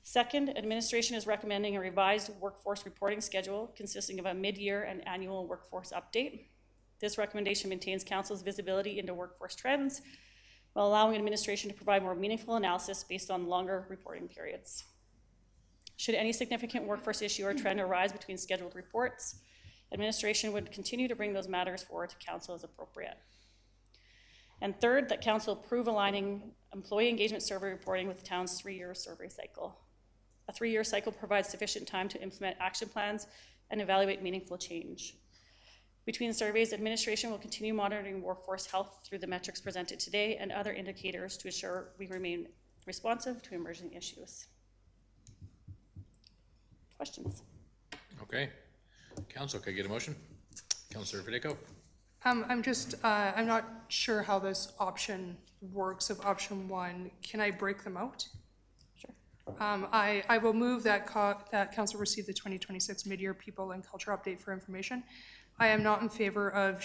Second, administration is recommending a revised workforce reporting schedule consisting of a mid-year and annual workforce update. This recommendation maintains Council's visibility into workforce trends while allowing administration to provide more meaningful analysis based on longer reporting periods. Should any significant workforce issue or trend arise between scheduled reports, administration would continue to bring those matters forward to Council as appropriate. And third, that Council approve aligning employee engagement survey reporting with the town's 3-year survey cycle. A 3-year cycle provides sufficient time to implement action plans and evaluate meaningful change. Between surveys, administration will continue monitoring workforce health through the metrics presented today and other indicators to ensure we remain responsive to emerging issues. Questions? Okay. Council, can I get a motion? Councillor Federico. I'm not sure how this option works of option 1. Can I break them out? Sure. I will move that Council receive the 2026 mid-year people and culture update for information. I am not in favor of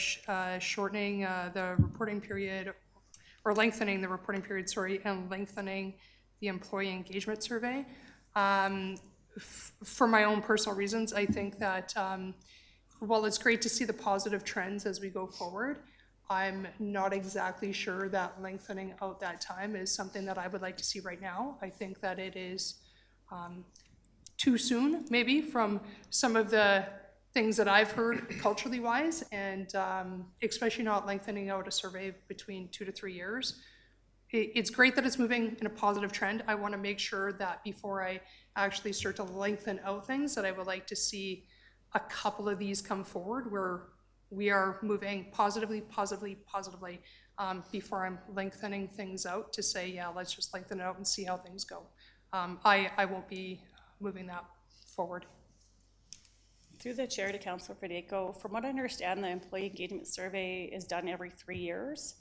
shortening the reporting period or lengthening the reporting period, sorry, and lengthening the employee engagement survey. For my own personal reasons, I think that while it's great to see the positive trends as we go forward, I'm not exactly sure that lengthening out that time is something that I would like to see right now. I think that it is too soon, maybe, from some of the things that I've heard culturally wise, and especially not lengthening out a survey between 2 to 3 years. It's great that it's moving in a positive trend. I want to make sure that before I actually start to lengthen out things, that I would like to see a couple of these come forward where we are moving positively, before I'm lengthening things out to say, yeah, let's just lengthen it out and see how things go. I won't be moving that forward. Through the chair to Councillor Fedeco, from what I understand, the employee engagement survey is done every 3 years.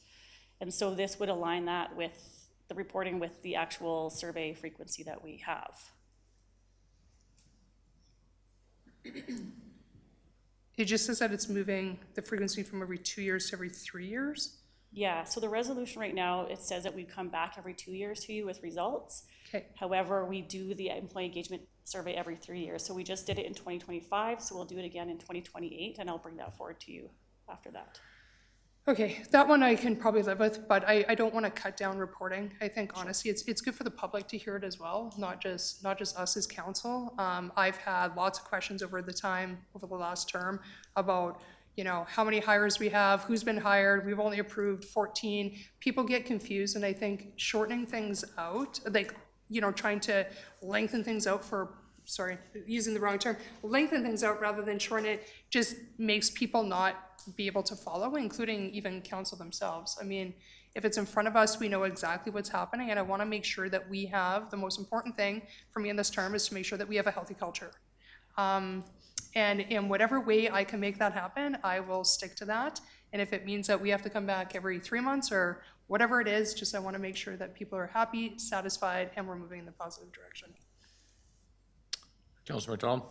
And so this would align that with the reporting with the actual survey frequency that we have. It just says that it's moving the frequency from every 2 years to every 3 years? Yeah, so the resolution right now, it says that we come back every 2 years to you with results. Okay. However, we do the employee engagement survey every 3 years. So we just did it in 2025, so we'll do it again in 2028, and I'll bring that forward to you after that. Okay, that one I can probably live with, but I don't want to cut down reporting. I think honestly, it's good for the public to hear it as well, not just us as council. I've had lots of questions over the last term about, you know, how many hires we have, who's been hired. We've only approved 14. People get confused, and I think shortening things out, like, you know, trying to lengthen things out using the wrong term, lengthen things out rather than shorten it, just makes people not be able to follow, including even council themselves. I mean, if it's in front of us, we know exactly what's happening, and I want to make sure that we have, the most important thing for me in this term is to make sure that we have a healthy culture. And in whatever way I can make that happen, I will stick to that. And if it means that we have to come back every 3 months or whatever it is, just I want to make sure that people are happy, satisfied, and we're moving in the positive direction. Councillor McDonald?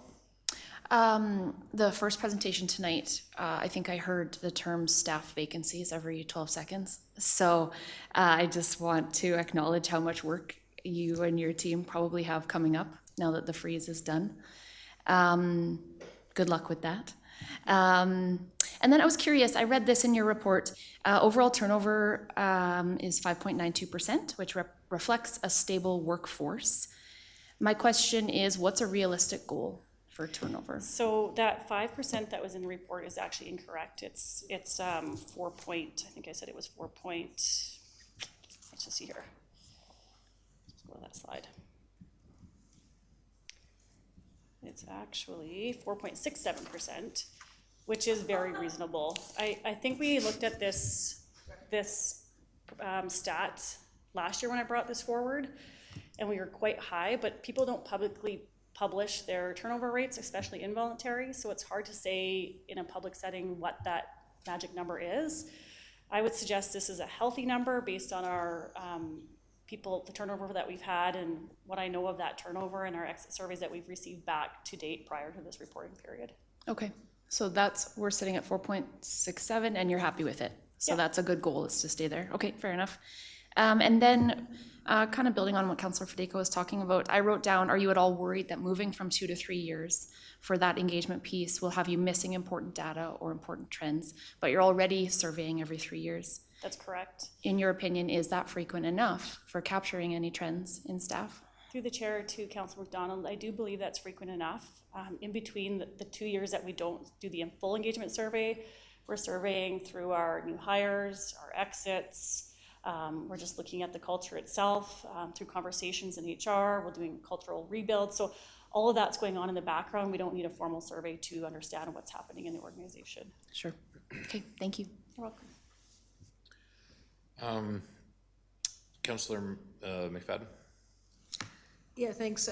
The first presentation tonight, I think I heard the term staff vacancies every 12 seconds. So I just want to acknowledge how much work you and your team probably have coming up now that the freeze is done. Good luck with that. And then I was curious, I read this in your report. Overall turnover is 5.92%, which reflects a stable workforce. My question is, what's a realistic goal for turnover? So that 5% that was in the report is actually incorrect. It's 4 point, I think I said it was 4 point, let's just see here. Let's go to that slide. It's actually 4.67%, which is very reasonable. I think we looked at this stat last year when I brought this forward, and we were quite high, but people don't publicly publish their turnover rates, especially involuntary, so it's hard to say in a public setting what that magic number is. I would suggest this is a healthy number based on our the turnover that we've had and what I know of that turnover and our exit surveys that we've received back to date prior to this reporting period. Okay, so we're sitting at 4.67 and you're happy with it. So yeah. That's a good goal, is to stay there. Okay, fair enough. And then kind of building on what Councillor Fedeco was talking about, I wrote down, are you at all worried that moving from 2 to 3 years for that engagement piece will have you missing important data or important trends, but you're already surveying every 3 years? That's correct. In your opinion, is that frequent enough for capturing any trends in staff? Through the chair to Councillor McDonald, I do believe that's frequent enough. In between the 2 years that we don't do the full engagement survey, we're surveying through our new hires, our exits. We're just looking at the culture itself through conversations in HR. We're doing cultural rebuild. So all of that's going on in the background. We don't need a formal survey to understand what's happening in the organization. Sure. Okay, thank you. You're welcome. Councillor McFadden? Yeah, thanks.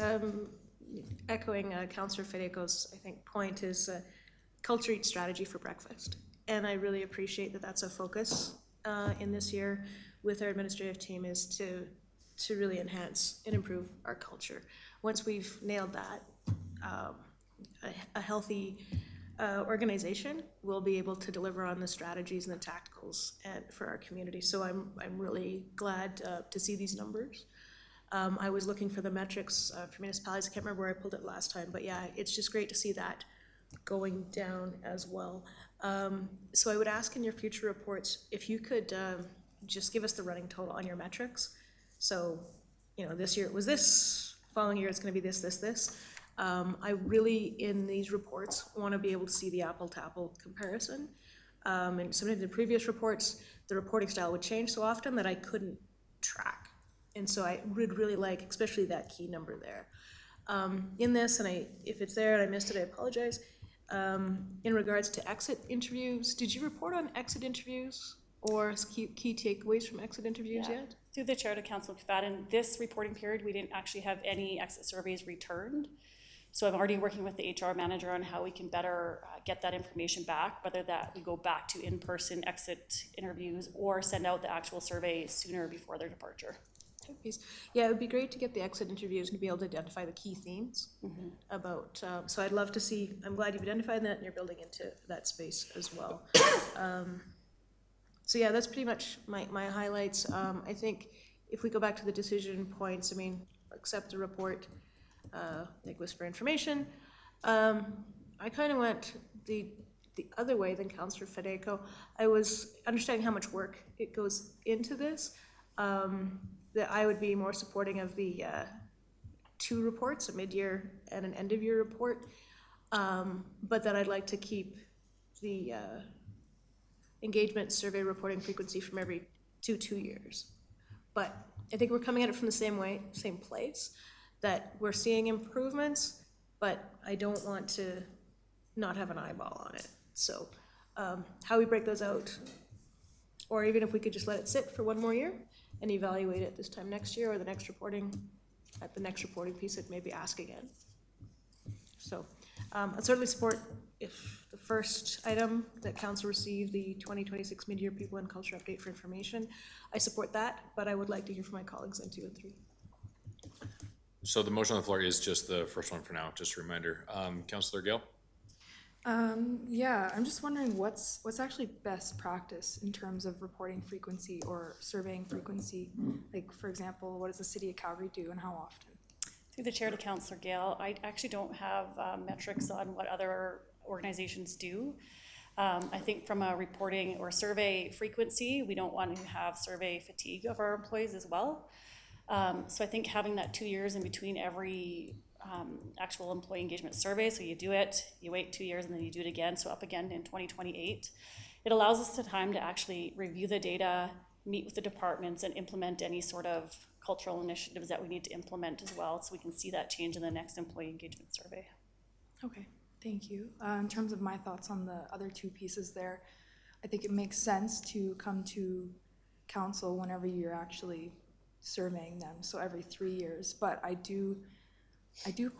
Echoing Councillor Fedeco's, I think, point is culture eats strategy for breakfast. And I really appreciate that that's a focus in this year with our administrative team, is to really enhance and improve our culture. Once we've nailed that, a healthy organization will be able to deliver on the strategies and the tacticals for our community. So I'm really glad to see these numbers. I was looking for the metrics for municipalities. I can't remember where I pulled it last time, but yeah, it's just great to see that going down as well. So I would ask in your future reports if you could just give us the running total on your metrics. So, you know, this year it was this, following year it's going to be this, this, this. I really, in these reports, want to be able to see the apple-to-apple comparison. And some of the previous reports, the reporting style would change so often that I couldn't track. And so I would really like, especially that key number there. In this, and if it's there and I missed it, I apologize. In regards to exit interviews, did you report on exit interviews or key takeaways from exit interviews yet? Through the chair to Councillor McFadden, this reporting period, we didn't actually have any exit surveys returned. So I'm already working with the HR manager on how we can better get that information back, whether that we go back to in-person exit interviews or send out the actual survey sooner before their departure. Yeah, it would be great to get the exit interviews and be able to identify the key themes about, so I'd love to see, I'm glad you've identified that and you're building into that space as well. So yeah, that's pretty much my highlights. I think if we go back to the decision points, I mean, accept the report, like was for information. I kind of went the other way than Councillor Fedeco. I was understanding how much work it goes into this. That I would be more supporting of the 2 reports, a mid-year and an end-of-year report, but that I'd like to keep the engagement survey reporting frequency from every 2 years. But I think we're coming at it from the same way, same place, that we're seeing improvements, but I don't want to not have an eyeball on it. So how we break those out, or even if we could just let it sit for 1 more year, and evaluate it this time next year or the next reporting, at the next reporting piece, it maybe ask again. So I'd certainly support if the first item that council received, the 2026 mid-year people and culture update for information, I support that, but I would like to hear from my colleagues on 2 and 3. So the motion on the floor is just the first one for now, just a reminder. Councillor Gill? Yeah, I'm just wondering what's actually best practice in terms of reporting frequency or surveying frequency? Like, for example, what does the City of Calgary do and how often? Through the chair to Councillor Gale, I actually don't have metrics on what other organizations do. I think from a reporting or survey frequency, we don't want to have survey fatigue of our employees as well. So I think having that 2 years in between every actual employee engagement survey, so you do it, you wait 2 years, and then you do it again, so up again in 2028. It allows us the time to actually review the data, meet with the departments, and implement any sort of cultural initiatives that we need to implement as well, so we can see that change in the next employee engagement survey. Okay, thank you. In terms of my thoughts on the other 2 pieces there, I think it makes sense to come to council whenever you're actually surveying them, so every 3 years, but I do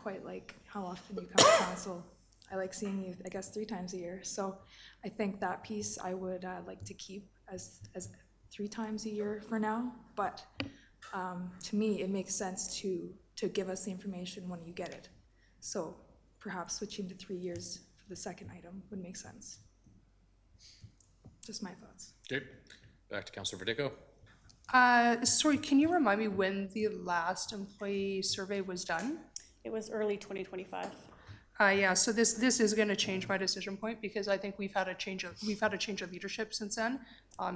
quite like how often you come to council. I like seeing you, I guess, 3 times a year. So I think that piece I would like to keep as 3 times a year for now. But to me, it makes sense to give us the information when you get it. So perhaps switching to 3 years for the second item would make sense. Just my thoughts. Okay, back to Councillor Verdico. Sorry, can you remind me when the last employee survey was done? It was early 2025. Yeah, so this is going to change my decision point because I think we've had a change of leadership since then.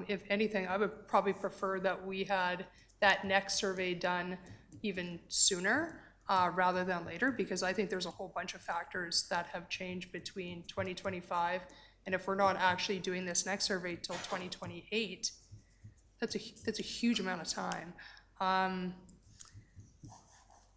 If anything, I would probably prefer that we had that next survey done even sooner rather than later, because I think there's a whole bunch of factors that have changed between 2025, and if we're not actually doing this next survey till 2028, that's a huge amount of time.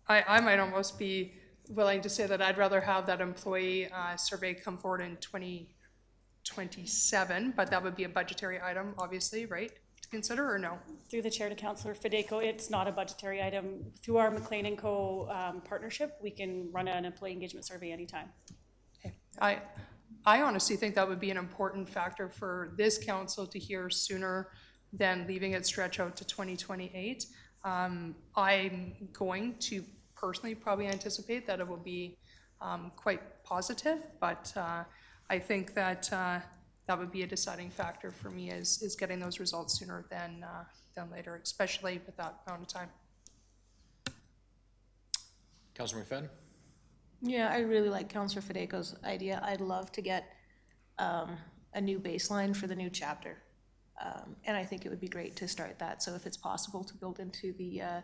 I might almost be willing to say that I'd rather have that employee survey come forward in 2027, but that would be a budgetary item, obviously, right, to consider, or no? Through the chair to Councillor Fedeco, it's not a budgetary item. Through our McLean & Co. Partnership, we can run an employee engagement survey anytime. Okay. I honestly think that would be an important factor for this council to hear sooner than leaving it stretch out to 2028. I'm going to personally probably anticipate that it will be quite positive, but I think that that would be a deciding factor for me is getting those results sooner than later, especially with that amount of time. Councillor McFadden? Yeah, I really like Councillor Fideco's idea. I'd love to get a new baseline for the new chapter. And I think it would be great to start that. So if it's possible to build into the, I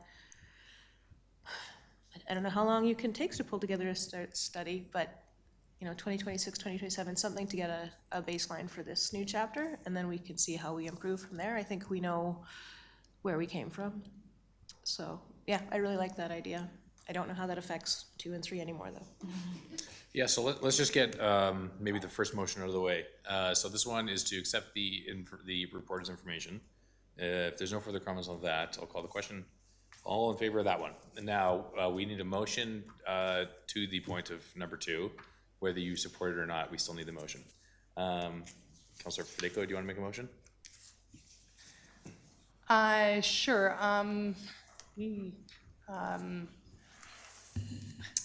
don't know how long you can take to pull together a study, but 2026, 2027, something to get a baseline for this new chapter, and then we can see how we improve from there. I think we know where we came from. So yeah, I really like that idea. I don't know how that affects 2 and 3 anymore, though. Yeah, so let's just get maybe the first motion out of the way. So this one is to accept the reporter's information. If there's no further comments on that, I'll call the question. All in favor of that one? And now we need a motion to the point of number 2. Whether you support it or not, we still need the motion. Councillor Fideco, do you want to make a motion? Sure.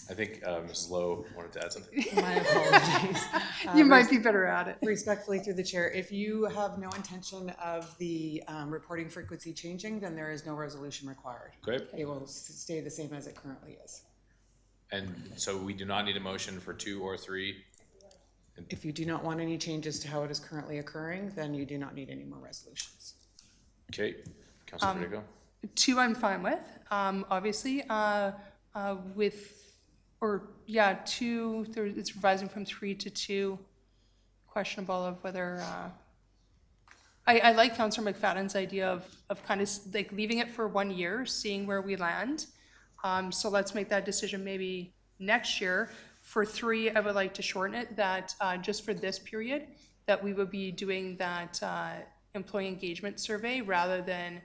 I think Mrs. Lowe wanted to add something. My apologies. You might be better at it. Respectfully through the chair, if you have no intention of the reporting frequency changing, then there is no resolution required. Okay. It will stay the same as it currently is. And so we do not need a motion for 2 or 3? If you do not want any changes to how it is currently occurring, then you do not need any more resolutions. Okay, Councillor Fideco? 2 I'm fine with, obviously, 2, it's revising from 3 to 2, questionable of whether, I like Councillor McFadden's idea of kind of like leaving it for 1 year, seeing where we land. So let's make that decision maybe next year. For 3, I would like to shorten it, that just for this period, that we would be doing that employee engagement survey rather than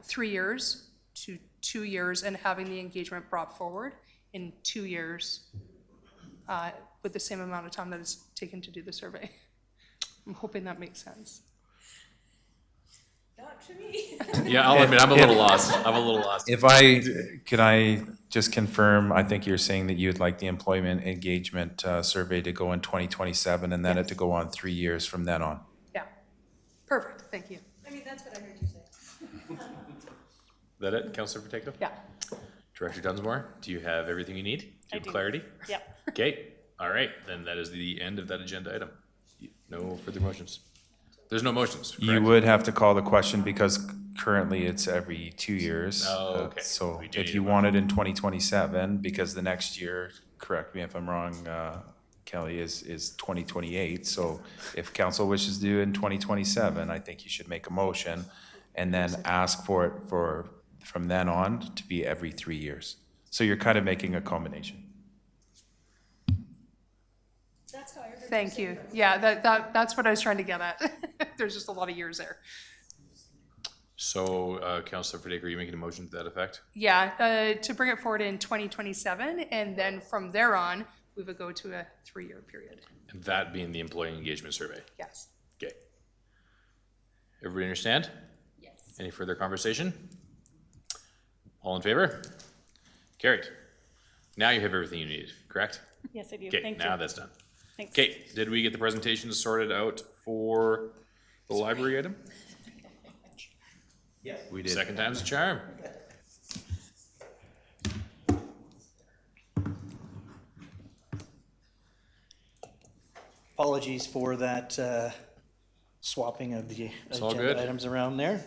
3 years to 2 years and having the engagement brought forward in 2 years with the same amount of time that it's taken to do the survey. I'm hoping that makes sense. Not to me. Yeah, I'll admit, I'm a little lost. Could I just confirm, I think you're saying that you'd like the employment engagement survey to go in 2027 and then it to go on 3 years from then on? Yeah, perfect, thank you. I mean, that's what I heard you say. That it, Councillor Fideco? Yeah. Director Dunsmore, do you have everything you need? Do you have clarity? Yep. Okay, all right, then that is the end of that agenda item. No further motions. There's no motions, correct? You would have to call the question because currently it's every 2 years. Oh, okay. So We do if need you a want it in 2027, because the next year, correct me if I'm wrong, Kelly, is 2028. So if council wishes to do it in 2027, I think you should make a motion and then ask for it from then on to be every 3 years. So you're kind of making a combination. That's how I heard Thank you. Yeah, that's what I was trying to get at. There's just a lot of years there. So, Councillor Fideco, are you making a motion to that effect? Yeah, to bring it forward in 2027, and then from there on, we would go to a 3-year period. And that being the employee engagement survey? Yes. Okay. Everybody understand? Yes. Any further conversation? All in favor? Carried. Now you have everything you need, correct? Yes, I do. Okay, Thank you. now that's done. Thanks. Okay, did we get the presentations sorted out for the library item? Yes. We did. Second time's a charm. Apologies for that swapping of the It's all agenda good. items around there.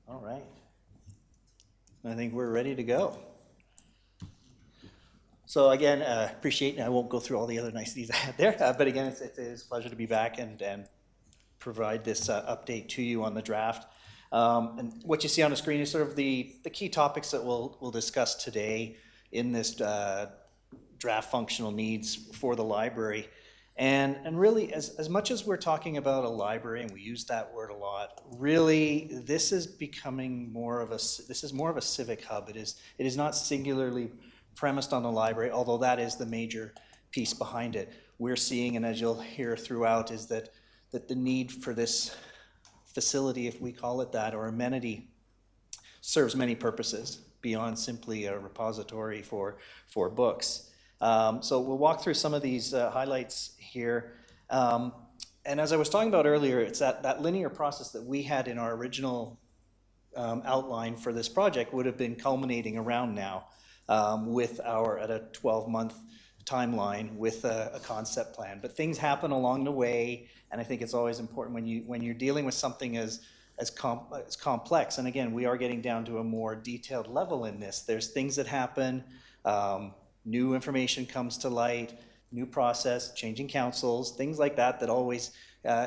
All right. I think we're ready to go. So again, appreciate, and I won't go through all the other niceties I had there, but again, it is a pleasure to be back and provide this update to you on the draft. And what you see on the screen is sort of the key topics that we'll discuss today in this draft functional needs for the library. And really, as much as we're talking about a library, and we use that word a lot, really, this is becoming more of a civic hub. It is not singularly premised on the library, although that is the major piece behind it. We're seeing, and as you'll hear throughout, is that the need for this facility, if we call it that, or amenity, serves many purposes beyond simply a repository for books. So we'll walk through some of these highlights here. And as I was talking about earlier, it's that linear process that we had in our original outline for this project would have been culminating around now with at a 12-month timeline with a concept plan. But things happen along the way, and I think it's always important when you're dealing with something as complex. And again, we are getting down to a more detailed level in this. There's things that happen, new information comes to light, new process, changing councils, things like that that always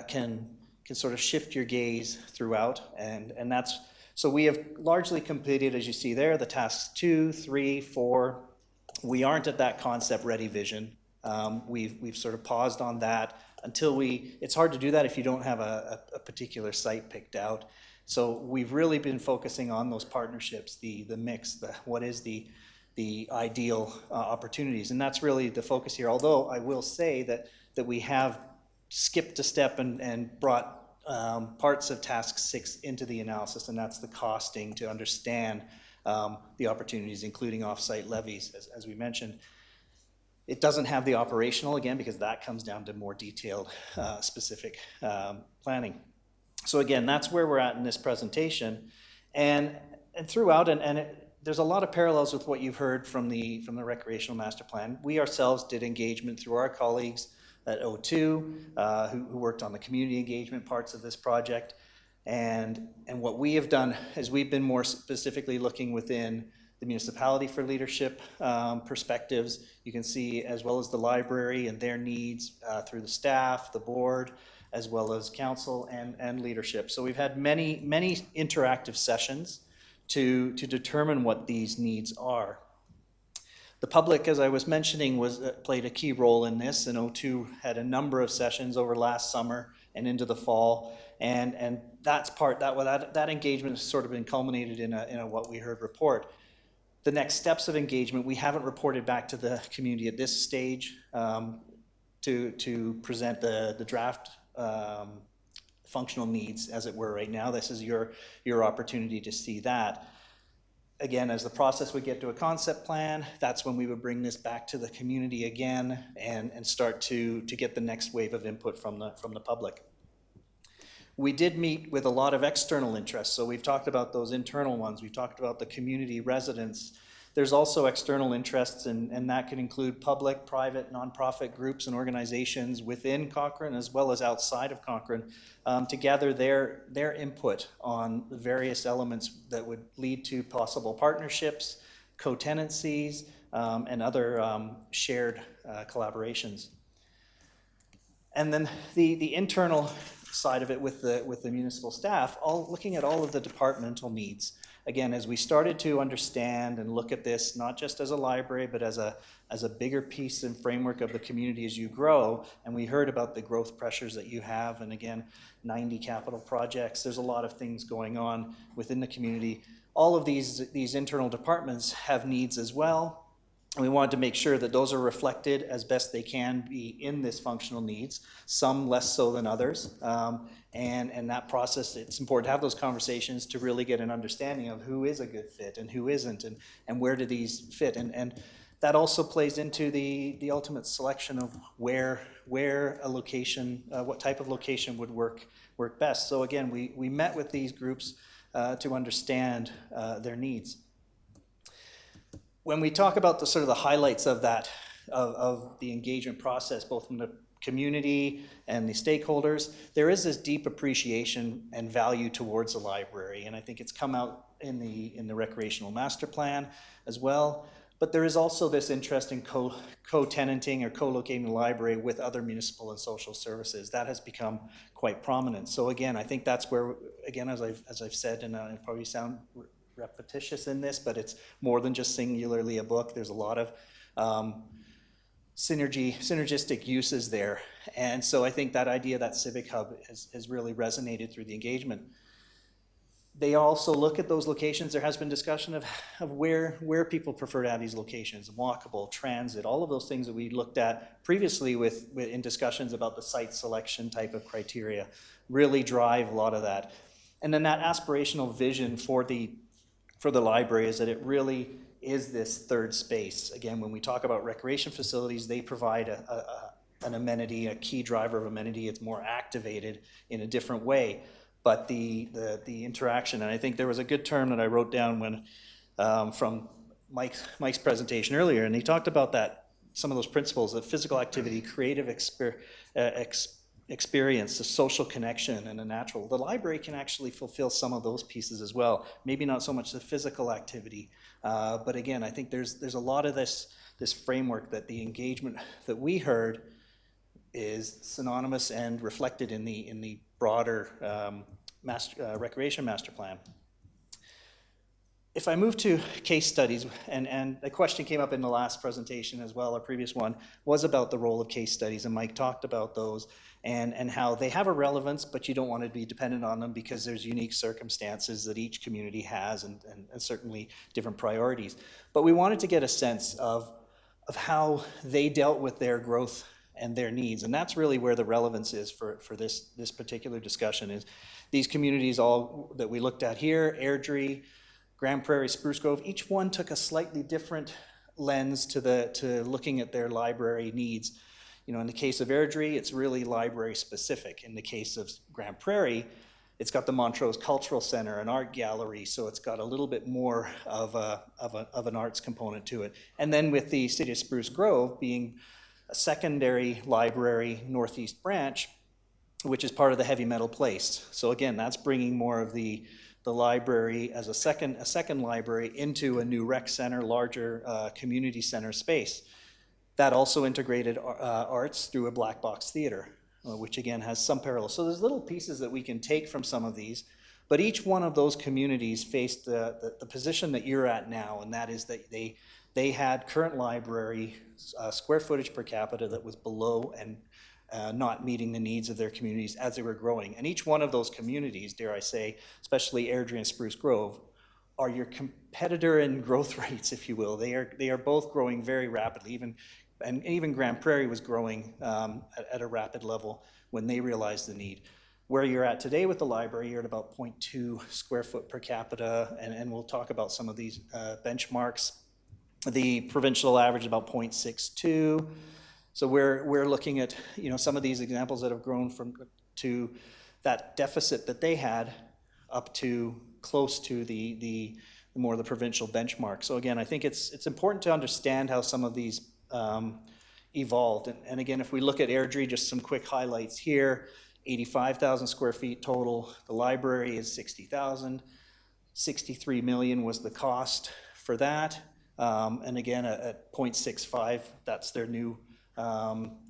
can sort of shift your gaze throughout. And that's, so we have largely completed, as you see there, the tasks 2, 3, 4. We aren't at that concept ready vision. We've sort of paused on that until it's hard to do that if you don't have a particular site picked out. So we've really been focusing on those partnerships, the mix, what is the ideal opportunities. And that's really the focus here. Although I will say that we have skipped a step and brought parts of task 6 into the analysis, and that's the costing to understand the opportunities, including off-site levies, as we mentioned. It doesn't have the operational, again, because that comes down to more detailed, specific planning. So again, that's where we're at in this presentation. And throughout, there's a lot of parallels with what you've heard from the recreational master plan. We ourselves did engagement through our colleagues at O2, who worked on the community engagement parts of this project. And what we have done is we've been more specifically looking within the municipality for leadership perspectives. You can see, as well as the library and their needs through the staff, the board, as well as council and leadership. So we've had many interactive sessions to determine what these needs are. The public, as I was mentioning, played a key role in this, and O2 had a number of sessions over last summer and into the fall, and that engagement has sort of been culminated in a what we heard report. The next steps of engagement, we haven't reported back to the community at this stage to present the draft functional needs, as it were, right now. This is your opportunity to see that. Again, as the process would get to a concept plan, that's when we would bring this back to the community again and start to get the next wave of input from the public. We did meet with a lot of external interests, so we've talked about those internal ones. We've talked about the community residents. There's also external interests, and that can include public, private, nonprofit groups and organizations within Cochrane as well as outside of Cochrane to gather their input on the various elements that would lead to possible partnerships, co-tenancies, and other shared collaborations. And then the internal side of it with the municipal staff, looking at all of the departmental needs. Again, as we started to understand and look at this, not just as a library, but as a bigger piece and framework of the community as you grow, and we heard about the growth pressures that you have, and again, 90 capital projects, there's a lot of things going on within the community. All of these internal departments have needs as well, and we wanted to make sure that those are reflected as best they can be in this functional needs, some less so than others. And that process, it's important to have those conversations to really get an understanding of who is a good fit and who isn't, and where do these fit. And that also plays into the ultimate selection of where a location, what type of location would work best. So again, we met with these groups to understand their needs. When we talk about the sort of the highlights of that, of the engagement process, both from the community and the stakeholders, there is this deep appreciation and value towards the library, and I think it's come out in the recreational master plan as well. But there is also this interest in co-tenanting or co-locating the library with other municipal and social services. That has become quite prominent. So again, I think that's where, again, as I've said, and I probably sound repetitious in this, but it's more than just singularly a book. There's a lot of synergistic uses there. And so I think that idea, that civic hub, has really resonated through the engagement. They also look at those locations. There has been discussion of where people prefer to have these locations, walkable, transit, all of those things that we looked at previously in discussions about the site selection type of criteria really drive a lot of that. And then that aspirational vision for the library is that it really is this third space. Again, when we talk about recreation facilities, they provide an amenity, a key driver of amenity. It's more activated in a different way. But the interaction, and I think there was a good term that I wrote down when from Mike's presentation earlier, and he talked about that, some of those principles of physical activity, creative experience, the social connection, and the natural. The library can actually fulfill some of those pieces as well. Maybe not so much the physical activity, but again, I think there's a lot of this framework that the engagement that we heard is synonymous and reflected in the broader recreation master plan. If I move to case studies, and a question came up in the last presentation as well, a previous one, was about the role of case studies, and Mike talked about those and how they have a relevance, but you don't want to be dependent on them because there's unique circumstances that each community has and certainly different priorities. But we wanted to get a sense of how they dealt with their growth and their needs. And that's really where the relevance is for this particular discussion is these communities all that we looked at here, Airdrie, Grand Prairie, Spruce Grove, each one took a slightly different lens to looking at their library needs. You know, in the case of Airdrie, it's really library specific. In the case of Grand Prairie, it's got the Montrose Cultural Center, an art gallery, so it's got a little bit more of an arts component to it. And then with the city of Spruce Grove being a secondary library northeast branch, which is part of the heavy metal place. So again, that's bringing more of the library as a second library into a new rec center, larger community center space. That also integrated arts through a black box theater, which again has some parallels. So there's little pieces that we can take from some of these, but each one of those communities faced the position that you're at now, and that is that they had current library square footage per capita that was below and not meeting the needs of their communities as they were growing. And each one of those communities, dare I say, especially Airdrie and Spruce Grove, are your competitor in growth rates, if you will. They are both growing very rapidly. Even Grand Prairie was growing at a rapid level when they realized the need. Where you're at today with the library, you're at about 0.2 square foot per capita, and we'll talk about some of these benchmarks. The provincial average is about 0.62. So we're looking at, you know, some of these examples that have grown to that deficit that they had up to close to the more the provincial benchmark. So again, I think it's important to understand how some of these evolved. And again, if we look at Airdrie, just some quick highlights here, 85,000 square feet total. The library is 60,000. 63 million was the cost for that. And again, at 0.65, that's their new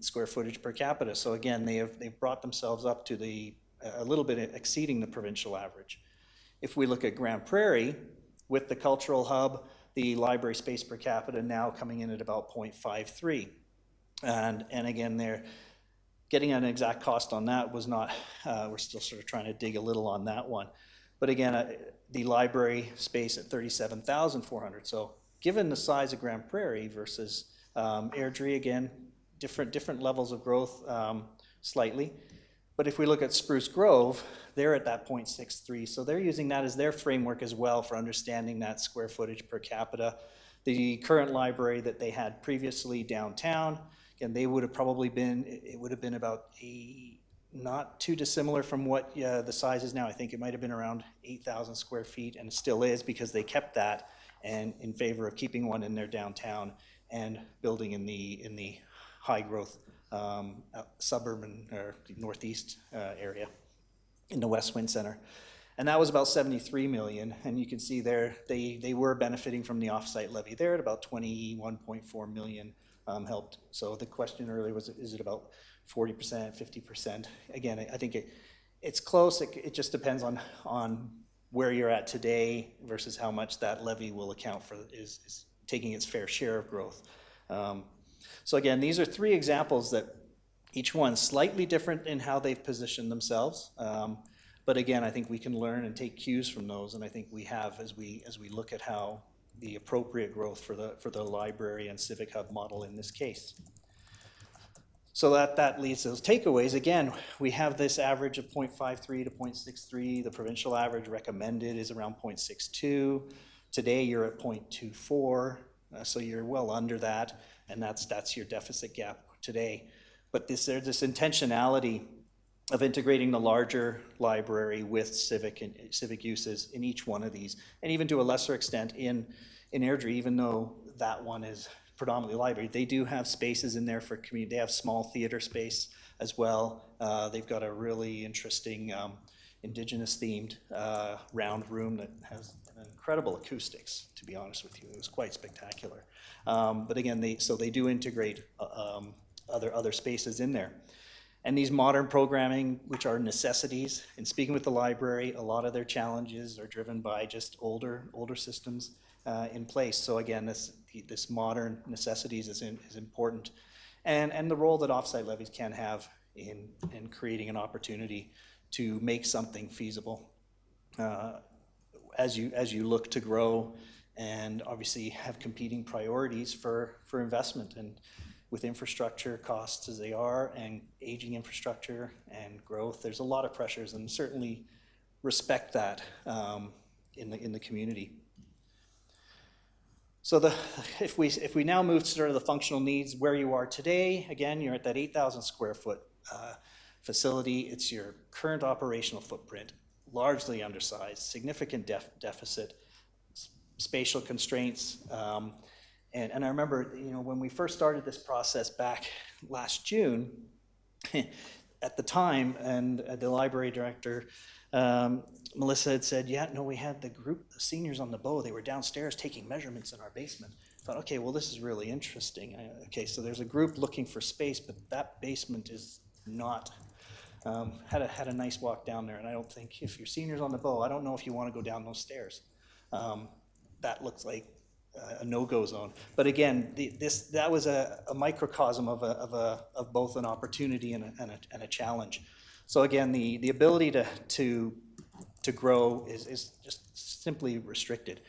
square footage per capita. So again, they've brought themselves up to a little bit exceeding the provincial average. If we look at Grand Prairie, with the cultural hub, the library space per capita now coming in at about 0.53. And again, they're getting an exact cost on that was not, we're still sort of trying to dig a little on that one. But again, the library space at 37,400. So given the size of Grand Prairie versus Airdrie, again, different levels of growth slightly. But if we look at Spruce Grove, they're at that 0.63. So they're using that as their framework as well for understanding that square footage per capita. The current library that they had previously downtown, again, they would have probably been, it would have been about not too dissimilar from what the size is now. I think it might have been around 8,000 square feet, and it still is because they kept that and in favor of keeping one in their downtown and building in the high growth suburban or northeast area in the West Wind Center. And that was about 73 million. And you can see there, they were benefiting from the offsite levy. They're at about 21.4 million helped. So the question earlier was, is it about 40%, 50%? Again, I think it's close. It just depends on where you're at today versus how much that levy will account for is taking its fair share of growth. So again, these are three examples that each one slightly different in how they've positioned themselves. But But again, I think we can learn and take cues from those, and I think we have as we look at how the appropriate growth for the library and civic hub model in this case. So that leads to those takeaways. Again, we have this average of 0.53 to 0.63. The provincial average recommended is around 0.62. Today you're at 0.24, so you're well under that, and that's your deficit gap today. But there's this intentionality of integrating the larger library with civic uses in each one of these, and even to a lesser extent in Airdrie, even though that one is predominantly library, they do have spaces in there for community. They have small theater space as well. They've got a really interesting Indigenous themed round room that has incredible acoustics, to be honest with you. It was quite spectacular. But again, they do integrate other spaces in there. And these modern programming, which are necessities, in speaking with the library, a lot of their challenges are driven by just older systems in place. So again, this modern necessities is important. And the role that offsite levies can have in creating an opportunity to make something feasible as you look to grow and obviously have competing priorities for investment. And with infrastructure costs as they are and aging infrastructure and growth, there's a lot of pressures, and certainly respect that in the community. So if we now move to sort of the functional needs where you are today, again, you're at that 8,000 square foot facility. It's your current operational footprint, largely undersized, significant deficit, spatial constraints. And I remember, when we first started this process back last June, at the time, and the library director, Melissa, had said, we had the seniors on the bow. They were downstairs taking measurements in our basement. I thought, okay, well, this is really interesting. Okay, so there's a group looking for space, but that basement is not, had a nice walk down there. And I don't think, if you're seniors on the bow, I don't know if you want to go down those stairs. That looks like a no-go zone. But again, that was a microcosm of both an opportunity and a challenge. So again, the ability to grow is just simply restricted.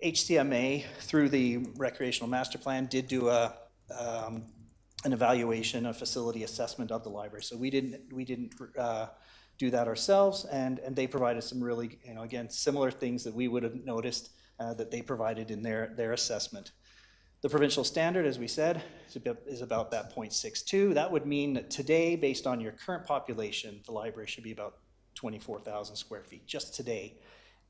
HCMA, through the recreational master plan, did do an evaluation, a facility assessment of the library. So we didn't do that ourselves, and they provided some really, again, similar things that we would have noticed that they provided in their assessment. The provincial standard, as we said, is about that 0.62. That would mean that today, based on your current population, the library should be about 24,000 square feet, just today,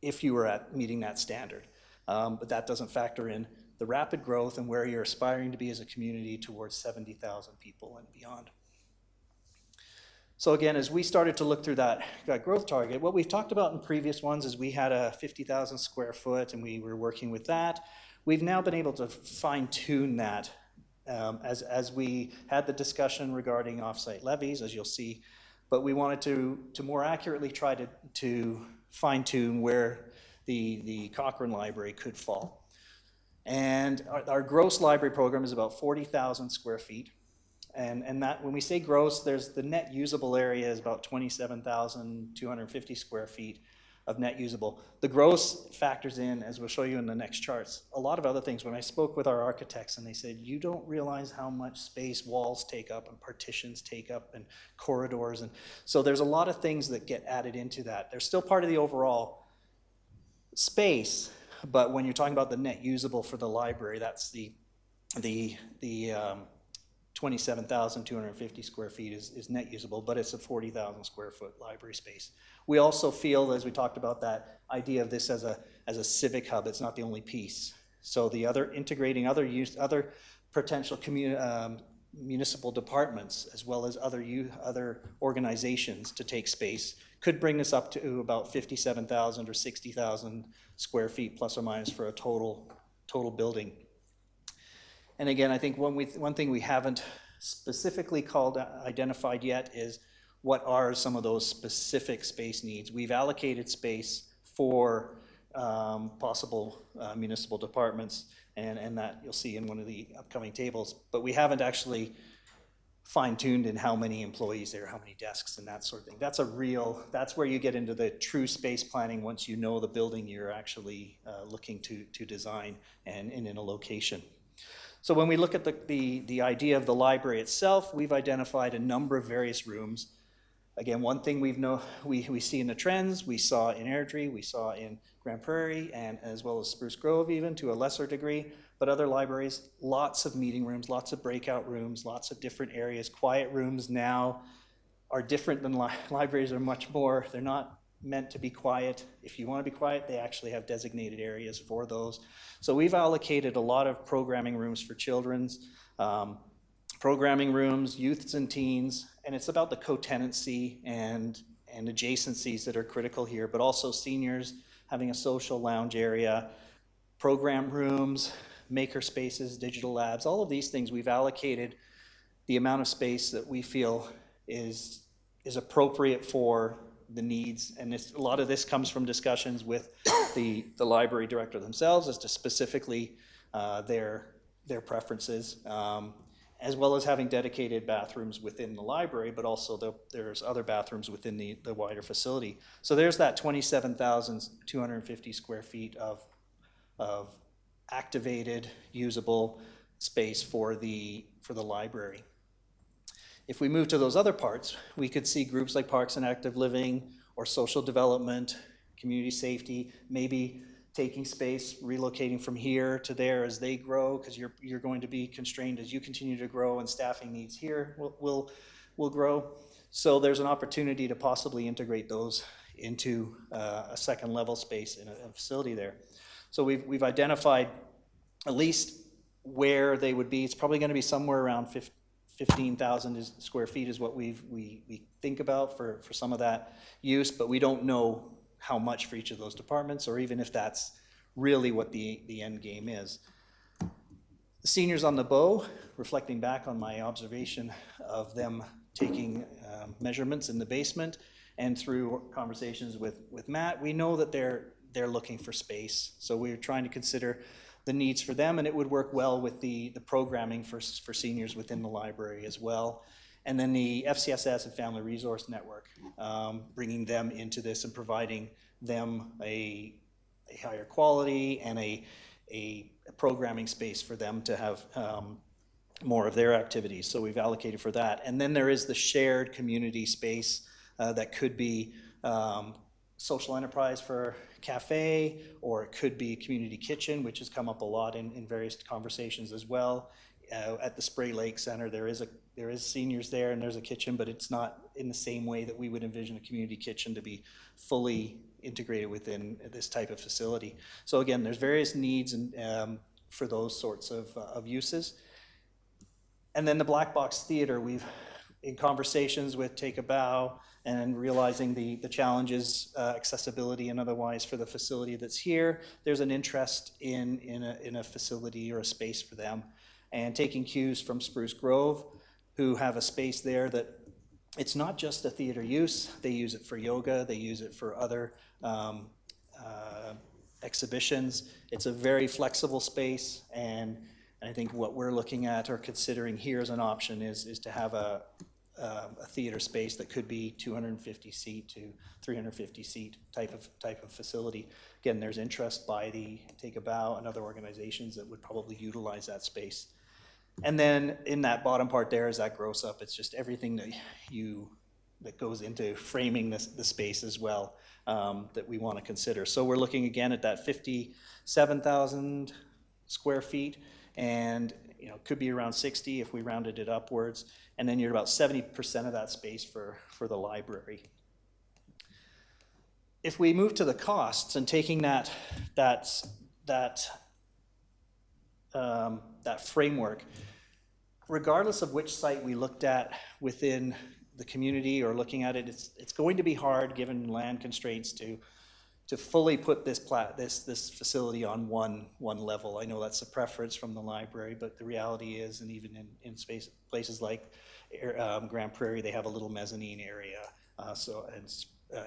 if you were at meeting that standard. But that doesn't factor in the rapid growth and where you're aspiring to be as a community towards 70,000 people and beyond. So again, as we started to look through that growth target, what we've talked about in previous ones is we had a 50,000 square foot and we were working with that. We've now been able to fine tune that as we had the discussion regarding offsite levies, as you'll see, but we wanted to more accurately try to fine tune where the Cochrane Library could fall. And our gross library program is about 40,000 square feet. And that, when we say gross, there's the net usable area is about 27,250 square feet of net usable. The gross factors in, as we'll show you in the next charts, a lot of other things. When I spoke with our architects and they said, you don't realize how much space walls take up and partitions take up and corridors. And so there's a lot of things that get added into that. They're still part of the overall space, but when you're talking about the net usable for the library, that's the 27,250 square feet is net usable, but it's a 40,000 square foot library space. We also feel, as we talked about, that idea of this as a civic hub, it's not the only piece. So the integrating other potential municipal departments, as well as other organizations to take space, could bring us up to about 57,000 or 60,000 square feet plus or minus for a total building. And again, I think one thing we haven't specifically identified yet is what are some of those specific space needs. We've allocated space for possible municipal departments, and that you'll see in one of the upcoming tables, but we haven't actually fine-tuned in how many employees there, how many desks and that sort of thing. That's where you get into the true space planning once you know the building you're actually looking to design and in a location. So when we look at the idea of the library itself, we've identified a number of various rooms. Again, one thing we see in the trends, we saw in Airdrie, we saw in Grand Prairie, and as well as Spruce Grove even to a lesser degree, but other libraries, lots of meeting rooms, lots of breakout rooms, lots of different areas. Quiet rooms now are different than libraries are much more. They're not meant to be quiet. If you want to be quiet, they actually have designated areas for those. So we've allocated a lot of programming rooms for children's, programming rooms, youths and teens, and it's about the co-tenancy and adjacencies that are critical here, but also seniors having a social lounge area, program rooms, maker spaces, digital labs, all of these things we've allocated the amount of space that we feel is appropriate for the needs. And a lot of this comes from discussions with the library director themselves as to specifically their preferences, as well as having dedicated bathrooms within the library, but also there's other bathrooms within the wider facility. So there's that 27,250 square feet of activated, usable space for the library. If we move to those other parts, we could see groups like Parks and Active Living or social development, community safety, maybe taking space, relocating from here to there as they grow, because you're going to be constrained as you continue to grow, and staffing needs here will grow. So there's an opportunity to possibly integrate those into a second level space in a facility there. So we've identified at least where they would be. It's probably going to be somewhere around 15,000 square feet is what we think about for some of that use, but we don't know how much for each of those departments, or even if that's really what the end game is. The seniors on the bow, reflecting back on my observation of them taking measurements in the basement, and through conversations with Matt, we know that they're looking for space. So we're trying to consider the needs for them, and it would work well with the programming for seniors within the library as well. And then the FCSS and Family Resource Network, bringing them into this and providing them a higher quality and a programming space for them to have more of their activities. So we've allocated for that. And then there is the shared community space that could be social enterprise for cafe, or it could be community kitchen, which has come up a lot in various conversations as well. At the Spray Lake Center, there is seniors there, and there's a kitchen, but it's not in the same way that we would envision a community kitchen to be fully integrated within this type of facility. So again, there's various needs and for those sorts of uses. And then the black box theater, we've, in conversations with Take a Bow and realizing the challenges, accessibility and otherwise for the facility that's here, there's an interest in a facility or a space for them. And taking cues from Spruce Grove, who have a space there that it's not just a theater use. They use it for yoga, they use it for other exhibitions. It's a very flexible space, and I think what we're looking at or considering here as an option is to have a theater space that could be 250 seat to 350 seat type of facility. Again, there's interest by the Take a Bow and other organizations that would probably utilize that space. And then in that bottom part there is that gross up. It's just everything that goes into framing the space as well, that we want to consider. So we're looking again at that 57,000 square feet, and could be around 60 if we rounded it upwards. And then you're about 70% of that space for the library. If we move to the costs and taking that framework, regardless of which site we looked at within the community or looking at it, it's going to be hard given land constraints to fully put this facility on one level. I know that's a preference from the library, but the reality is, and even in places like Grand Prairie, they have a little mezzanine area.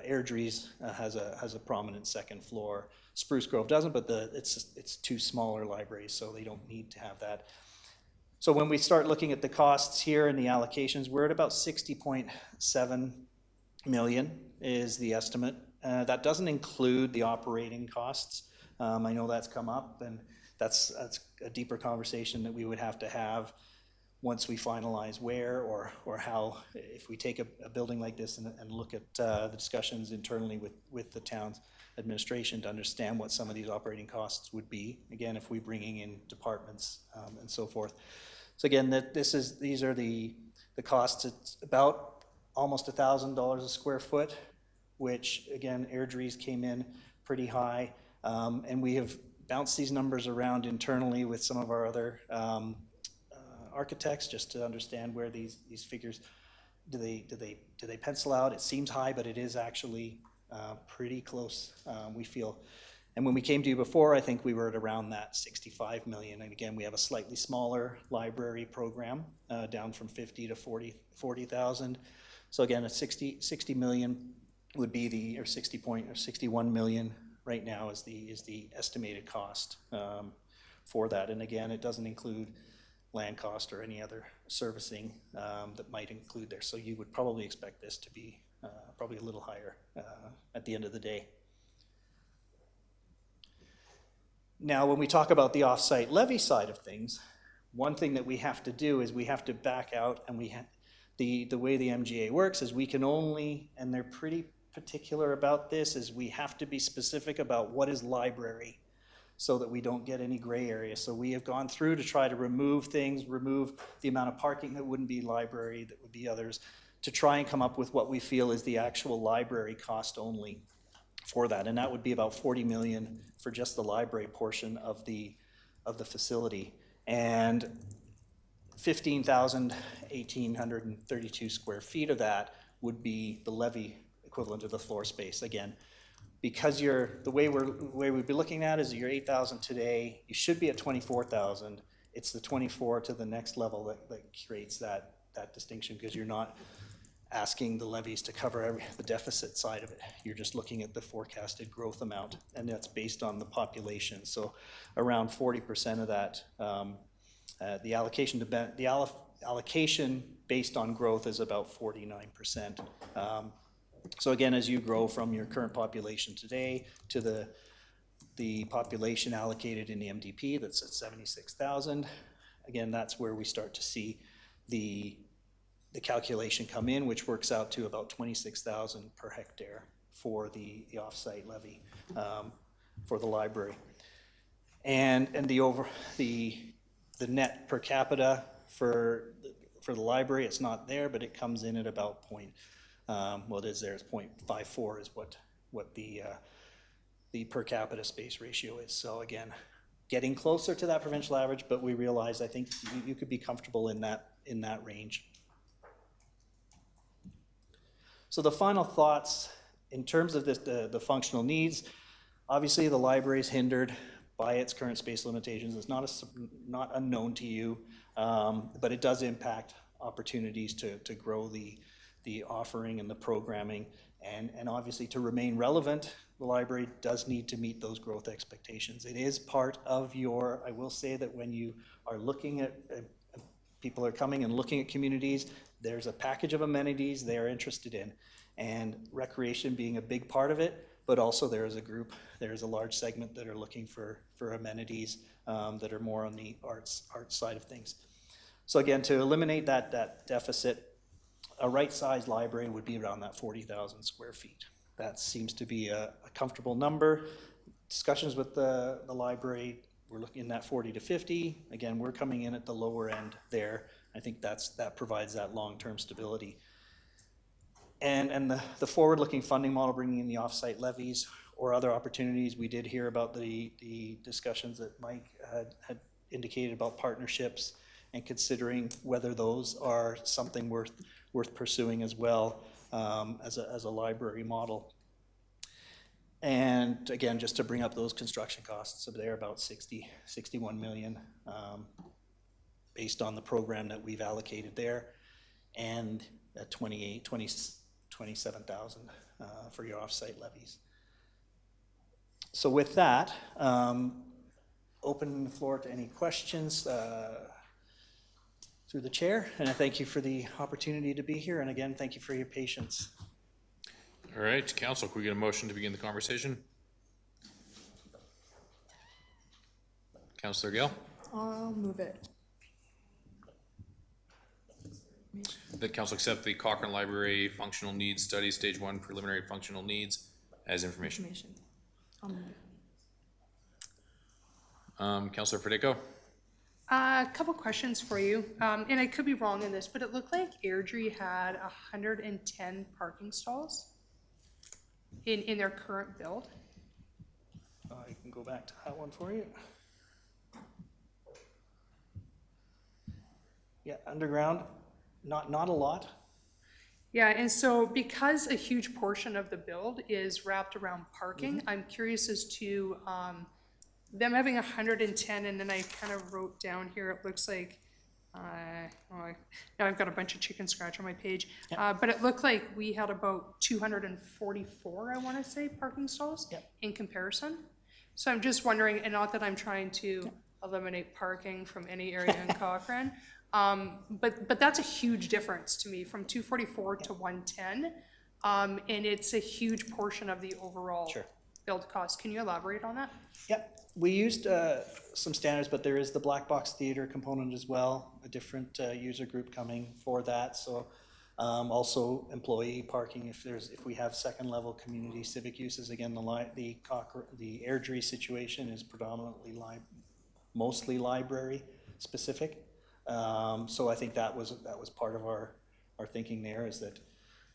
Airdrie has a prominent second floor. Spruce Grove doesn't, but it's two smaller libraries, so they don't need to have that. So when we start looking at the costs here and the allocations, we're at about 60.7 million is the estimate. That doesn't include the operating costs. I know that's come up, and that's a deeper conversation that we would have to have once we finalize where or how, if we take a building like this and look at the discussions internally with the town's administration to understand what some of these operating costs would be. Again, if we're bringing in departments and so forth. So again, these are the costs. It's about almost $1,000 a square foot, which again, Airdrie's came in pretty high. And we have bounced these numbers around internally with some of our other architects just to understand where these figures, do they pencil out? It seems high, but it is actually pretty close, we feel. And when we came to you before, I think we were at around that 65 million. And again, we have a slightly smaller library program, down from 50 to 40,000. So again, a 60 million would be or 61 million right now is the estimated cost for that. And again, it doesn't include land cost or any other servicing that might include there. So you would probably expect this to be probably a little higher at the end of the day. Now, when we talk about the off-site levy side of things, one thing that we have to do is we have to back out, and the way the MGA works is we can only, and they're pretty particular about this, is we have to be specific about what is library so that we don't get any gray area. So we have gone through to try to remove things, remove the amount of parking that wouldn't be library, that would be others, to try and come up with what we feel is the actual library cost only for that. And that would be about 40 million for just the library portion of the facility. And 1,832 square feet of that would be the levy equivalent of the floor space. Again, because the way we'd be looking at it is you're 8,000 today, you should be at 24,000. It's the 24 to the next level that creates that distinction, because you're not asking the levies to cover the deficit side of it. You're just looking at the forecasted growth amount, and that's based on the population. So around 40% of that, the allocation based on growth is about 49%. So again, as you grow from your current population today to the population allocated in the MDP, that's at 76,000, again, that's where we start to see the calculation come in, which works out to about 26,000 per hectare for the off-site levy for the library. And the net per capita for the library, it's not there, but it comes in at about it is there. It's 0.54 is what the per capita space ratio is. So again, getting closer to that provincial average, but we realize I think you could be comfortable in that range. So the final thoughts in terms of the functional needs, obviously the library is hindered by its current space limitations. It's not unknown to you, but it does impact opportunities to grow the offering and the programming, and obviously to remain relevant, the library does need to meet those growth expectations. It is part of I will say that when you are looking at, people are coming and looking at communities, there's a package of amenities they are interested in, and recreation being a big part of it, but also there is a large segment that are looking for amenities that are more on the arts side of things. So again, to eliminate that deficit, a right-sized library would be around that 40,000 square feet. That seems to be a comfortable number. Discussions with the library, we're looking in that 40 to 50. Again, we're coming in at the lower end there. I think that provides that long-term stability. And the forward-looking funding model, bringing in the off-site levies or other opportunities, we did hear about the discussions that Mike had indicated about partnerships and considering whether those are something worth pursuing as well as a library model. And again, just to bring up those construction costs, so they're about 61 million based on the program that we've allocated there, and at 27,000 for your off-site levies. So with that, open the floor to any questions. through the chair, and I thank you for the opportunity to be here, and again, thank you for your patience. All right, council, can we get a motion to begin the conversation? Councillor Gill? I'll move it. That council accept the Cochrane Library Functional Needs Study Stage 1 Preliminary Functional Needs as information. I'll move it. Councillor Federico? A couple questions for you, and I could be wrong in this, but it looked like Airdrie had 110 parking stalls in their current build. I can go back to that one for you. Yeah, underground, not a lot. Yeah, and so because a huge portion of the build is wrapped around parking, I'm curious as to them having 110, and then I kind of wrote down here, it looks like, now I've got a bunch of chicken scratch on my page, but it looked like we had about 244, I want to say, parking stalls in comparison. So I'm just wondering, and not that I'm trying to eliminate parking from any area in Cochrane, but that's a huge difference to me, from 244 to 110, and it's a huge portion of the overall build cost. Can you elaborate on that? Yep, we used some standards, but there is the black box theater component as well, a different user group coming for that. So also employee parking if we have second level community civic uses. Again, the Airdrie situation is predominantly mostly library specific. So I think that was part of our thinking there, is that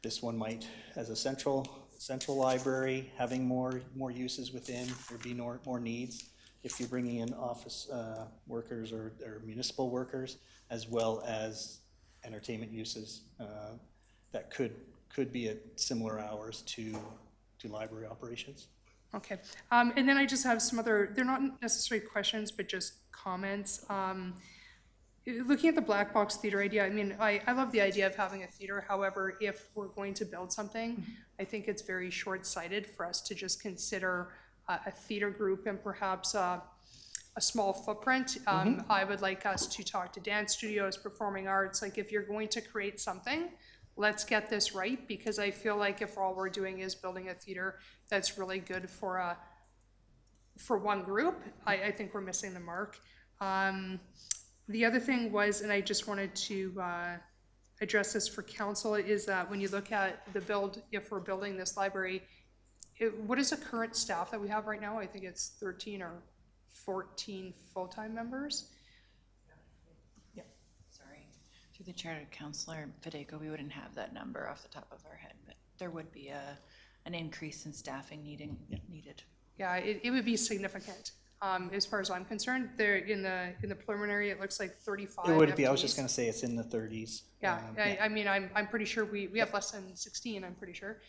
this one might, as a central library, having more uses within, there'd be more needs if you're bringing in office workers or municipal workers, as well as entertainment uses that could be at similar hours to library operations. Okay, and then I just have some other, they're not necessarily questions, but just comments. Looking at the black box theater idea, I mean, I love the idea of having a theater. However, if we're going to build something, I think it's very short-sighted for us to just consider a theater group and perhaps a small footprint. I would like us to talk to dance studios, performing arts. Like, if you're going to create something, let's get this right, because I feel like if all we're doing is building a theater that's really good for one group, I think we're missing the mark. The other thing was, and I just wanted to address this for council, is that when you look at the build, if we're building this library, what is the current staff that we have right now? I think it's 13 or 14 full-time members. Sorry, through the chair to Councillor Federico, we wouldn't have that number off the top of our head, but there would be an increase in staffing needed. Yeah, it would be significant. As far as I'm concerned, there in the preliminary, it looks like 35. It would be. FTEs. I was just going to say it's in the 30s. Yeah, I mean, I'm pretty sure we have less than 16. I'm pretty sure.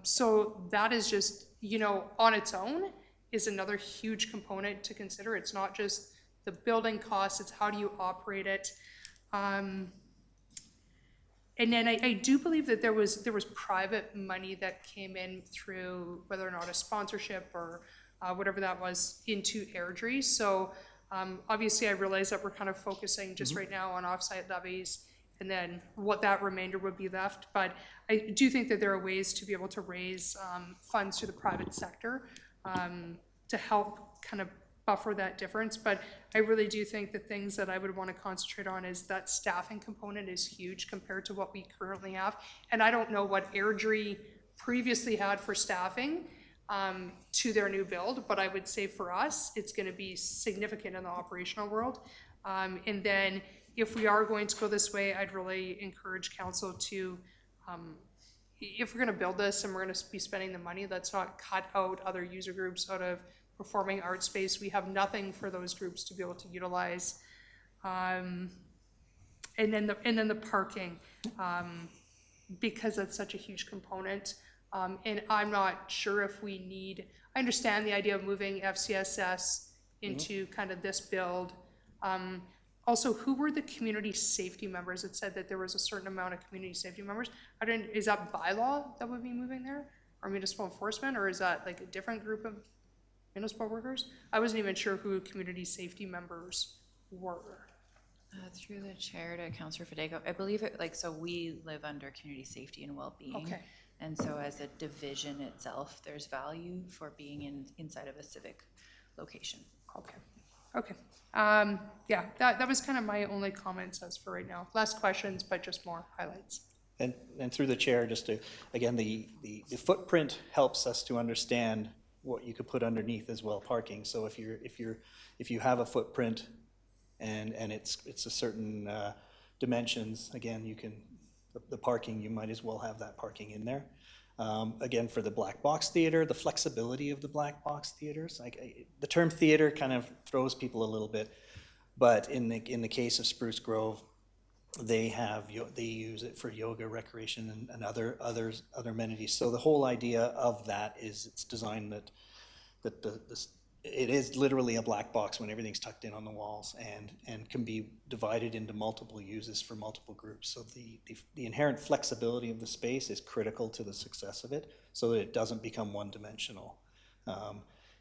So that is just, on its own is another huge component to consider. It's not just the building costs; it's how do you operate it. And then I do believe that there was private money that came in through whether or not a sponsorship or whatever that was into Airdrie. So obviously I realize that we're kind of focusing just right now on offsite levies and then what that remainder would be left. But I do think that there are ways to be able to raise funds through the private sector to help kind of buffer that difference. But I really do think the things that I would want to concentrate on is that staffing component is huge compared to what we currently have. And I don't know what Airdrie previously had for staffing to their new build, but I would say for us, it's going to be significant in the operational world. And then if we are going to go this way, I'd really encourage council to, if we're going to build this and we're going to be spending the money, let's not cut out other user groups out of performing art space. We have nothing for those groups to be able to utilize. And then the parking, because that's such a huge component. And I'm not sure if we need, I understand the idea of moving FCSS into kind of this build. Also, who were the community safety members? It said that there was a certain amount of community safety members. Is that bylaw that would be moving there? Or municipal enforcement? Or is that like a different group of municipal workers? I wasn't even sure who community safety members were. Through the chair to Councillor Fidego, I believe it, like, so we live under community safety and well-being. Okay. And so as a division itself, there's value for being inside of a civic location. Okay. Okay. Yeah, that was kind of my only comments as for right now. Less questions, but just more highlights. And through the chair, just to, again, the footprint helps us to understand what you could put underneath as well, parking. So if you have a footprint and it's a certain dimensions, again, you can, the parking, you might as well have that parking in there. Again, for the black box theater, the flexibility of the black box theaters, like the term theater kind of throws people a little bit, but in the case of Spruce Grove, they use it for yoga, recreation, and other amenities. So the whole idea of that is it's designed that it is literally a black box when everything's tucked in on the walls and can be divided into multiple uses for multiple groups. So the inherent flexibility of the space is critical to the success of it, so that it doesn't become one-dimensional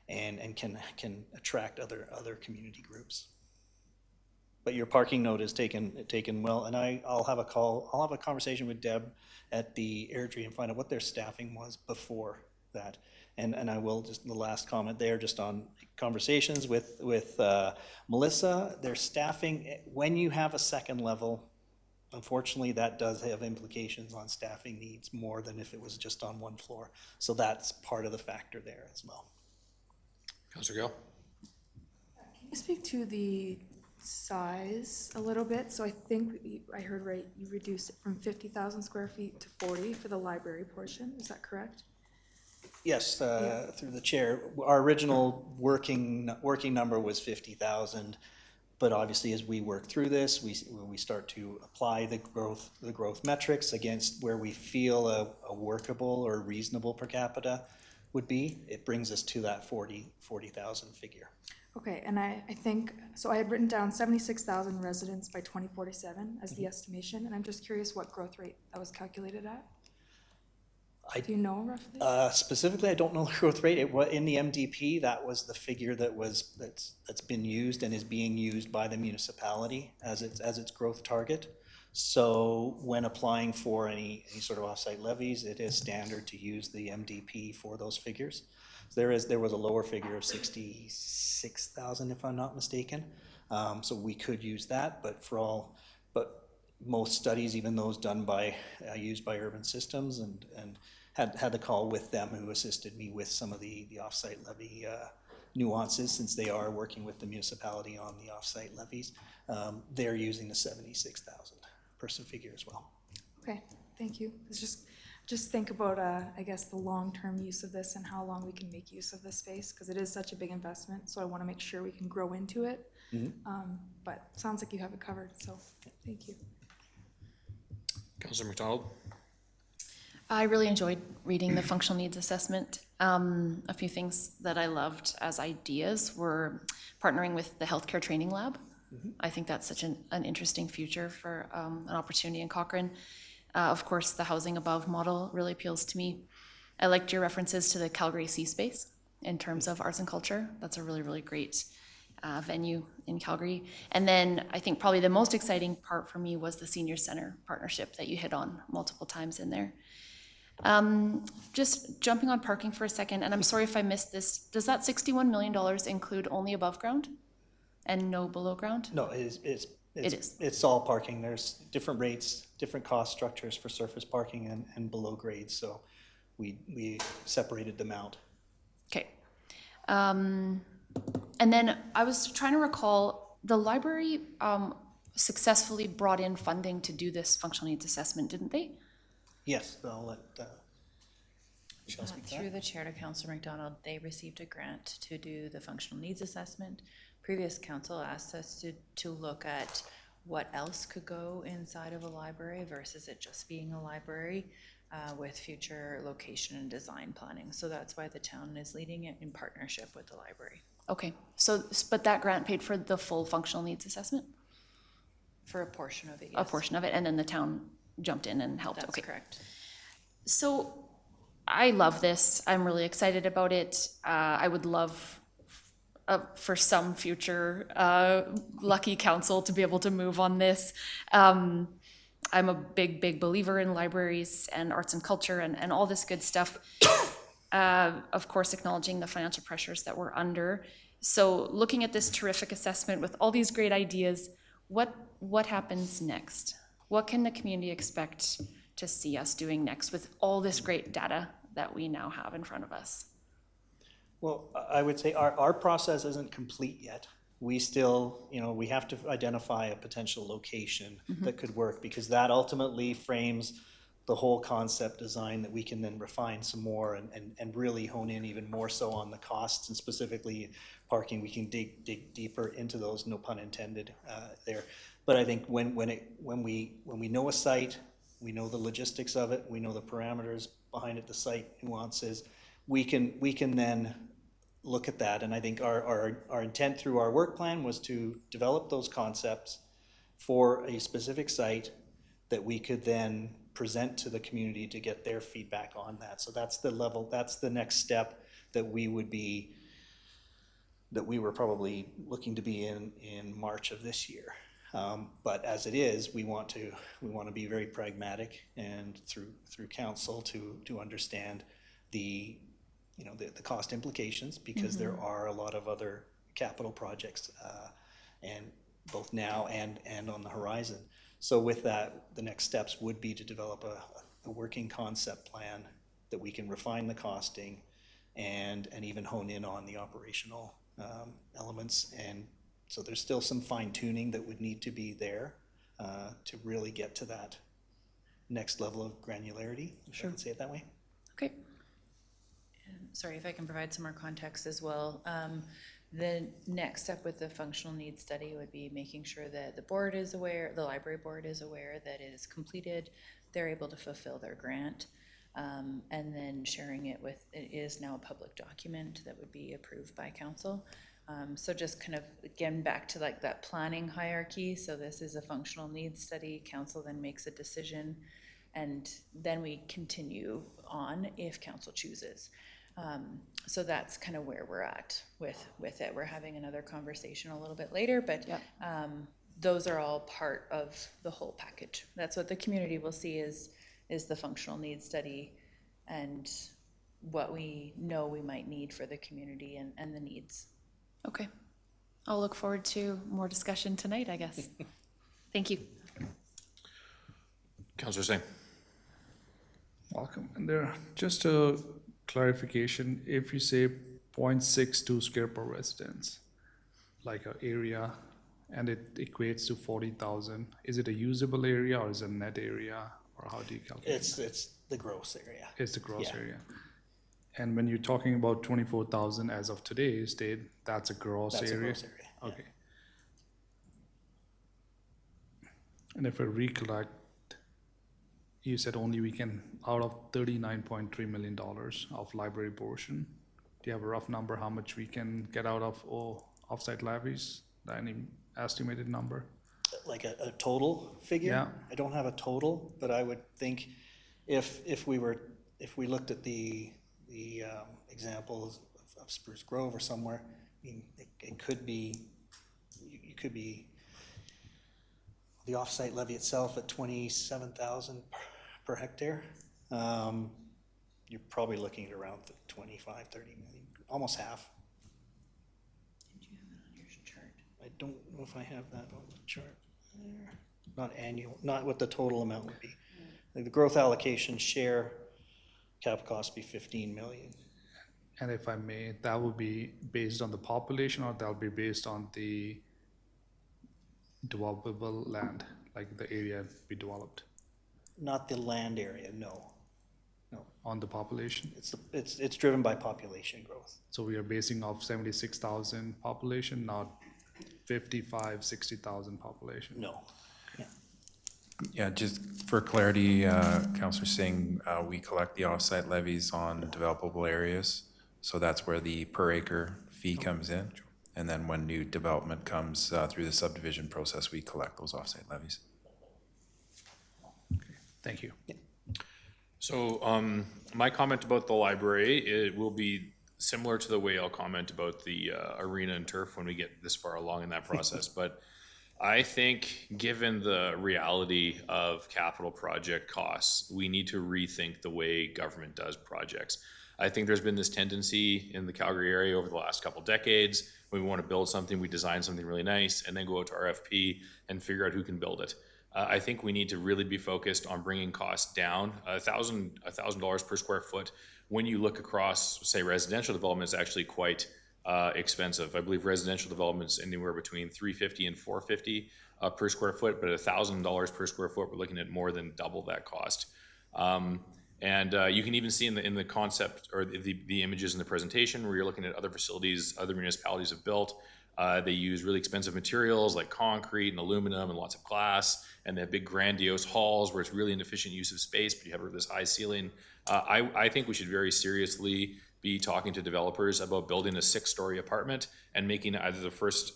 and can attract other community groups. But your parking note is taken well, and I'll have a conversation with Deb at the Airdrie and find out what their staffing was before that. And I will just, the last comment there, just on conversations with Melissa, their staffing, when you have a second level, unfortunately, that does have implications on staffing needs more than if it was just on one floor. So that's part of the factor there as well. Councillor Gill? Can you speak to the size a little bit? So I think I heard right, you reduced it from 50,000 square feet to 40 for the library portion. Is that correct? Yes, through the chair. Our original working number was 50,000, but obviously as we work through this, we start to apply the growth metrics against where we feel a workable or reasonable per capita would be. It brings us to that 40,000 figure. Okay, and I think, so I had written down 76,000 residents by 2047 as the estimation, and I'm just curious what growth rate that was calculated at? Do you know roughly? Specifically, I don't know the growth rate. It was in the MDP. That was the figure that's been used and is being used by the municipality as its growth target. So when applying for any sort of offsite levies, it is standard to use the MDP for those figures. So there was a lower figure of 66,000, if I'm not mistaken. So we could use that, but most studies, even those done by used by Urban Systems, and had the call with them, who assisted me with some of the offsite levy nuances, since they are working with the municipality on the offsite levies. They're using the 76,000 person figure as well. Okay, thank you. It's just think about, I guess, the long-term use of this and how long we can make use of this space, because it is such a big investment, so I want to make sure we can grow into it. Mm-hmm. But it sounds like you have it covered, so thank you. Councillor McDonald? I really enjoyed reading the functional needs assessment. A few things that I loved as ideas were partnering with the healthcare training lab. I think that's such an interesting future for an opportunity in Cochrane. Of course, the housing above model really appeals to me. I liked your references to the Calgary Sea Space in terms of arts and culture. That's a really, really great venue in Calgary. And then I think probably the most exciting part for me was the senior center partnership that you hit on multiple times in there. Just jumping on parking for a second, and I'm sorry if I missed this, does that $61 million include only above ground and no below ground? No, it's all parking. There's different rates, different cost structures for surface parking and below grade, so we separated them out. Okay. And then I was trying to recall, the library successfully brought in funding to do this functional needs assessment, didn't they? Yes, I'll let Michelle speak to that. Through the chair to Councillor McDonald, they received a grant to do the functional needs assessment. Previous council asked us to look at what else could go inside of a library versus it just being a library with future location and design planning. So that's why the town is leading it in partnership with the library. Okay, so, but that grant paid for the full functional needs assessment? For a portion of it, yes. A portion of it, and then the town jumped in and helped. That's okay. Correct. So I love this. I'm really excited about it. I would love for some future lucky council to be able to move on this. I'm a big believer in libraries and arts and culture and all this good stuff. Of course, acknowledging the financial pressures that we're under. So looking at this terrific assessment with all these great ideas, what happens next? What can the community expect to see us doing next with all this great data that we now have in front of us? Well, I would say our process isn't complete yet. We still, we have to identify a potential location that could work, because that ultimately frames the whole concept design that we can then refine some more and really hone in even more so on the costs, and specifically parking. We can dig deeper into those, no pun intended there. But I think when we know a site, we know the logistics of it, we know the parameters behind it, the site nuances, we can then look at that. And I think our intent through our work plan was to develop those concepts for a specific site that we could then present to the community to get their feedback on that. So that's the level, that's the next step that we were probably looking to be in March of this year. But as it is, we want to be very pragmatic, and through council to understand the cost implications, because there are a lot of other capital projects and both now and on the horizon. So with that, the next steps would be to develop a working concept plan that we can refine the costing and even hone in on the operational elements. And so there's still some fine tuning that would need to be there to really get to that next level of granularity, if I can say it that way. Okay. Sorry, if I can provide some more context as well. The next step with the functional needs study would be making sure that the board is aware, the library board is aware that it is completed, they're able to fulfill their grant, and then sharing it with, it is now a public document that would be approved by council. So just kind of again back to like that planning hierarchy. So this is a functional needs study, council then makes a decision, and then we continue on if council chooses. So that's kind of where we're at with it. We're having another conversation a little bit later, but those are all part of the whole package. That's what the community will see is the functional needs study and what we know we might need for the community and the needs. Okay. I'll look forward to more discussion tonight, I guess. Thank you. Councillor Singh. Welcome. And there, just a clarification, if you say 0.62 square per residence, like an area, and it equates to 40,000, is it a usable area or is it a net area, or how do you calculate? It's the gross area. It's the gross area. And when you're talking about 24,000 as of today's date, that's a gross area? That's a gross area. Okay. And if I recollect, you said only we can, out of $39.3 million of library portion, do you have a rough number how much we can get out of offsite levies? Any estimated number? Like a total figure? Yeah. I don't have a total, but I would think if we looked at the examples of Spruce Grove or somewhere, I mean, it could be, you could be the offsite levy itself at 27,000 per hectare. You're probably looking at around 25, 30 million, almost half. Did you have it on your chart? I don't know if I have that on the chart there. Not annual, not what the total amount would be. Like the growth allocation share cap cost be 15 million. And if I may, that would be based on the population, or that'll be based on the developable land, like the area be developed? Not the land area, no. No. On the population? It's driven by population growth. So we are basing off 76,000 population, not 55, 60,000 population? No. Yeah, just for clarity, Councillor Singh, we collect the offsite levies on developable areas. So that's where the per acre fee comes in. And then when new development comes through the subdivision process, we collect those offsite levies. Okay, thank you. So my comment about the library, it will be similar to the way I'll comment about the arena and turf when we get this far along in that process, but I think given the reality of capital project costs, we need to rethink the way government does projects. I think there's been this tendency in the Calgary area over the last couple decades, when we want to build something, we design something really nice and then go out to RFP and figure out who can build it. I think we need to really be focused on bringing costs down. $1,000 per square foot, when you look across, say, residential development, is actually quite expensive. I believe residential development's anywhere between $350 and $450 per square foot, but $1,000 per square foot, we're looking at more than double that cost. And you can even see in the concept or the images in the presentation where you're looking at other facilities other municipalities have built. They use really expensive materials like concrete and aluminum and lots of glass, and they have big grandiose halls where it's really an efficient use of space, but you have this high ceiling. I think we should very seriously be talking to developers about building a 6-story apartment and making either the first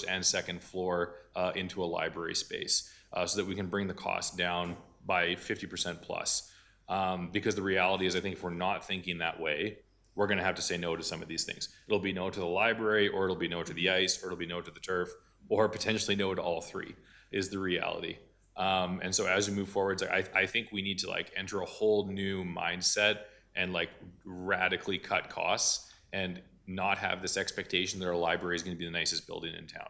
and second floor into a library space, so that we can bring the cost down by 50% plus. Because the reality is, I think if we're not thinking that way, we're going to have to say no to some of these things. It'll be no to the library, or it'll be no to the ice, or it'll be no to the turf, or potentially no to all three, is the reality. And so as we move forward, I think we need to enter a whole new mindset and radically cut costs and not have this expectation that our library is going to be the nicest building in town.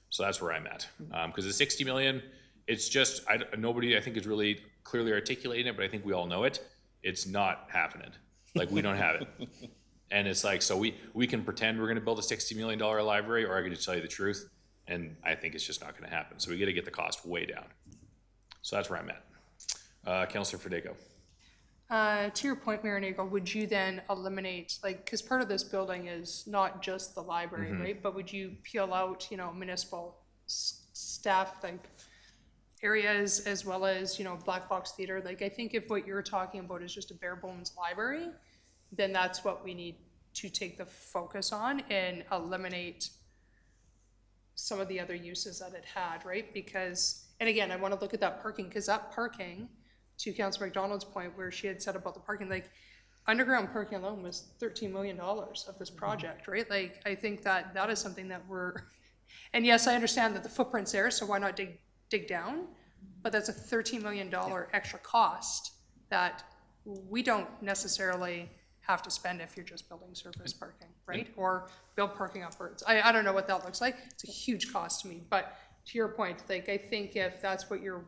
So that's where I'm at. Because the 60 million, it's just, nobody I think is really clearly articulating it, but I think we all know it. It's not happening. We don't have it. And it's so we can pretend we're going to build a $60 million library, or I can just tell you the truth, and I think it's just not going to happen. So we got to get the cost way down. So that's where I'm at. Councillor Fedeko. To your point, Mayor Nagel, would you then eliminate, because part of this building is not just the library, right? But would you peel out, municipal staff, areas, as well as, Black Box Theater? I think if what you're talking about is just a bare bones library, then that's what we need to take the focus on and eliminate some of the other uses that it had, right? Because, and again, I want to look at that parking, because that parking, to Councillor McDonald's point where she had said about the parking, underground parking alone was $13 million of this project, right? I think that is something that and yes, I understand that the footprint's there, so why not dig down? But that's a $13 million extra cost that we don't necessarily have to spend if you're just building surface parking, right? Or build parking upwards. I don't know what that looks like. It's a huge cost to me, but to your point, I think if that's what you're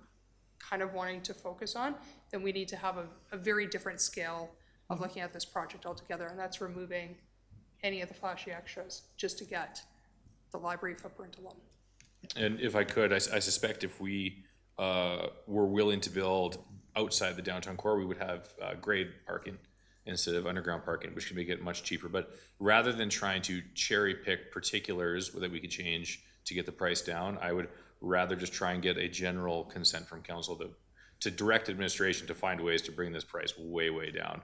kind of wanting to focus on, then we need to have a very different scale of looking at this project altogether, and that's removing any of the flashy extras just to get the library footprint alone. And if I could, I suspect if we were willing to build outside the downtown core, we would have grade parking instead of underground parking, which could make it much cheaper. But rather than trying to cherry pick particulars that we could change to get the price down, I would rather just try and get a general consent from council to direct administration to find ways to bring this price way, way down,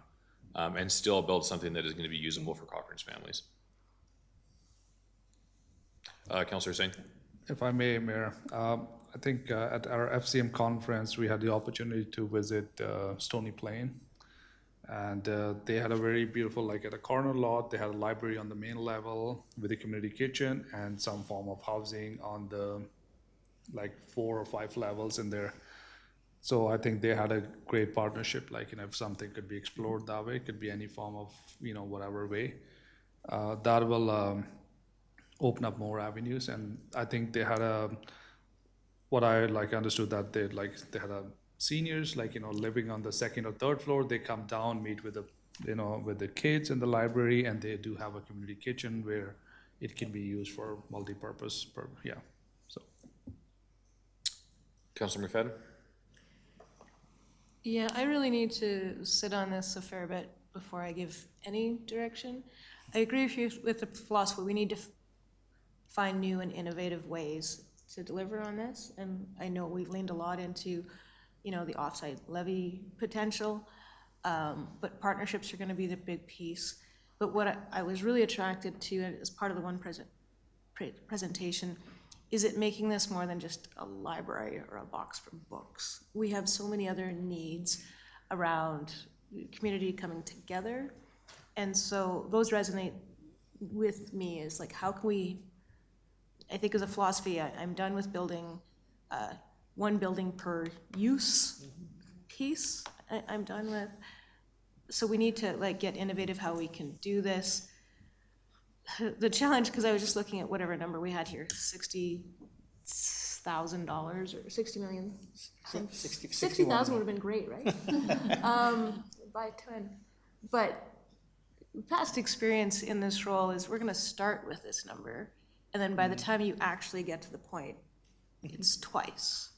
and still build something that is going to be usable for Cochrane's families. Councillor Singh. If I may, Mayor, I think at our FCM conference, we had the opportunity to visit Stony Plain. And they had a very beautiful, at a corner lot, they had a library on the main level with a community kitchen and some form of housing on the 4 or 5 levels in there. So I think they had a great partnership, if something could be explored that way, it could be any form of, whatever way. That will open up more avenues. And I think they had what I understood that they had a seniors, living on the 2nd or 3rd floor, they come down, meet with with the kids in the library, and they do have a community kitchen where it can be used for multi-purpose, so. Councillor McFadden? Yeah, I really need to sit on this a fair bit before I give any direction. I agree with you with the philosophy. We need to find new and innovative ways to deliver on this, and I know we've leaned a lot into the offsite levy potential, but partnerships are going to be the big piece. But what I was really attracted to as part of the one presentation is it making this more than just a library or a box for books. We have so many other needs around community coming together And so those resonate with me is like, how can we, I think as a philosophy, I'm done with building one building per use piece. I'm done with. So we need to like get innovative how we can do this. The challenge, because I was just looking at whatever number we had here, $60,000 or 60 million. 60,000 would have been great, right? By 10. But past experience in this role is we're going to start with this number, and then by the time you actually get to the point, it's twice.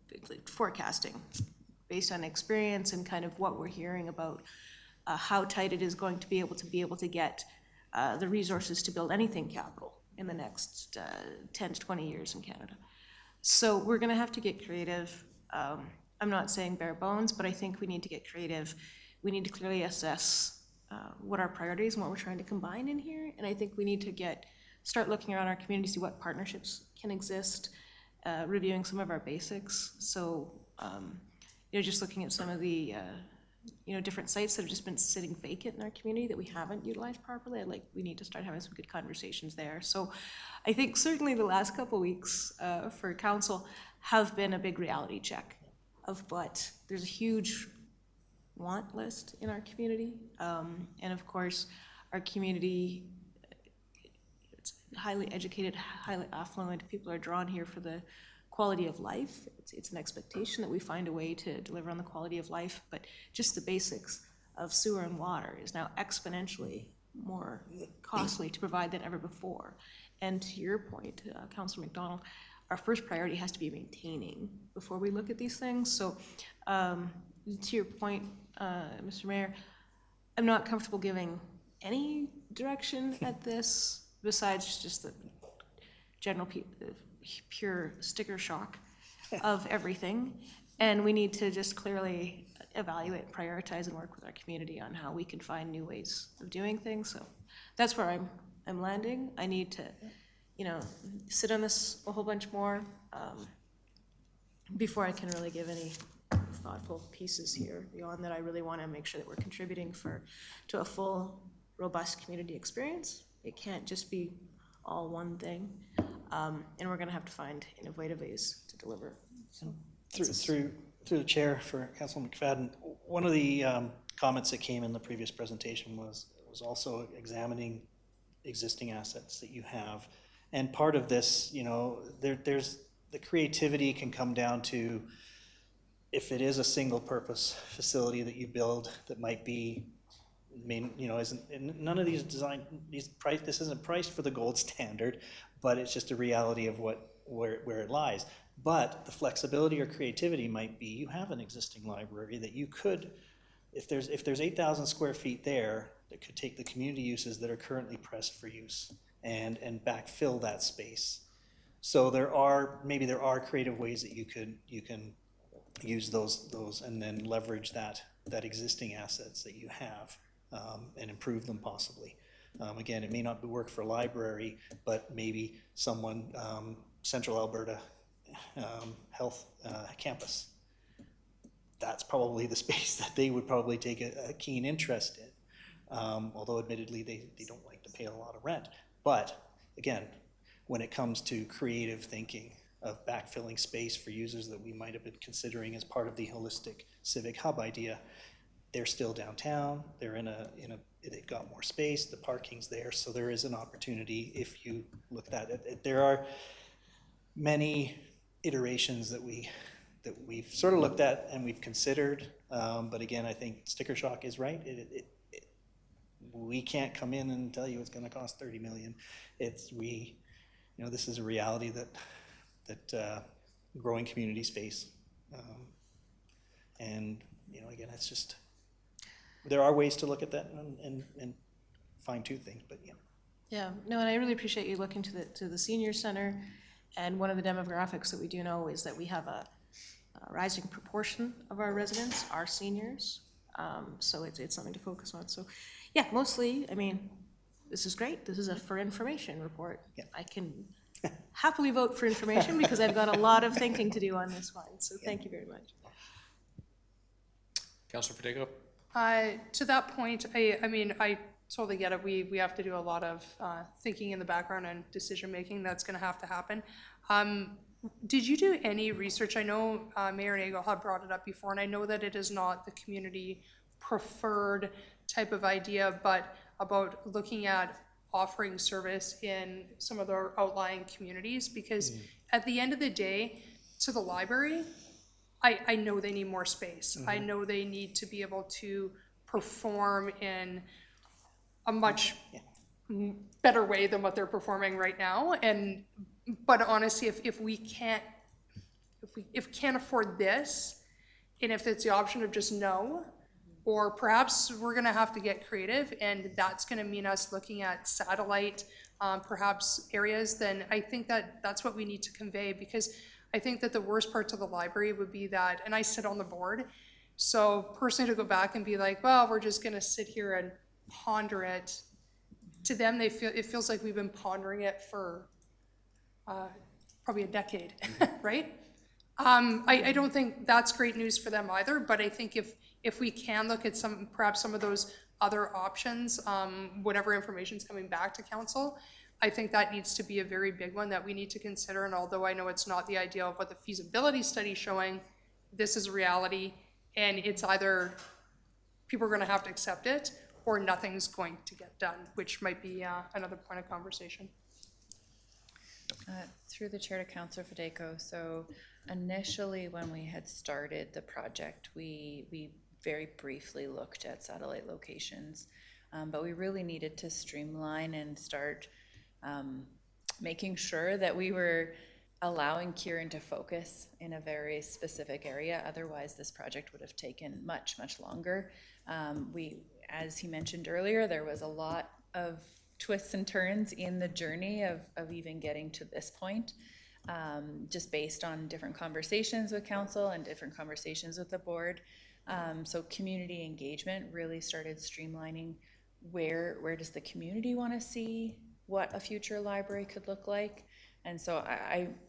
It's like forecasting based on experience and kind of what we're hearing about how tight it is going to be able to get the resources to build anything capital in the next 10 to 20 years in Canada. So we're going to have to get creative. I'm not saying bare bones, but I think we need to get creative. We need to clearly assess what our priorities and what we're trying to combine in here. And I think we need to start looking around our community, see what partnerships can exist, reviewing some of our basics. So, just looking at some of the, different sites that have just been sitting vacant in our community that we haven't utilized properly. We need to start having some good conversations there. So I think certainly the last couple of weeks for council have been a big reality check of what there's a huge want list in our community. And of course, our community, it's highly educated, highly affluent. People are drawn here for the quality of life. It's an expectation that we find a way to deliver on the quality of life, but just the basics of sewer and water is now exponentially more costly to provide than ever before. And to your point, Councillor McDonald, our first priority has to be maintaining before we look at these things. So to your point, Mr. Mayor, I'm not comfortable giving any direction at this besides just the general pure sticker shock of everything. And we need to just clearly evaluate, prioritize, and work with our community on how we can find new ways of doing things. So that's where I'm landing. I need to, sit on this a whole bunch more before I can really give any thoughtful pieces here. Beyond that, I really want to make sure that we're contributing to a full, robust community experience. It can't just be all one thing. And we're going to have to find innovative ways to deliver. So, through the chair for Councilor McFadden, one of the comments that came in the previous presentation was also examining existing assets that you have. And part of this, there's the creativity can come down to if it is a single purpose facility that you build that might be none of these this isn't priced for the gold standard, but it's just a reality of where it lies. But the flexibility or creativity might be you have an existing library that you could, if there's 8,000 square feet there, that could take the community uses that are currently pressed for use and backfill that space. So there are creative ways that you can use those and then leverage that existing assets that you have. And improve them possibly. Again, it may not work for a library, but maybe someone, Central Alberta Health Campus, that's probably the space that they would probably take a keen interest in. Although admittedly they don't like to pay a lot of rent. But again, when it comes to creative thinking of backfilling space for users that we might have been considering as part of the holistic civic hub idea, they're still downtown, they've got more space, the parking's there, so there is an opportunity if you look at it. There are many iterations that we've sort of looked at and we've considered, but again, I think sticker shock is right. We can't come in and tell you it's gonna cost 30 million. This is a reality that growing communities face. And again, it's just, there are ways to look at that and fine-tune things, but yeah. Yeah, no, and I really appreciate you looking to the senior center. And one of the demographics that we do know is that we have a rising proportion of our residents are seniors. So it's something to focus on. So yeah, mostly, this is great. This is a for information report. Yeah. I can happily vote for information because I've got a lot of thinking to do on this one. So thank you very much. Councillor Fatego? To that point, I mean, I totally get it. We have to do a lot of thinking in the background and decision-making. That's gonna have to happen. Did you do any research? I know Mayor Nagel had brought it up before, and I know that it is not the community preferred type of idea, but about looking at offering service in some of the outlying communities, because at the end of the day, to the library, I know they need more space. I know they need to be able to perform in a much better way than what they're performing right now. But honestly, if we can't afford this, and if it's the option of just no, or perhaps we're gonna have to get creative, and that's gonna mean us looking at satellite, perhaps areas, then I think that's what we need to convey, because I think that the worst part to the library would be that, and I sit on the board, so personally to go back and be like, well, we're just gonna sit here and ponder it, to them, it feels like we've been pondering it for probably a decade, right? I don't think that's great news for them either, but I think if we can look at perhaps some of those other options, whatever information's coming back to council, I think that needs to be a very big one that we need to consider. And although I know it's not the ideal of what the feasibility study is showing, this is reality, and it's either people are gonna have to accept it or nothing's going to get done, which might be another point of conversation. Through the chair to Councillor Fedeko, so initially when we had started the project, we very briefly looked at satellite locations, but we really needed to streamline and start making sure that we were allowing Kieran to focus in a very specific area. Otherwise, this project would have taken much, much longer. As he mentioned earlier, there was a lot of twists and turns in the journey of even getting to this point, just based on different conversations with council and different conversations with the board. So community engagement really started streamlining where does the community want to see what a future library could look like. And so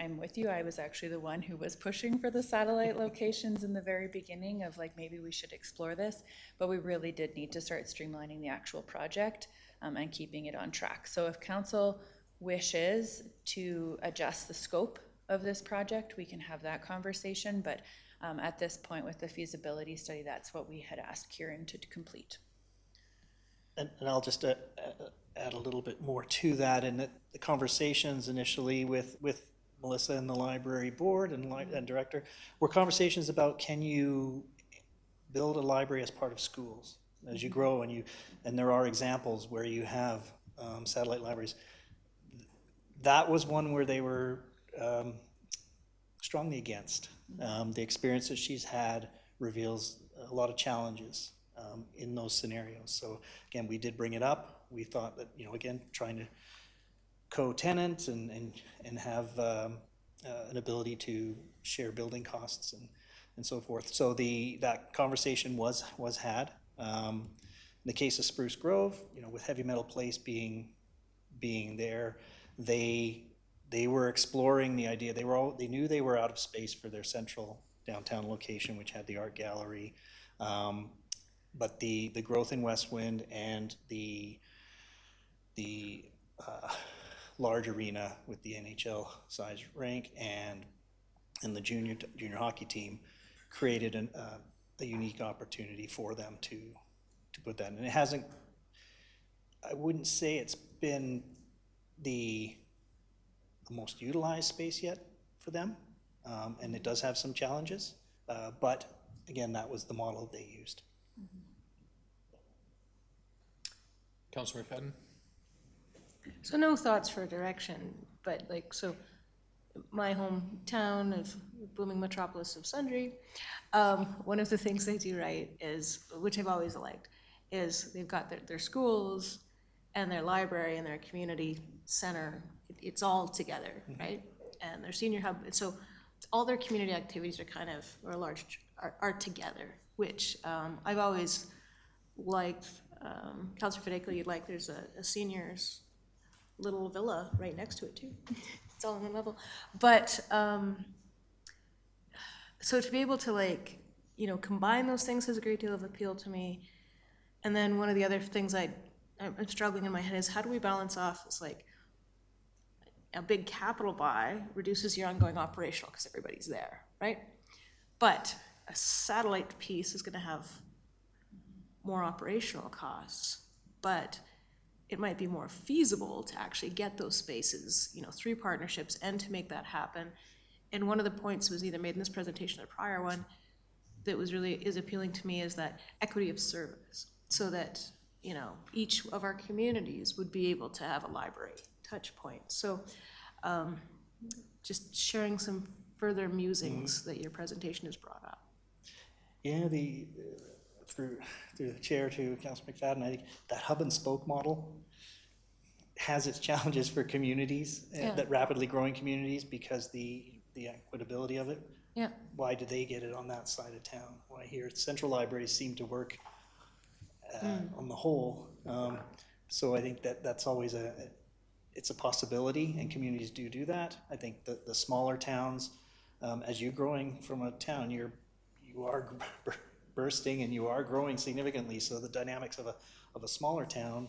I'm with you. I was actually the one who was pushing for the satellite locations in the very beginning of like, maybe we should explore this, but we really did need to start streamlining the actual project and keeping it on track. So if council wishes to adjust the scope of this project, we can have that conversation, but at this point with the feasibility study, that's what we had asked Kieran to complete. And I'll just add a little bit more to that, in that the conversations initially with Melissa and the library board and director were conversations about, can you build a library as part of schools as you grow, and there are examples where you have satellite libraries. That was one where they were strongly against. The experience that she's had reveals a lot of challenges in those scenarios. So again, we did bring it up. We thought that, again, trying to co-tenant and have an ability to share building costs and so forth. So that conversation was had. In the case of Spruce Grove, with Heavy Metal Place being there, they were exploring the idea. They knew they were out of space for their central downtown location, which had the art gallery. But the growth in Westwind and the large arena with the NHL size rink and the junior hockey team created a unique opportunity for them to put that in. And it hasn't, I wouldn't say it's been the most utilized space yet for them, and it does have some challenges, but again, that was the model they used. Councillor McFadden? So no thoughts for direction, but so my hometown of booming metropolis of Sundre, one of the things they do right is, which I've always liked, is they've got their schools and their library and their community center. It's all together, right? And their senior hub. And so all their community activities are together, which I've always liked. Councillor Fedeko, you'd like, there's a seniors little villa right next to it too. It's all on one level. But so to be able to combine those things has a great deal of appeal to me. And then one of the other things I'm struggling in my head is how do we balance off, it's like, a big capital buy reduces your ongoing operational because everybody's there, right? But a satellite piece is gonna have more operational costs, but it might be more feasible to actually get those spaces, you know, through partnerships and to make that happen. And one of the points was either made in this presentation or the prior one that was really is appealing to me is that equity of service, so that, you know, each of our communities would be able to have a library touch point. So just sharing some further musings that your presentation has brought up. Yeah, through the chair to Councillor McFadden, I think that hub and spoke model has its challenges for communities, that rapidly growing communities, because the equitability of it. Yeah. Why do they get it on that side of town? Why here central libraries seem to work on the whole. So I think that's always it's a possibility, and communities do that. I think the smaller towns, as you're growing from a town, you are bursting and you are growing significantly. So the dynamics of a smaller town,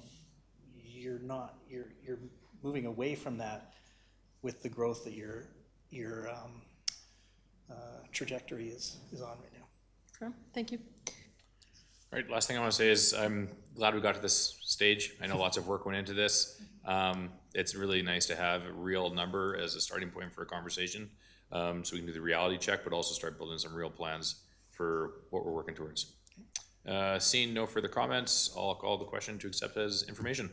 you're moving away from that with the growth that your trajectory is on right now. Sure. Thank you. All right, last thing I want to say is I'm glad we got to this stage. I know lots of work went into this. It's really nice to have a real number as a starting point for a conversation, so we can do the reality check, but also start building some real plans for what we're working towards. Seeing no further comments, I'll call the question to accept as information.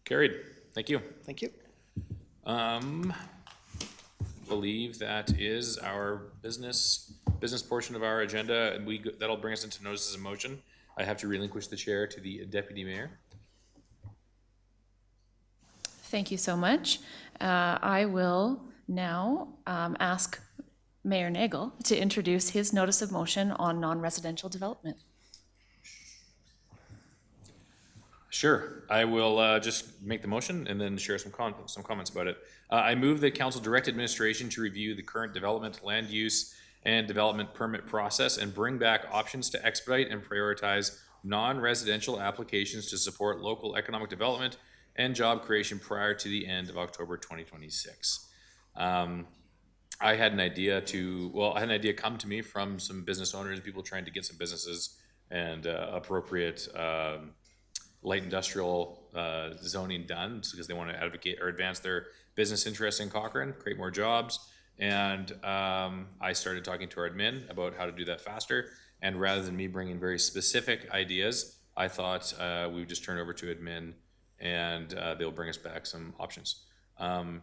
Carried. Thank you. Thank you. Believe that is our business portion of our agenda, and that'll bring us into notices of motion. I have to relinquish the chair to the deputy mayor. Thank you so much. I will now ask Mayor Nagel to introduce his notice of motion on non-residential development. Sure, I will just make the motion and then share some comments about it. I move that council direct administration to review the current development, land use, and development permit process and bring back options to expedite and prioritize non-residential applications to support local economic development and job creation prior to the end of October 2026. I had an idea come to me from some business owners, people trying to get some businesses and appropriate light industrial zoning done because they want to advocate or advance their business interests in Cochrane, create more jobs. And I started talking to our admin about how to do that faster. And rather than me bringing very specific ideas, I thought we would just turn over to admin and they'll bring us back some options.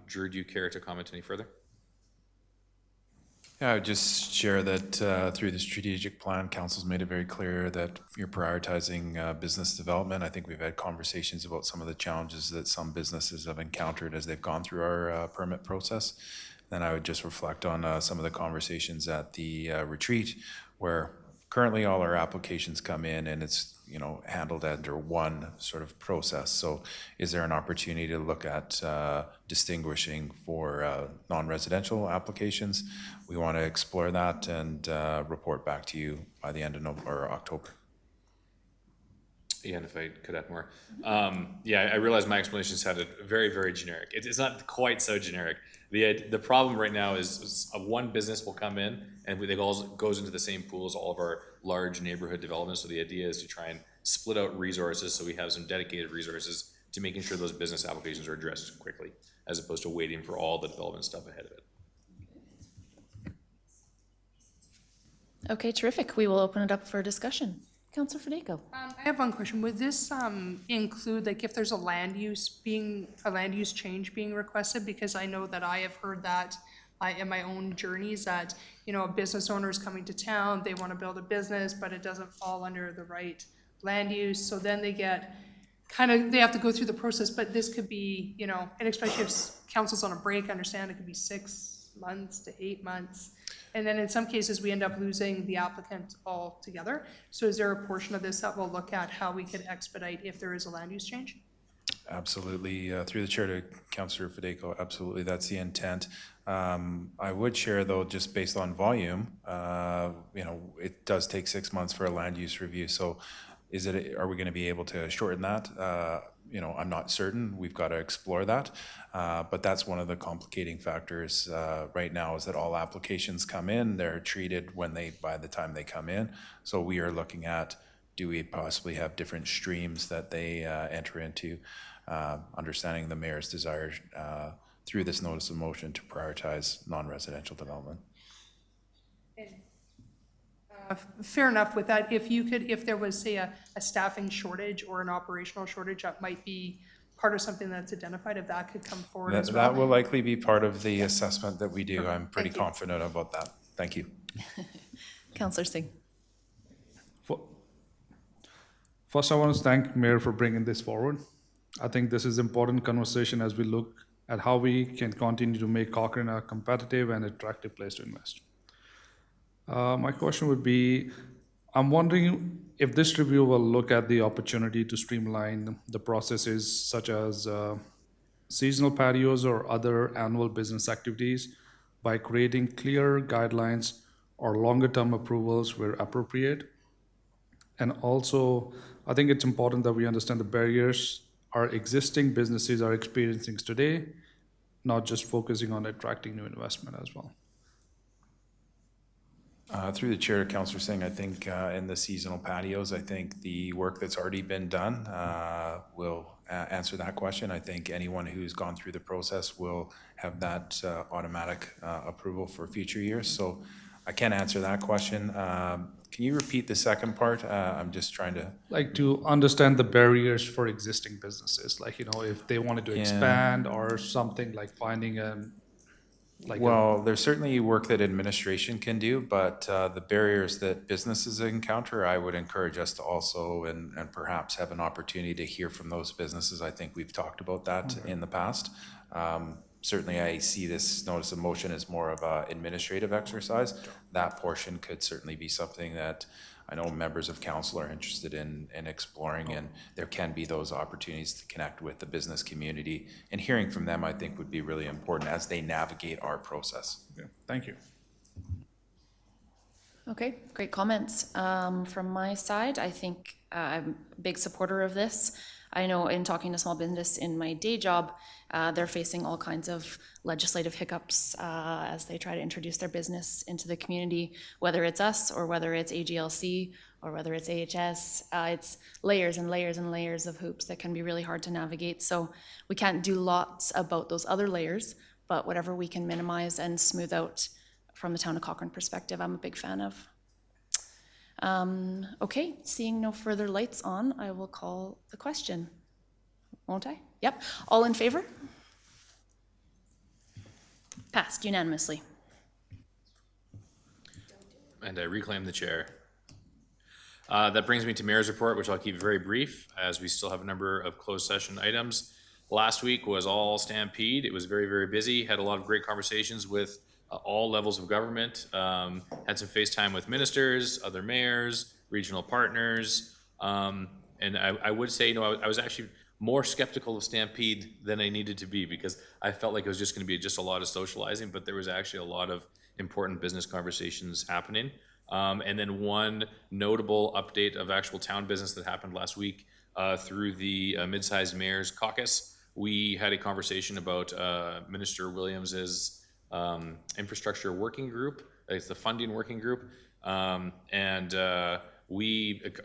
Drew, do you care to comment any further? Yeah, I would just share that through the strategic plan, council's made it very clear that you're prioritizing business development. I think we've had conversations about some of the challenges that some businesses have encountered as they've gone through our permit process. Then I would just reflect on some of the conversations at the retreat, where currently all our applications come in and it's handled under one sort of process. So is there an opportunity to look at distinguishing for non-residential applications? We want to explore that and report back to you by the end of October. Yeah, and if I could add more. Yeah, I realize my explanation sounded very, very generic. It's not quite so generic. The problem right now is one business will come in and it all goes into the same pool as all of our large neighborhood developments. So the idea is to try and split out resources so we have some dedicated resources to making sure those business applications are addressed quickly, as opposed to waiting for all the development stuff ahead of it. Okay, terrific. We will open it up for discussion. Councillor Fedeco. I have one question. Would this include, like, if there's a land use change being requested? Because I know that I have heard that in my own journeys that, a business owner is coming to town, they want to build a business, but it doesn't fall under the right land use. So then they get they have to go through the process, but this could be, and especially if council's on a break, I understand it could be 6 months to 8 months. And then in some cases, we end up losing the applicant altogether. So is there a portion of this that we'll look at how we could expedite if there is a land use change? Absolutely. Through the chair to Councillor Fedeco, absolutely. That's the intent. I would share, though, just based on volume, it does take 6 months for a land use review. So are we gonna be able to shorten that? You know, I'm not certain. We've got to explore that. But that's one of the complicating factors right now, is that all applications come in, they're treated by the time they come in. So we are looking at, do we possibly have different streams that they enter into, understanding the mayor's desire through this notice of motion to prioritize non-residential development. Fair enough with that. If there was, say, a staffing shortage or an operational shortage, that might be part of something that's identified, if that could come forward as well. That will likely be part of the assessment that we do. I'm pretty confident about that. Thank you. Councillor Singh. First, I want to thank Mayor for bringing this forward. I think this is important conversation as we look at how we can continue to make Cochrane a competitive and attractive place to invest. My question would be, I'm wondering if this review will look at the opportunity to streamline the processes such as seasonal patios or other annual business activities by creating clear guidelines or longer-term approvals where appropriate. And also, I think it's important that we understand the barriers our existing businesses are experiencing today, not just focusing on attracting new investment as well. Through the chair, Councillor Singh, I think in the seasonal patios, I think the work that's already been done will answer that question. I think anyone who's gone through the process will have that automatic approval for future years. So I can't answer that question. Can you repeat the second part? I'm just trying to... Like to understand the barriers for existing businesses, like, you know, if they wanted to expand or something, like finding a... there's certainly work that administration can do, but the barriers that businesses encounter, I would encourage us to also and perhaps have an opportunity to hear from those businesses. I think we've talked about that in the past. Certainly, I see this notice of motion as more of an administrative exercise. That portion could certainly be something that I know members of council are interested in exploring, and there can be those opportunities to connect with the business community, and hearing from them, I think, would be really important as they navigate our process. Okay, thank you. Okay, great comments. From my side, I think I'm a big supporter of this. I know in talking to small business in my day job, they're facing all kinds of legislative hiccups as they try to introduce their business into the community, whether it's us or whether it's AGLC or whether it's AHS. It's layers and layers and layers of hoops that can be really hard to navigate. So we can't do lots about those other layers, but whatever we can minimize and smooth out from the town of Cochrane perspective, I'm a big fan of. Okay, seeing no further lights on, I will call the question. Won't I? Yep. All in favor? Passed unanimously. And I reclaim the chair. That brings me to Mayor's Report, which I'll keep very brief, as we still have a number of closed session items. Last week was all Stampede. It was very, very busy. Had a lot of great conversations with all levels of government. Had some FaceTime with ministers, other mayors, regional partners. And I would say, you know, I was actually more skeptical of Stampede than I needed to be, because I felt like it was just going to be just a lot of socializing, but there was actually a lot of important business conversations happening. And then one notable update of actual town business that happened last week through the Mid-Sized Mayors Caucus. We had a conversation about Minister Williams's infrastructure working group. It's the funding working group.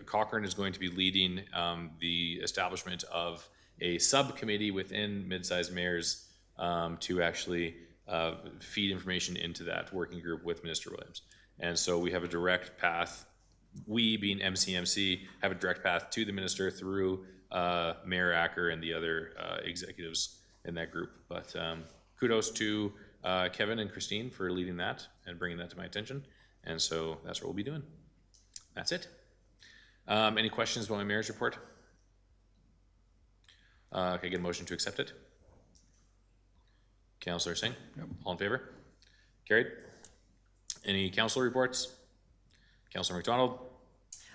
Cochrane is going to be leading the establishment of a subcommittee within Mid-Sized Mayors to actually feed information into that working group with Minister Williams. And so we have a direct path, we being MCMC, have a direct path to the minister through Mayor Acker and the other executives in that group. But kudos to Kevin and Christine for leading that and bringing that to my attention. And so that's what we'll be doing. That's it. Any questions about my Mayor's Report? Can I get a motion to accept it? Councillor Singh? Yep. All in favor? Carried. Any councillor reports? Councillor McDonald?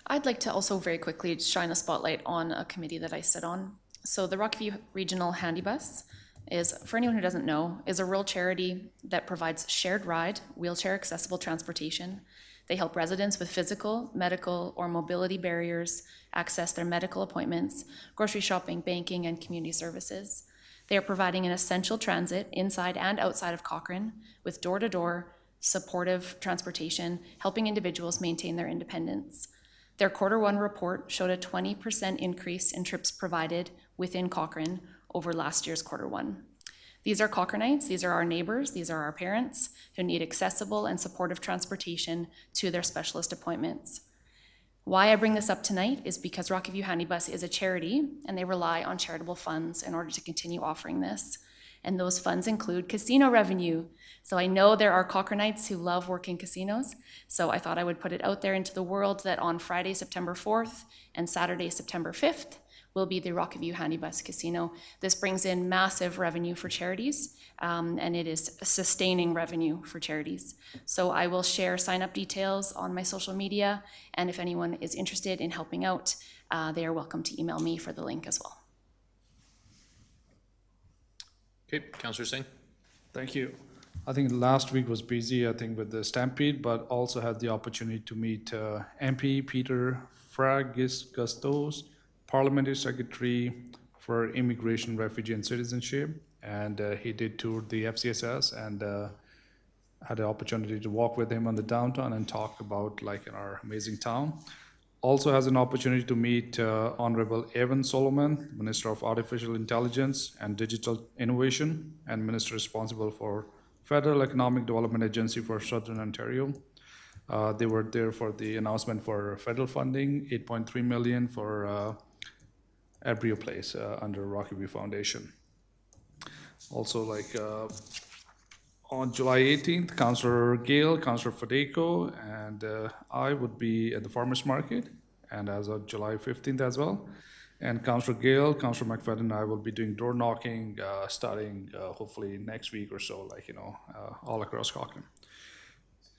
I'd like to also very quickly shine a spotlight on a committee that I sit on. So the Rockview Regional Handy Bus is, for anyone who doesn't know, is a rural charity that provides shared ride, wheelchair accessible transportation They help residents with physical, medical, or mobility barriers access their medical appointments, grocery shopping, banking, and community services. They are providing an essential transit inside and outside of Cochrane with door-to-door supportive transportation, helping individuals maintain their independence. Their Q1 report showed a 20% increase in trips provided within Cochrane over last year's Q1. These are Cochranites, these are our neighbors, these are our parents who need accessible and supportive transportation to their specialist appointments. Why I bring this up tonight is because Rocky View Handy Bus is a charity and they rely on charitable funds in order to continue offering this. And those funds include casino revenue. So I know there are Cochranites who love working casinos, so I thought I would put it out there into the world that on Friday, September 4th and Saturday, September 5th, will be the Rocky View Handy Bus Casino. This brings in massive revenue for charities, and it is sustaining revenue for charities. So I will share sign-up details on my social media, and if anyone is interested in helping out, they are welcome to email me for the link as well. Okay, Councillor Singh. Thank you. I think last week was busy, I think, with the Stampede, but also had the opportunity to meet MP Peter Fragistos, Parliamentary Secretary for Immigration, Refugee and Citizenship, and he did tour the FCSS and had the opportunity to walk with him on the downtown and talk about like in our amazing town. Also has an opportunity to meet Honorable Evan Solomon, Minister of Artificial Intelligence and Digital Innovation, and Minister responsible for Federal Economic Development Agency for Southern Ontario. They were there for the announcement for federal funding, $8.3 million for Abrio Place under Rocky View Foundation. Also, like on July 18th, Councillor Gale, Councillor Fadeco, and I would be at the farmers market, and as of July 15th as well. And Councillor Gale, Councillor McFadden, and I will be doing door knocking starting hopefully next week or so, like, you know, all across Cochrane.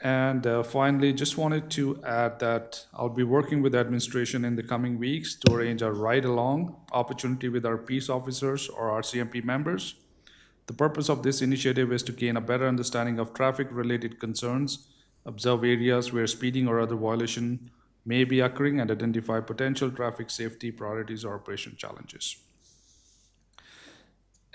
And finally, just wanted to add that I'll be working with the administration in the coming weeks to arrange a ride-along opportunity with our peace officers or our CMP members. The purpose of this initiative is to gain a better understanding of traffic-related concerns, observe areas where speeding or other violation may be occurring, and identify potential traffic safety priorities or operation challenges.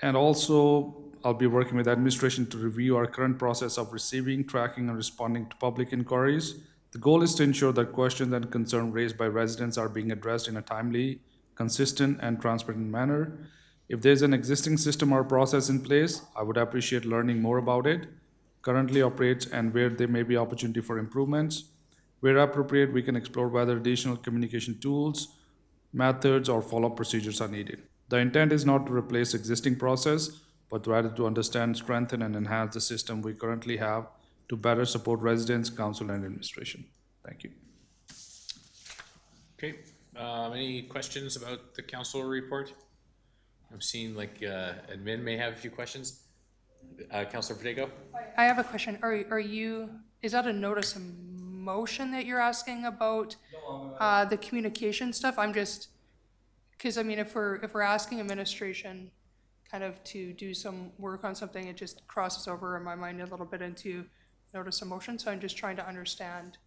And also, I'll be working with administration to review our current process of receiving, tracking, and responding to public inquiries. The goal is to ensure that questions and concerns raised by residents are being addressed in a timely, consistent, and transparent manner. If there's an existing system or process in place, I would appreciate learning more about it, currently operates, and where there may be opportunity for improvements. Where appropriate, we can explore whether additional communication tools, methods, or follow-up procedures are needed. The intent is not to replace existing process, but rather to understand, strengthen, and enhance the system we currently have to better support residents, council, and administration. Thank you. Okay, any questions about the council report? I'm seeing like admin may have a few questions. Councillor Fadeco? I have a question. Are you, is that a notice of motion that you're asking about the communication stuff? I'm just, because I mean, if we're asking administration kind of to do some work on something, it just crosses over in my mind a little bit into notice of motion. So I'm just trying to understand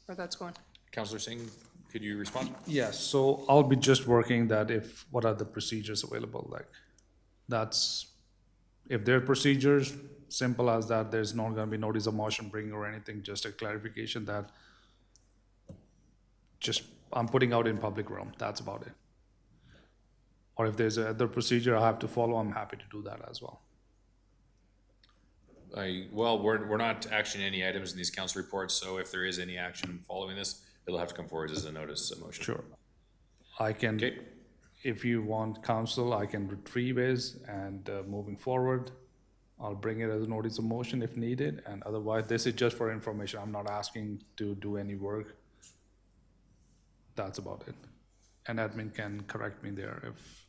where that's going. Councillor Singh, could you respond? Yes, so I'll be just working that if, what are the procedures available, like, that's, if there are procedures, simple as that, there's not gonna be notice of motion bring or anything, just a clarification that just, I'm putting out in public realm, that's about it. Or if there's another procedure I have to follow, I'm happy to do that as well. Well, we're not actioning any items in these council reports, so if there is any action following this, it'll have to come forward as a notice of motion. Sure. I can, okay. If you want council, I can retrieve it, and moving forward, I'll bring it as a notice of motion if needed, and otherwise, this is just for information. I'm not asking to do any work. That's about it. And admin can correct me there if.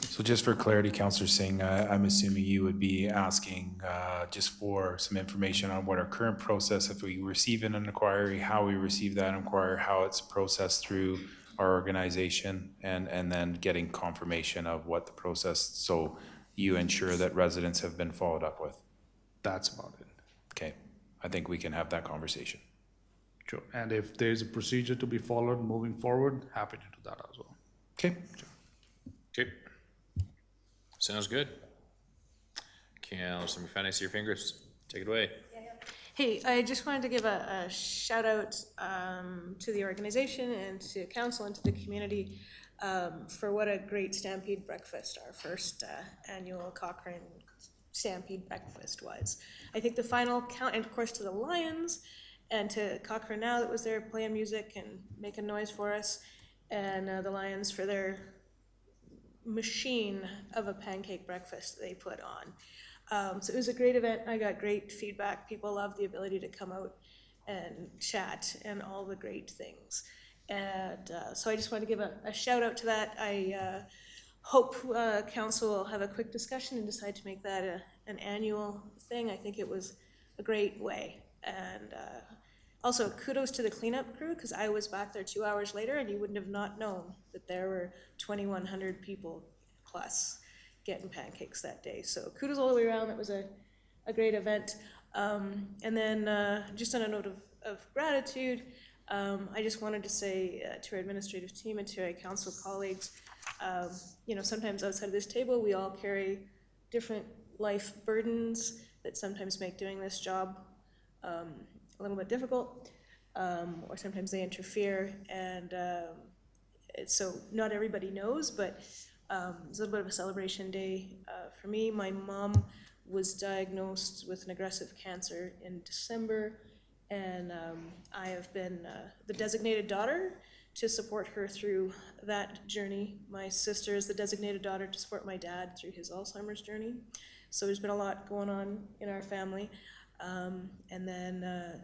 So just for clarity, Councillor Singh, I'm assuming you would be asking just for some information on what our current process, if we receive an inquiry, how we receive that inquiry, how it's processed through our organization, and then getting confirmation of what the process, so you ensure that residents have been followed up with. That's about it. Okay. I think we can have that conversation. Sure. And if there's a procedure to be followed moving forward, happy to do that as well. Okay. Okay. Sounds good. Councillor McFadden, I see your fingers. Take it away. Hey, I just wanted to give a shout out to the organization and to council and to the community for what a great Stampede breakfast, our first annual Cochrane Stampede breakfast was. I think the final count, and of course to the Lions and to Cochrane Now that was there playing music and making noise for us, and the Lions for their machine of a pancake breakfast they put on. So it was a great event. I got great feedback. People loved the ability to come out and chat and all the great things. And so I just wanted to give a shout out to that. I hope council will have a quick discussion and decide to make that an annual thing. I think it was a great way. And also kudos to the cleanup crew, because I was back there 2 hours later and you wouldn't have not known that there were 2,100 people plus getting pancakes that day. So kudos all the way around. That was a great event. And then just on a note of gratitude, I just wanted to say to our administrative team and to our council colleagues, you know, sometimes outside of this table, we all carry different life burdens that sometimes make doing this job a little bit difficult, or sometimes they interfere. And so not everybody knows, but it's a little bit of a celebration day for me. My mom was diagnosed with an aggressive cancer in December, and I have been the designated daughter to support her through that journey. My sister is the designated daughter to support my dad through his Alzheimer's journey. So there's been a lot going on in our family. And then,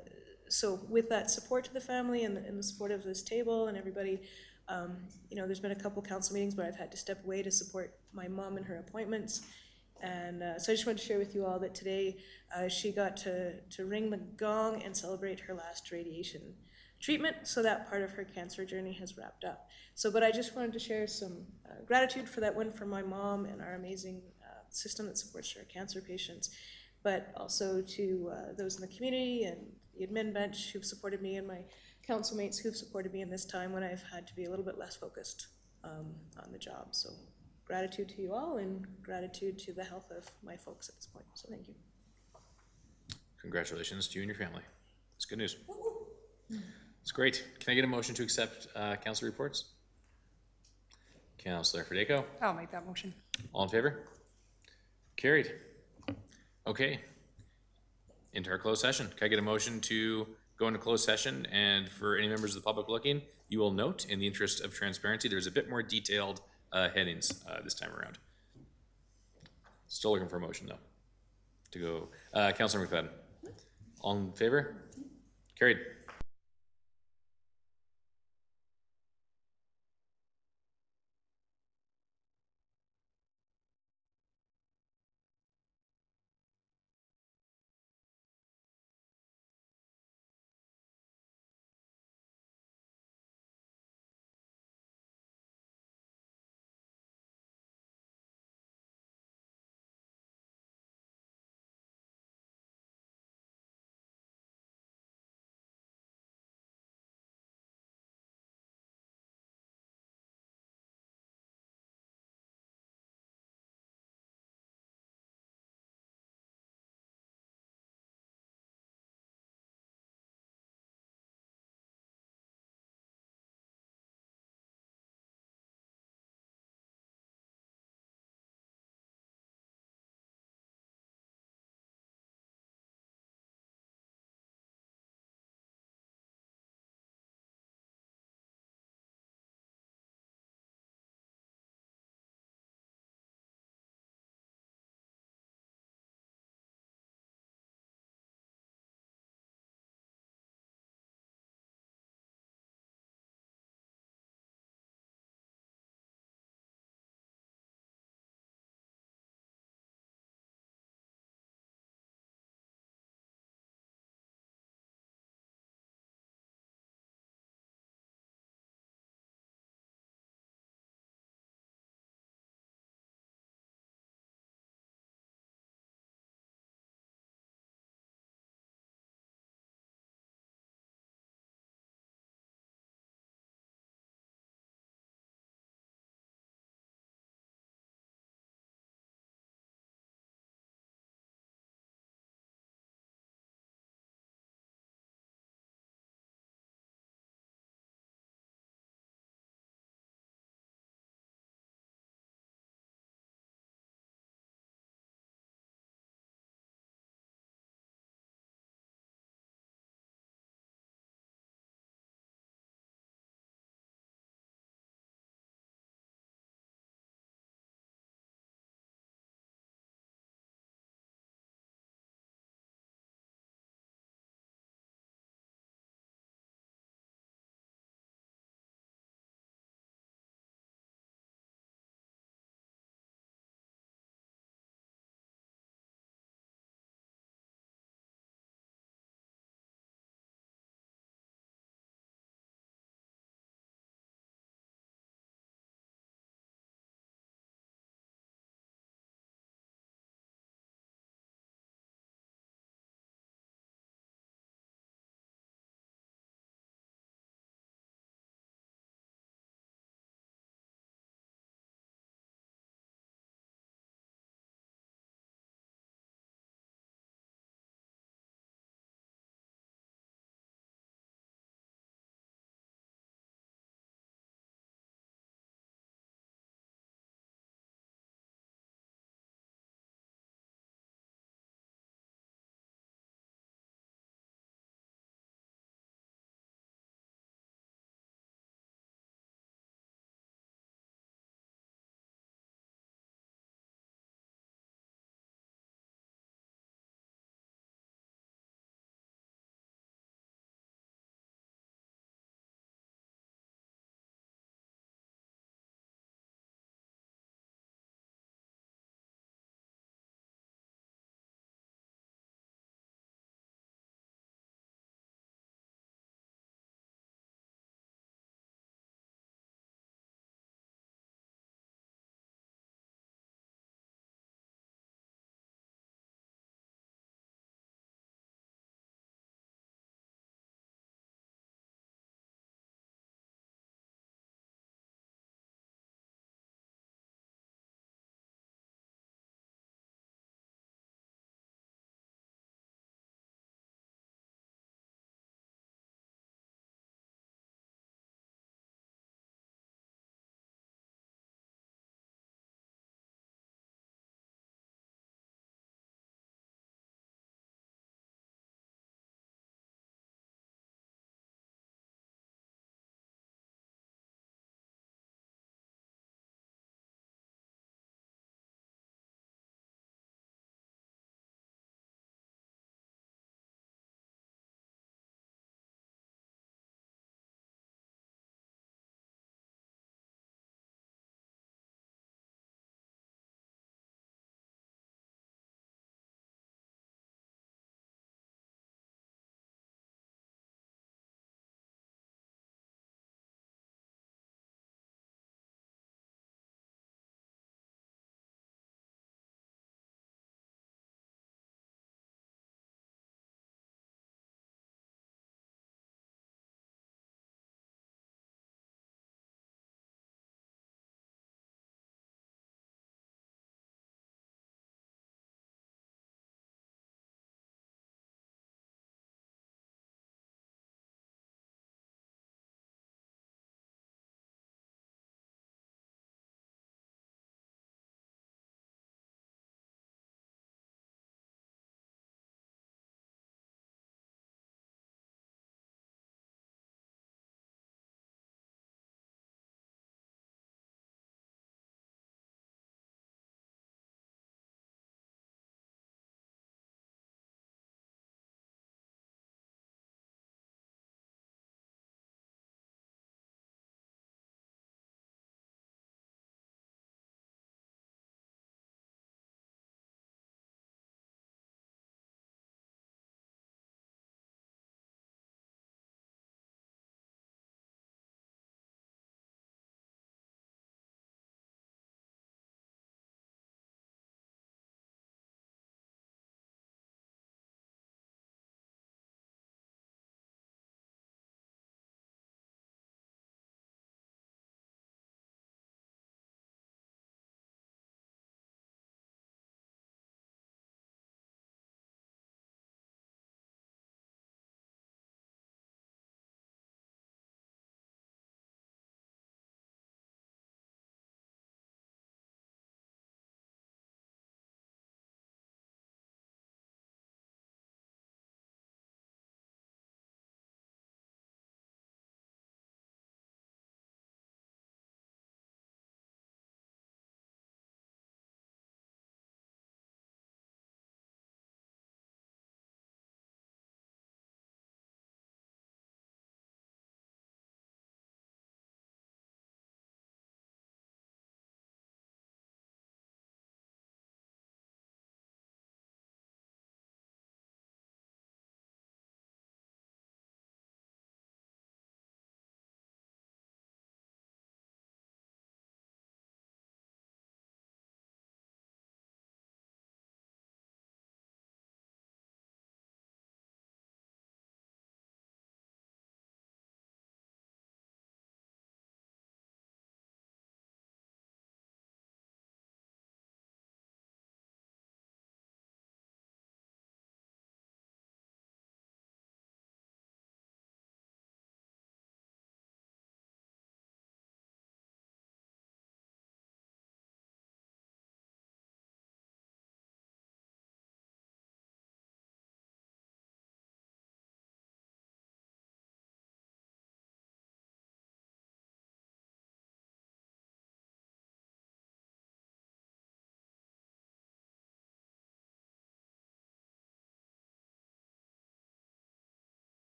so with that support to the family and the support of this table and everybody, you know, there's been a couple council meetings where I've had to step away to support my mom in her appointments. And so I just wanted to share with you all that today she got to ring the gong and celebrate her last radiation treatment. So that part of her cancer journey has wrapped up. So, but I just wanted to share some gratitude for that one for my mom and our amazing system that supports our cancer patients, but also to those in the community and the admin bench who've supported me and my council mates who've supported me in this time when I've had to be a little bit less focused on the job. So gratitude to you all and gratitude to the health of my folks at this point. So thank you. Congratulations to you and your family. It's good news. It's great. Can I get a motion to accept council reports? Councillor Federico, I'll make that motion. all in favor? Carried. Okay. Into our closed session. Can I get a motion to go into closed session? And for any members of the public looking, you will note, in the interest of transparency, there's a bit more detailed headings this time around. Still looking for a motion though. To go, Councillor McFadden. All in favor? Carried.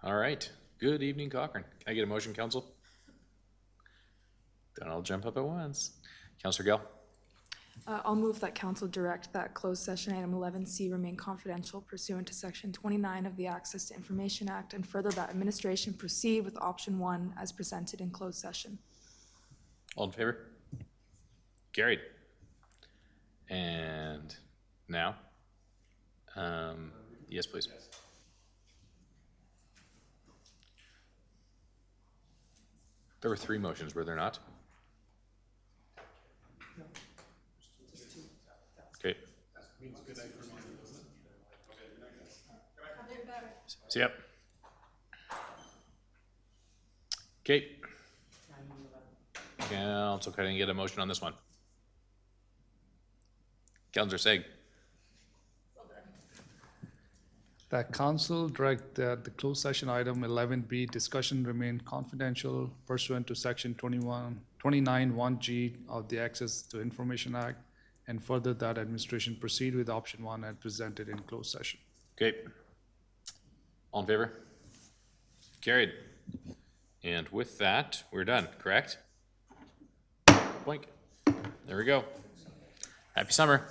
All right. Good evening, Cochrane. Can I get a motion, council? Then I'll jump up at once. Councillor Gill? I'll move that council direct that closed session item 11C remain confidential pursuant to section 29 of the Access to Information Act, and further that administration proceed with option 1 as presented in closed session. All in favor? Carried. And now? Yes, please. There were 3 motions, were there not? Okay. See, yep. Okay. Council, can I get a motion on this one? Councillor Seg. That council direct that the closed session item 11B discussion remain confidential pursuant to section 29(1)G of the Access to Information Act, and further that administration proceed with option 1 as presented in closed session. Okay. All in favor? Carried. And with that, we're done, correct? Boink. There we go. Happy summer.